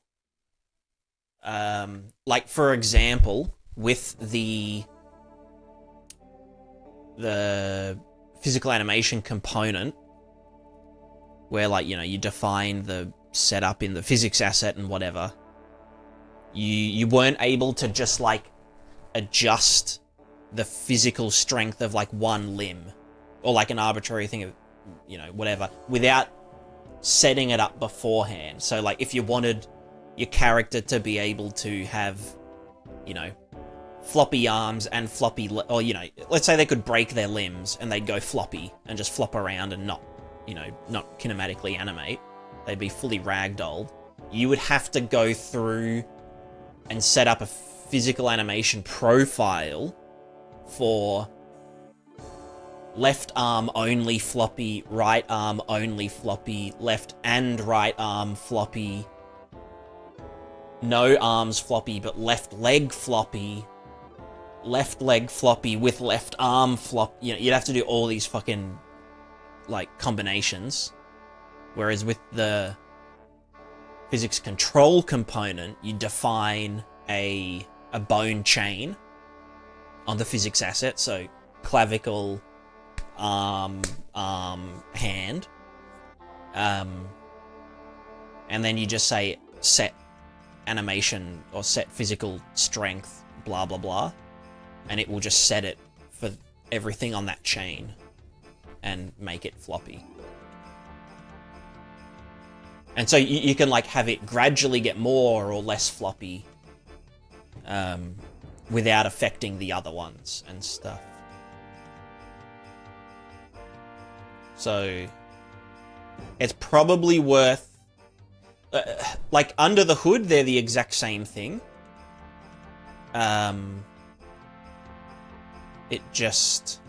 Like for example, with the physical animation component, where like, you know, you define the setup in the physics asset and whatever, you weren't able to just like adjust the physical strength of like one limb or like an arbitrary thing of, you know, whatever, without setting it up beforehand. So like if you wanted your character to be able to have, you know, floppy arms and floppy, or, you know, let's say they could break their limbs and they'd go floppy and just flop around and not, you know, not kinematically animate. They'd be fully ragdolled. You would have to go through and set up a physical animation profile for left arm only floppy, right arm only floppy, left and right arm floppy, no arms floppy, but left leg floppy with left arm flop. You know, you'd have to do all these fucking, like, combinations. Whereas with the physics control component, you define a bone chain on the physics asset, so clavicle, arm, hand, and then you just say set animation or set physical strength, blah blah blah, and it will just set it for everything on that chain and make it floppy. And so you can like have it gradually get more or less floppy without affecting the other ones and stuff. So it's probably worth, like under the hood, they're the exact same thing. It just,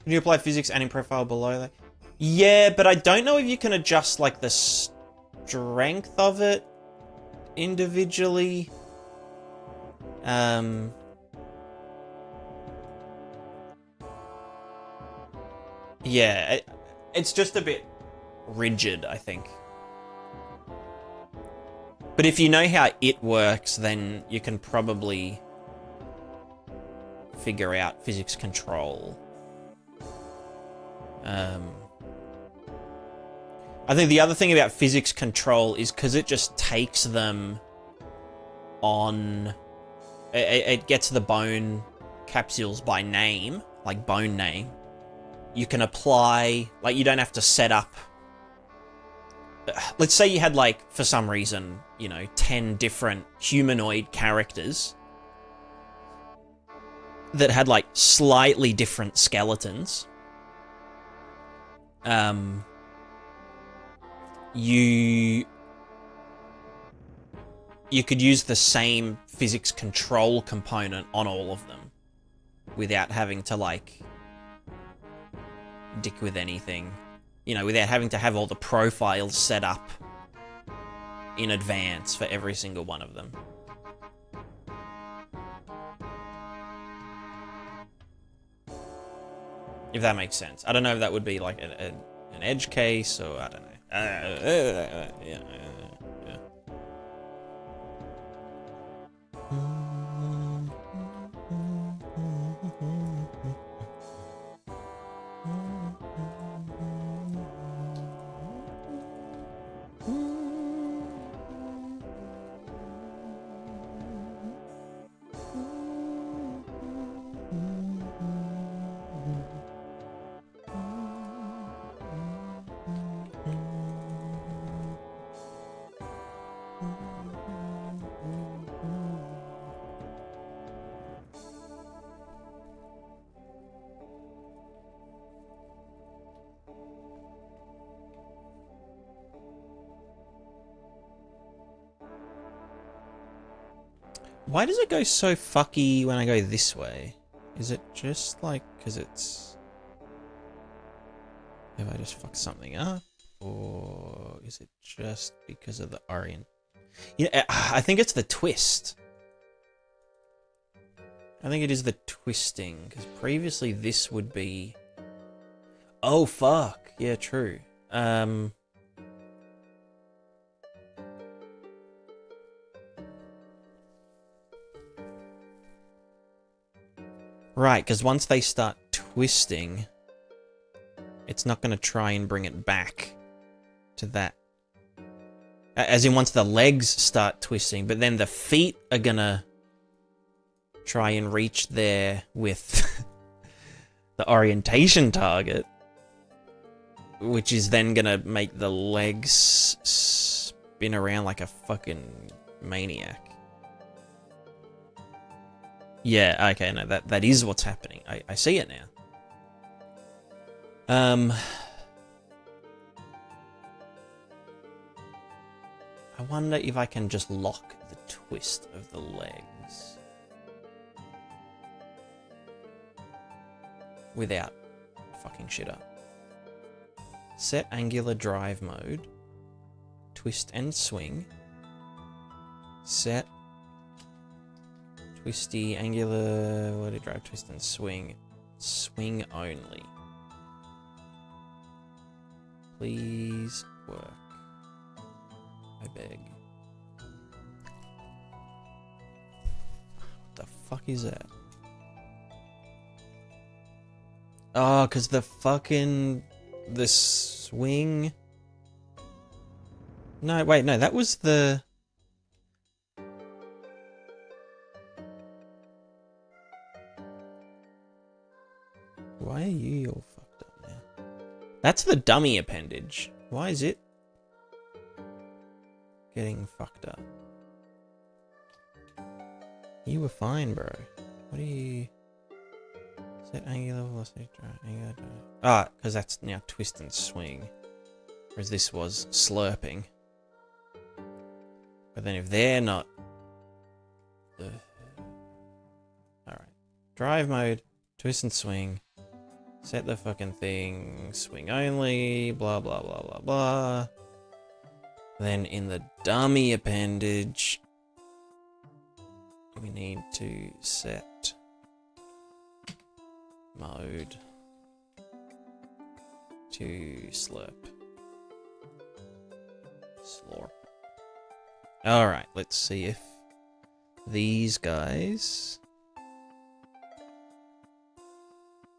can you apply physics anim profile below that? Yeah, but I don't know if you can adjust like the strength of it individually. Yeah, it's just a bit rigid, I think. But if you know how it works, then you can probably figure out physics control. I think the other thing about physics control is because it just takes them on... It gets the bone capsules by name, like bone name. You can apply... Like, you don't have to set up... Let's say you had, like, for some reason, you know, 10 different humanoid characters that had, like, slightly different skeletons. You could use the same physics control component on all of them without having to, like, dick with anything. You know, without having to have all the profiles set up in advance for every single one of them. If that makes sense. I don't know if that would be like an edge case, or I don't know. Yeah. Why does it go so fucky when I go this way? Is it just like because it's... Have I just fucked something up? Or is it just because of the orient? Yeah, I think it's the twist. I think it is the twisting, because previously this would be... Oh, fuck. Yeah, true. Right, because once they start twisting, it's not going to try and bring it back to that. As in, once the legs start twisting, but then the feet are going to try and reach there with the orientation target, which is then going to make the legs spin around like a fucking maniac. Yeah, okay, no, that is what's happening. I see it now. I wonder if I can just lock the twist of the legs without fucking shit up. Set angular drive mode. Twist and swing. Set twisty angular... What did drive, twist and swing? Swing only. Please work. I beg. What the fuck is that? Oh, because the fucking... The swing... No, wait, no, that was the... Why are you all fucked up now? That's the dummy appendage. Why is it getting fucked up? You were fine, bro. What are you... Set angular velocity, angular drive. Ah, because that's now twist and swing. Whereas this was slurping. But then if they're not... Alright. Drive mode, twist and swing. Set the fucking thing, swing only, blah, blah, blah, blah, blah. Then in the dummy appendage, we need to set mode to slurp. Slurp. Alright, let's see if these guys...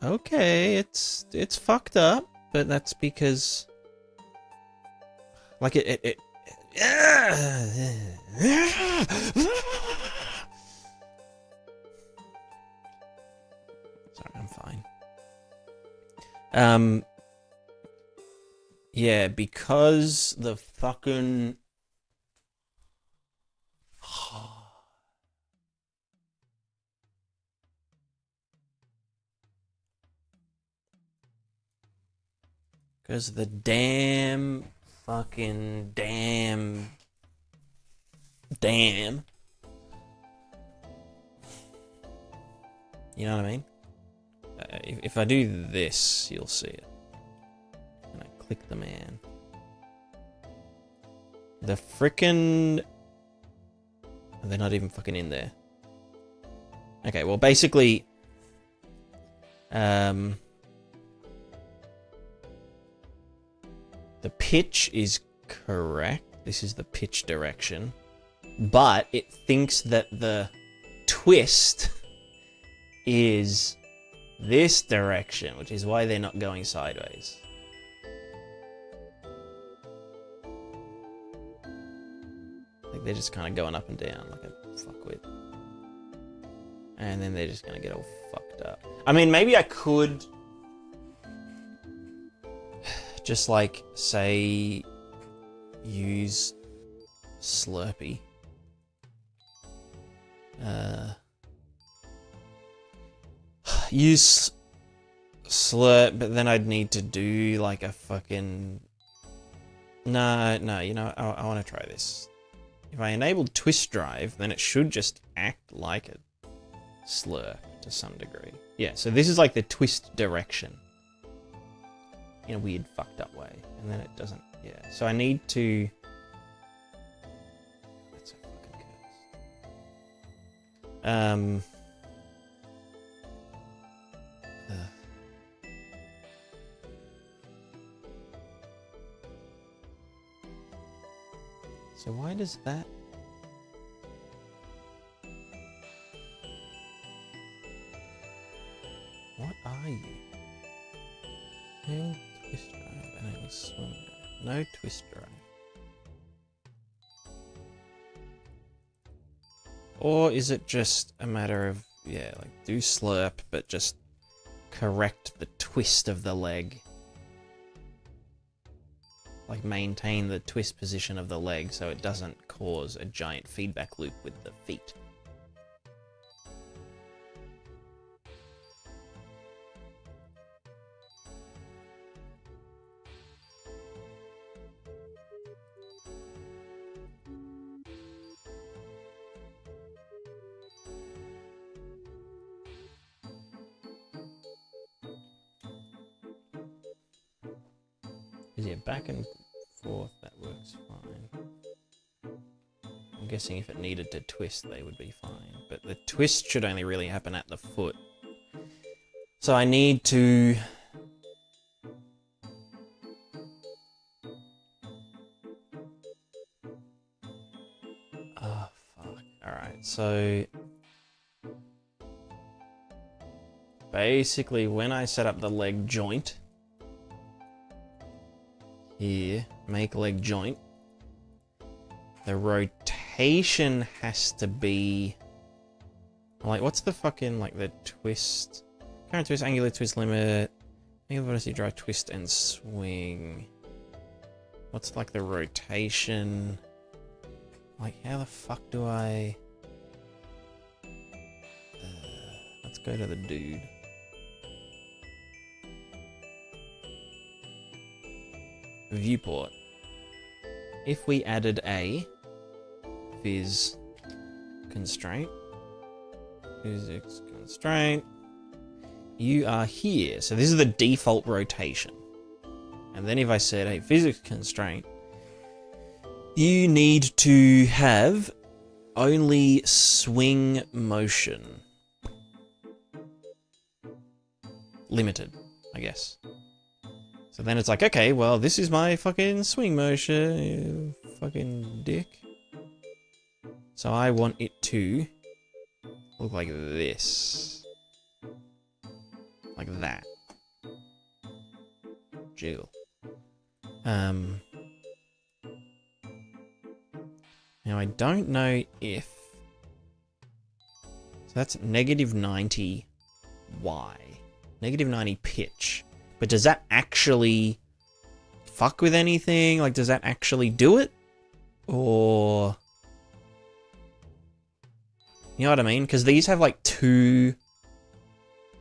Okay, it's fucked up, but that's because... Like it Sorry, I'm fine. Yeah, because the fucking... Because the damn... Fucking damn... You know what I mean? If I do this, you'll see it. And I click the man. The frickin'... They're not even fucking in there. Okay, well basically... The pitch is correct. This is the pitch direction. But it thinks that the twist is this direction, which is why they're not going sideways. Like they're just kind of going up and down like a fuckwit. And then they're just going to get all fucked up. I mean, maybe I could... just like, say, use Slurpee. Use Slurp, but then I'd need to do like a fucking... No, you know, I want to try this. if I enabled twist drive, then it should just act like a slurp to some degree. Yeah, so this is like the twist direction in a weird fucked up way. And then it doesn't, yeah. So I need to... That's a fucking curse. So why does that... What are you? No twist drive, enable swing drive. No twist drive. Or is it just a matter of, yeah, like do slurp, but just correct the twist of the leg? Like maintain the twist position of the leg so it doesn't cause a giant feedback loop with the feet. Yeah, back and forth, that works fine. I'm guessing if it needed to twist, they would be fine. But the twist should only really happen at the foot. So I need to... Oh, fuck. Alright, so... Basically, when I set up the leg joint... Here, make leg joint. The rotation has to be... Like, what's the fucking, like, the twist? Current twist, angular twist limit. Angular velocity drive, twist and swing. What's, like, the rotation? Like, how the fuck do I... let's go to the dude. Viewport. If we added a phys constraint, physics constraint, you are here. So this is the default rotation. And then if I said a physics constraint, you need to have only swing motion. Limited, I guess. So then it's like, okay, well, this is my fucking swing motion, you fucking dick. So I want it to look like this. Like that. Jiggle. Now I don't know if... So that's negative 90 Y. Negative 90 pitch. But does that actually fuck with anything? Like, does that actually do it? Or... You know what I mean? Because these have, like, two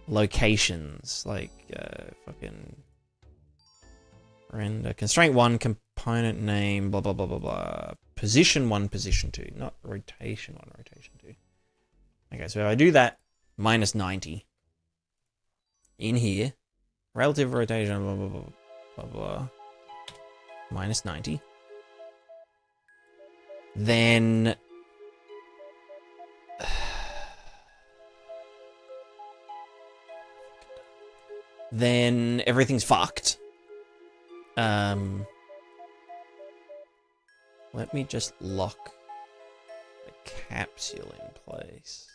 locations. Like, fucking... Render. Constraint 1, component name, blah, blah, blah, blah, blah. Position 1, position 2. Not rotation 1, rotation 2. Okay, so if I do that, minus 90. In here. Relative rotation, blah, blah, blah, blah, blah. Minus 90. Then... then everything's fucked. Let me just lock the capsule in place.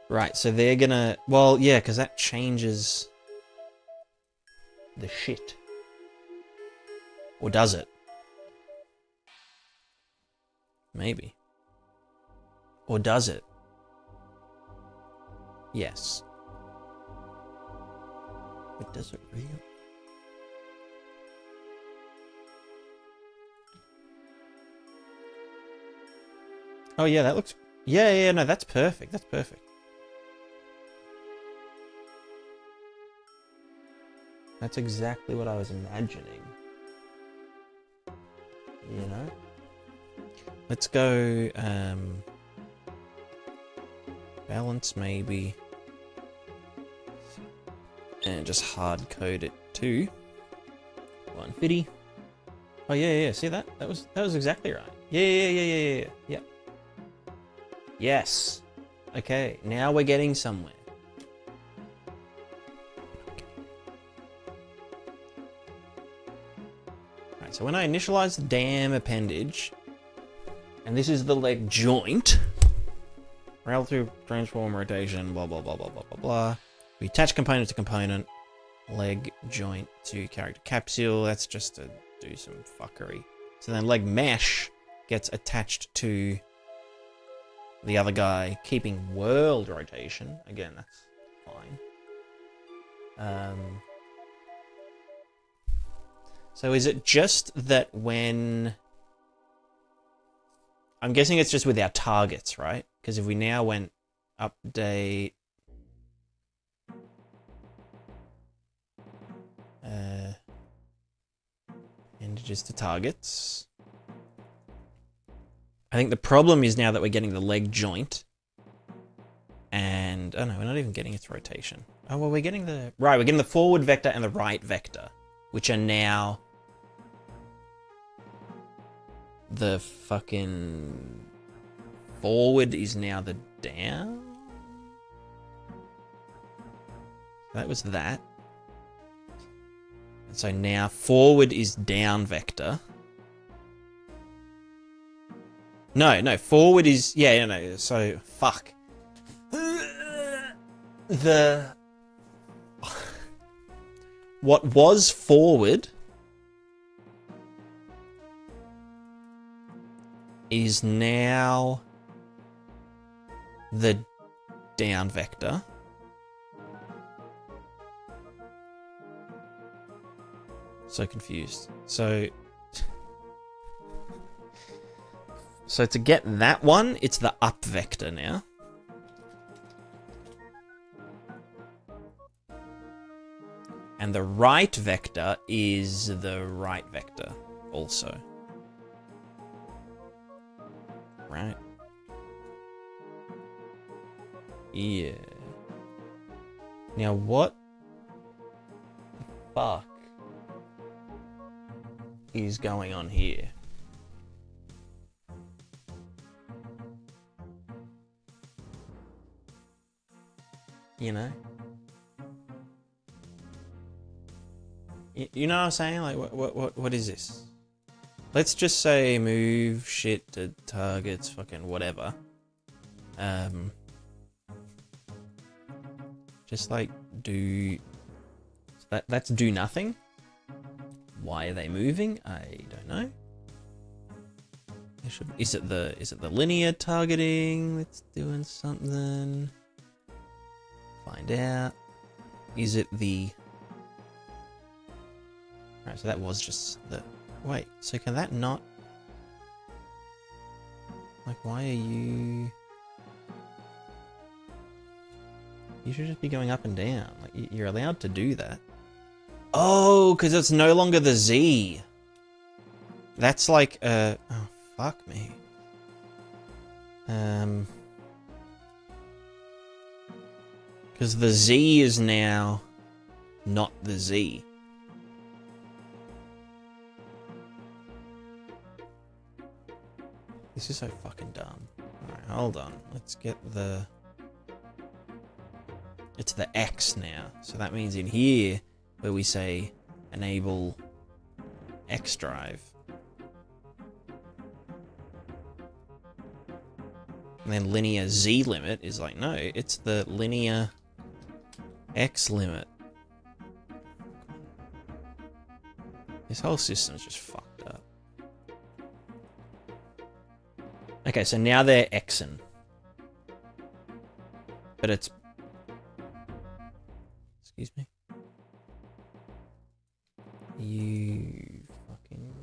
Right, so they're gonna... Well, yeah, because that changes the shit. Or does it? Maybe. Or does it? Yes. But does it really? Oh yeah, that looks... Yeah, no, that's perfect. That's perfect. That's exactly what I was imagining. You know? Let's go, balance maybe. And just hard code it to 150. Oh yeah, see that? That was exactly right. Yeah. Yes. Okay, now we're getting somewhere. Alright, so when I initialize the damn appendage, and this is the leg joint, relative transform rotation, blah blah blah blah blah blah blah. We attach component to component, leg joint to character capsule. That's just to do some fuckery. So then leg mesh gets attached to the other guy, keeping world rotation. Again, that's fine. So is it just that when... I'm guessing it's just with our targets, right? Because if we now went update... Appendages to targets. I think the problem is now that we're getting the leg joint. And... Oh no, we're not even getting its rotation. Oh, well, we're getting the... Right, we're getting the forward vector and the right vector, which are now... The fucking... Forward is now the down? That was that. And so now forward is down vector. No, forward is... Yeah, no, so... Fuck. The... What was forward... is now... the down vector. So confused. So to get that one, it's the up vector now. And the right vector is the right vector also. Right. Yeah. Now what the fuck is going on here? You know? You know what I'm saying? Like, what is this? Let's just say move shit to targets, fucking whatever. Just like do... That's do nothing. Why are they moving? I don't know. Is it the linear targeting that's doing something? Find out. Is it the... Alright, so that was just the... Wait, so can that not... Like, why are you... You should just be going up and down. Like, you're allowed to do that. Oh, because it's no longer the Z. That's like, oh, fuck me. Because the Z is now not the Z. This is so fucking dumb. Alright, hold on. Let's get the... It's the X now. So that means in here, where we say enable X drive. And then linear Z limit is like, no, it's the linear X limit. This whole system's just fucked up. Okay, so now they're Xing. But it's... Excuse me. You fucking...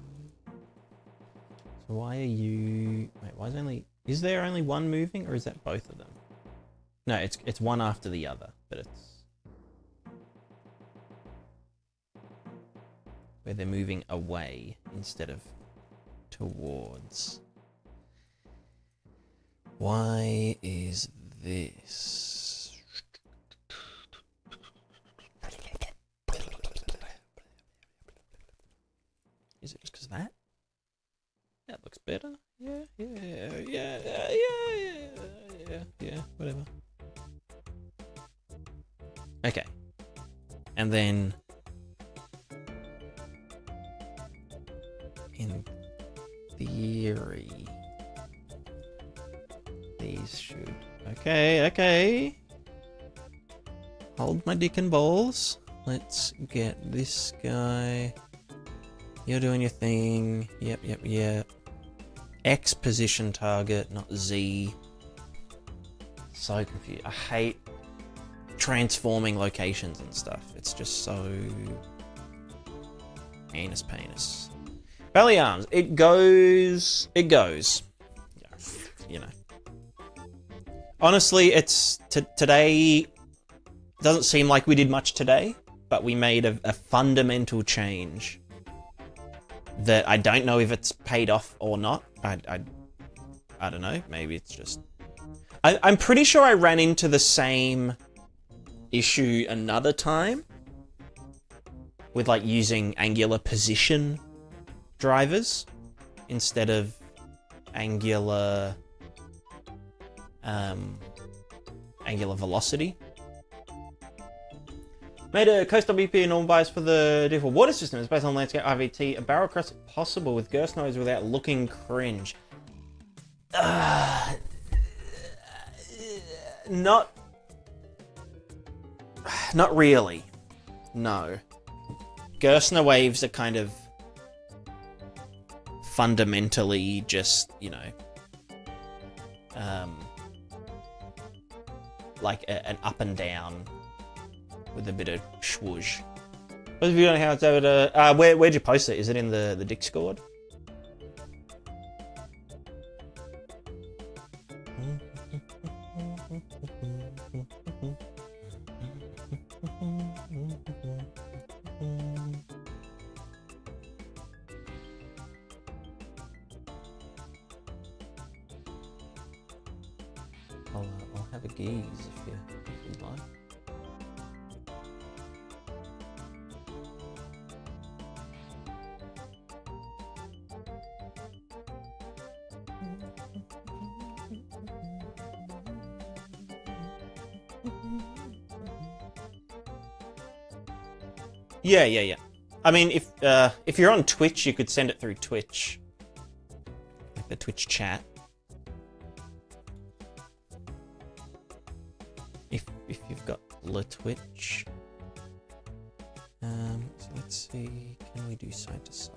So why are you... Wait, why is only... Is there only one moving, or is that both of them? No, it's one after the other, but it's... Where they're moving away instead of towards. Why is this? Is it just because of that? That looks better. Yeah, whatever. Okay. And then in theory, these should... Okay. Hold my dick and balls. Let's get this guy. You're doing your thing. Yep. X position target, not Z. So confused. I hate transforming locations and stuff. It's just so... Penis. Belly arms. It goes. You know. Honestly, it's... Today... Doesn't seem like we did much today, but we made a fundamental change that I don't know if it's paid off or not. I don't know. Maybe it's just... I'm pretty sure I ran into the same issue another time with like using angular position drivers instead of angular velocity. Made a coastal BP normal bias for the default water system. It's based on landscape RVT. A barrel cross possible with Gerst nose without looking cringe. Not really. No. Gerstner waves are kind of fundamentally just, you know, like an up and down with a bit of swoosh. Those of you don't know how it's over to... where'd you post it? Is it in the Discord? I'll have a geese if you'd like. Yeah. I mean, if you're on Twitch, you could send it through Twitch, like the Twitch chat. If you've got the Twitch. So let's see. Can we do side to side?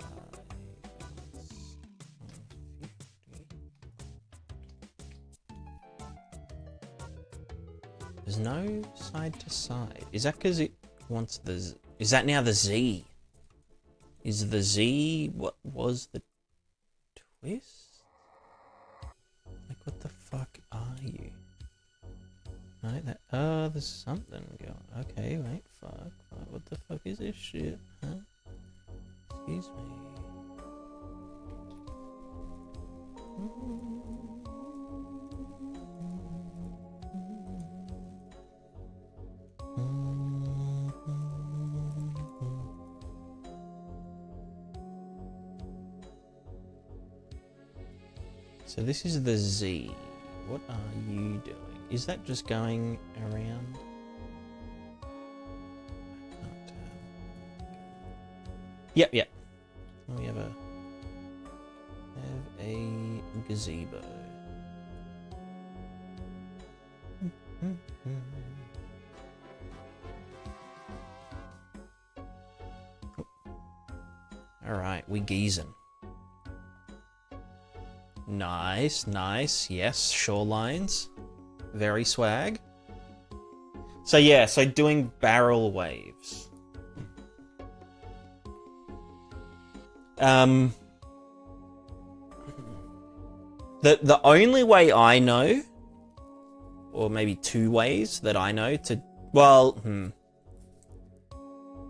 There's no side to side. Is that because it wants the... Is that now the Z? Is the Z what was the twist? Like, what the fuck are you? Right, that... Oh, there's something going... Okay, wait, fuck. What the fuck is this shit? Huh? Excuse me. So this is the Z. What are you doing? Is that just going around? I can't tell. Yep. We have a gazebo. Alright, we geezing. Nice. Yes, shorelines. Very swag. So yeah, so doing barrel waves. The only way I know, or maybe two ways that I know to, well,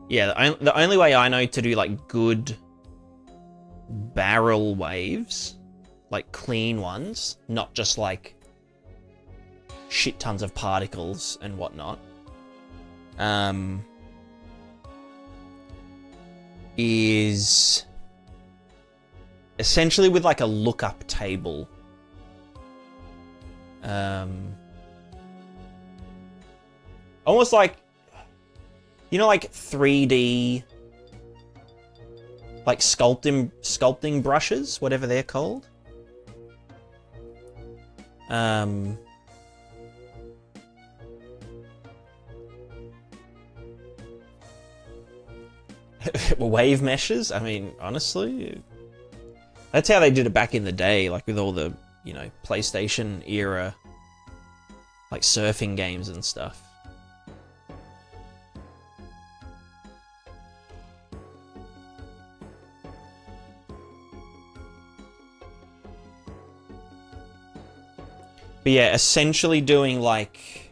yeah, the only way I know to do like good barrel waves, like clean ones, not just like shit tons of particles and whatnot, is essentially with like a lookup table. Almost like, you know, like 3D, like sculpting brushes, whatever they're called. Wave meshes. I mean, honestly, that's how they did it back in the day, like with all the, you know, PlayStation era, like surfing games and stuff. But yeah, essentially doing like...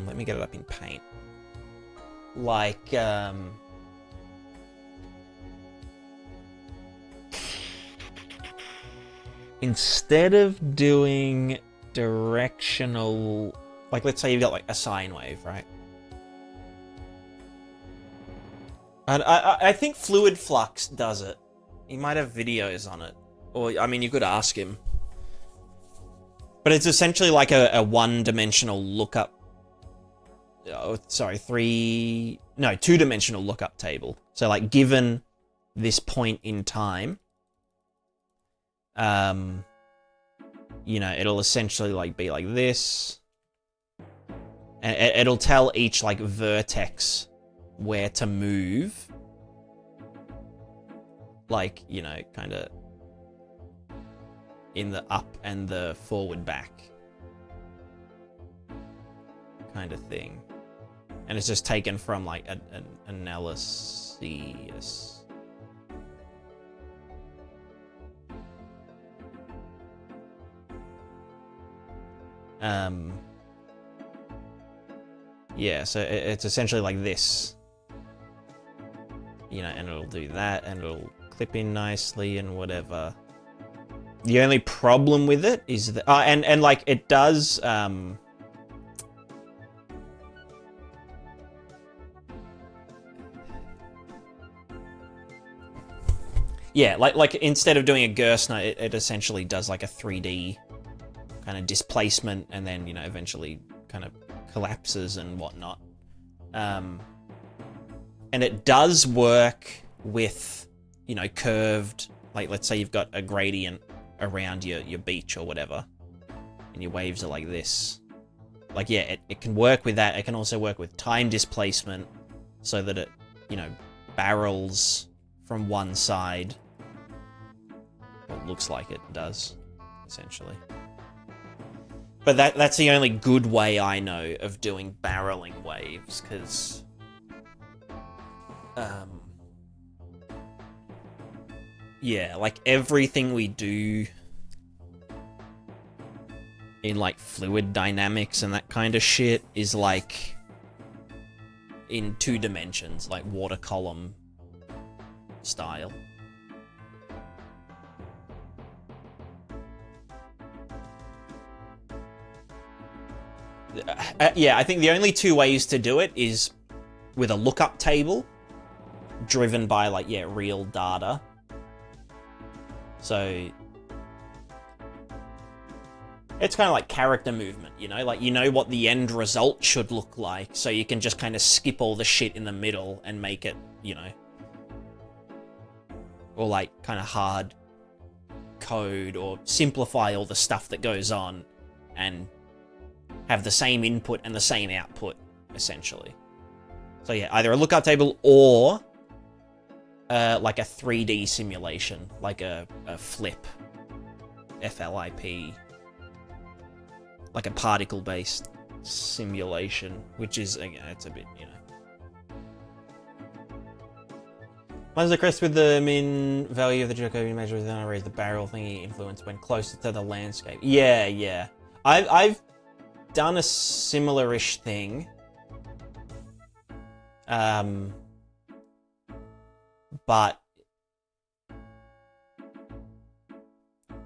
let me get it up in Paint. Like, instead of doing directional... Like, let's say you've got like a sine wave, right? And I think Fluid Flux does it. He might have videos on it. Or, I mean, you could ask him. But it's essentially like a one-dimensional lookup. Oh, sorry, two-dimensional lookup table. So, like, given this point in time, you know, it'll essentially like be like this, and it'll tell each like vertex where to move. Like, you know, kind of in the up and the forward back kind of thing. And it's just taken from like an analysis. Yeah, so it's essentially like this. You know, and it'll do that, and it'll clip in nicely and whatever. The only problem with it is that, and like it does, yeah, like instead of doing a Gerstner, it essentially does like a 3D kind of displacement, and then, you know, eventually kind of collapses and whatnot. And it does work with, you know, curved, like let's say you've got a gradient around your beach or whatever, and your waves are like this. Like, yeah, it can work with that. It can also work with time displacement, so that it, you know, barrels from one side. Well, it looks like it does, essentially. But that's the only good way I know of doing barreling waves, because yeah, like everything we do in like fluid dynamics and that kind of shit is like in 2 dimensions, like water column style. Yeah, I think the only 2 ways to do it is with a lookup table driven by, like, yeah, real data. So it's kind of like character movement, you know? Like, you know what the end result should look like, so you can just kind of skip all the shit in the middle and make it, you know, or like kind of hard code or simplify all the stuff that goes on and have the same input and the same output, essentially. So yeah, either a lookup table or like a 3D simulation, like a flip, FLIP, like a particle-based simulation, which is, again, it's a bit, you know. Mine's the crest with the min value of the Jacobian measure, then I raise the barrel thingy influence when closer to the landscape. Yeah, yeah. I've done a similar-ish thing. But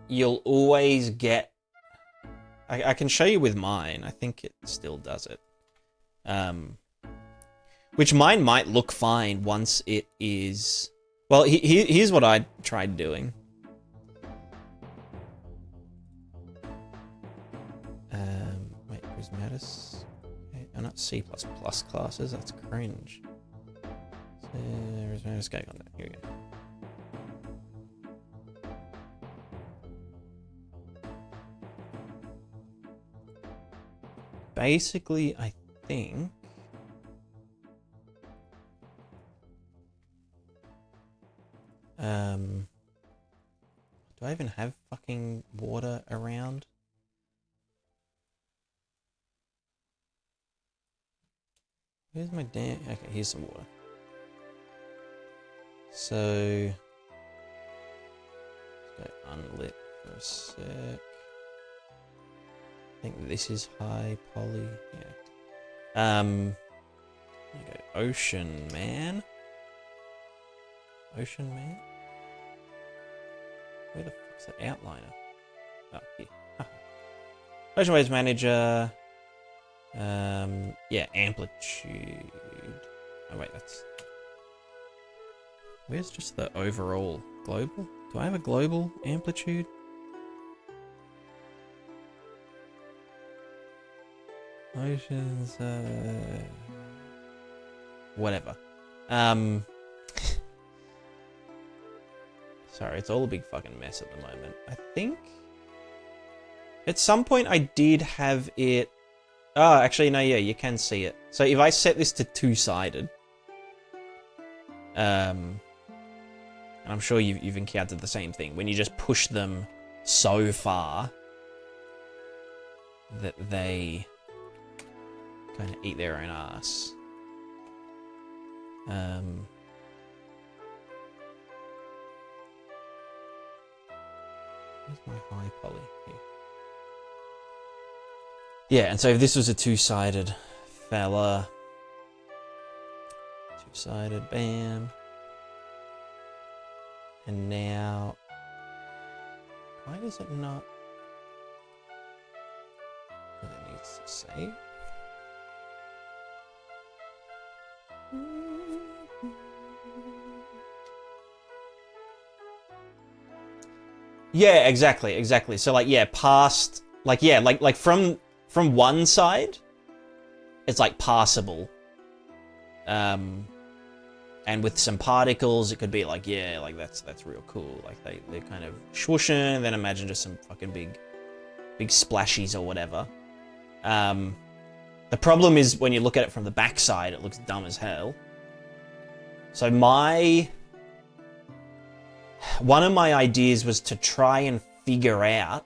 you'll always get... I can show you with mine. I think it still does it. Which mine might look fine once it is... Well, here's what I tried doing. Wait, Prismatis? Okay, oh, not C++ classes, that's cringe. Prismatis Gag on that, here we go. Basically, I think... do I even have fucking water around? Where's my damn... Okay, here's some water. So... let's go unlit for a sec. I think this is high poly, yeah. There you go, Ocean Man. Ocean Man? Where the fuck's that outliner? Oh, here. Ocean Waves Manager. Yeah, amplitude. Oh wait, that's... Where's just the overall global? Do I have a global amplitude? Oceans, whatever. Sorry, it's all a big fucking mess at the moment. I think... At some point I did have it... Oh, actually, no, yeah, you can see it. So if I set this to two-sided... and I'm sure you've encountered the same thing. When you just push them so far... that they... kind of eat their own ass. Where's my high poly? Here. Yeah, and so if this was a two-sided fella, two-sided, bam, and now, why does it not? Because it needs to save. Yeah, exactly. So like, yeah, past, like, yeah, like from one side, it's like passable. And with some particles, it could be like, yeah, like that's real cool. Like they're kind of swooshing, and then imagine just some fucking big splashies or whatever. The problem is when you look at it from the backside, it looks dumb as hell. So one of my ideas was to try and figure out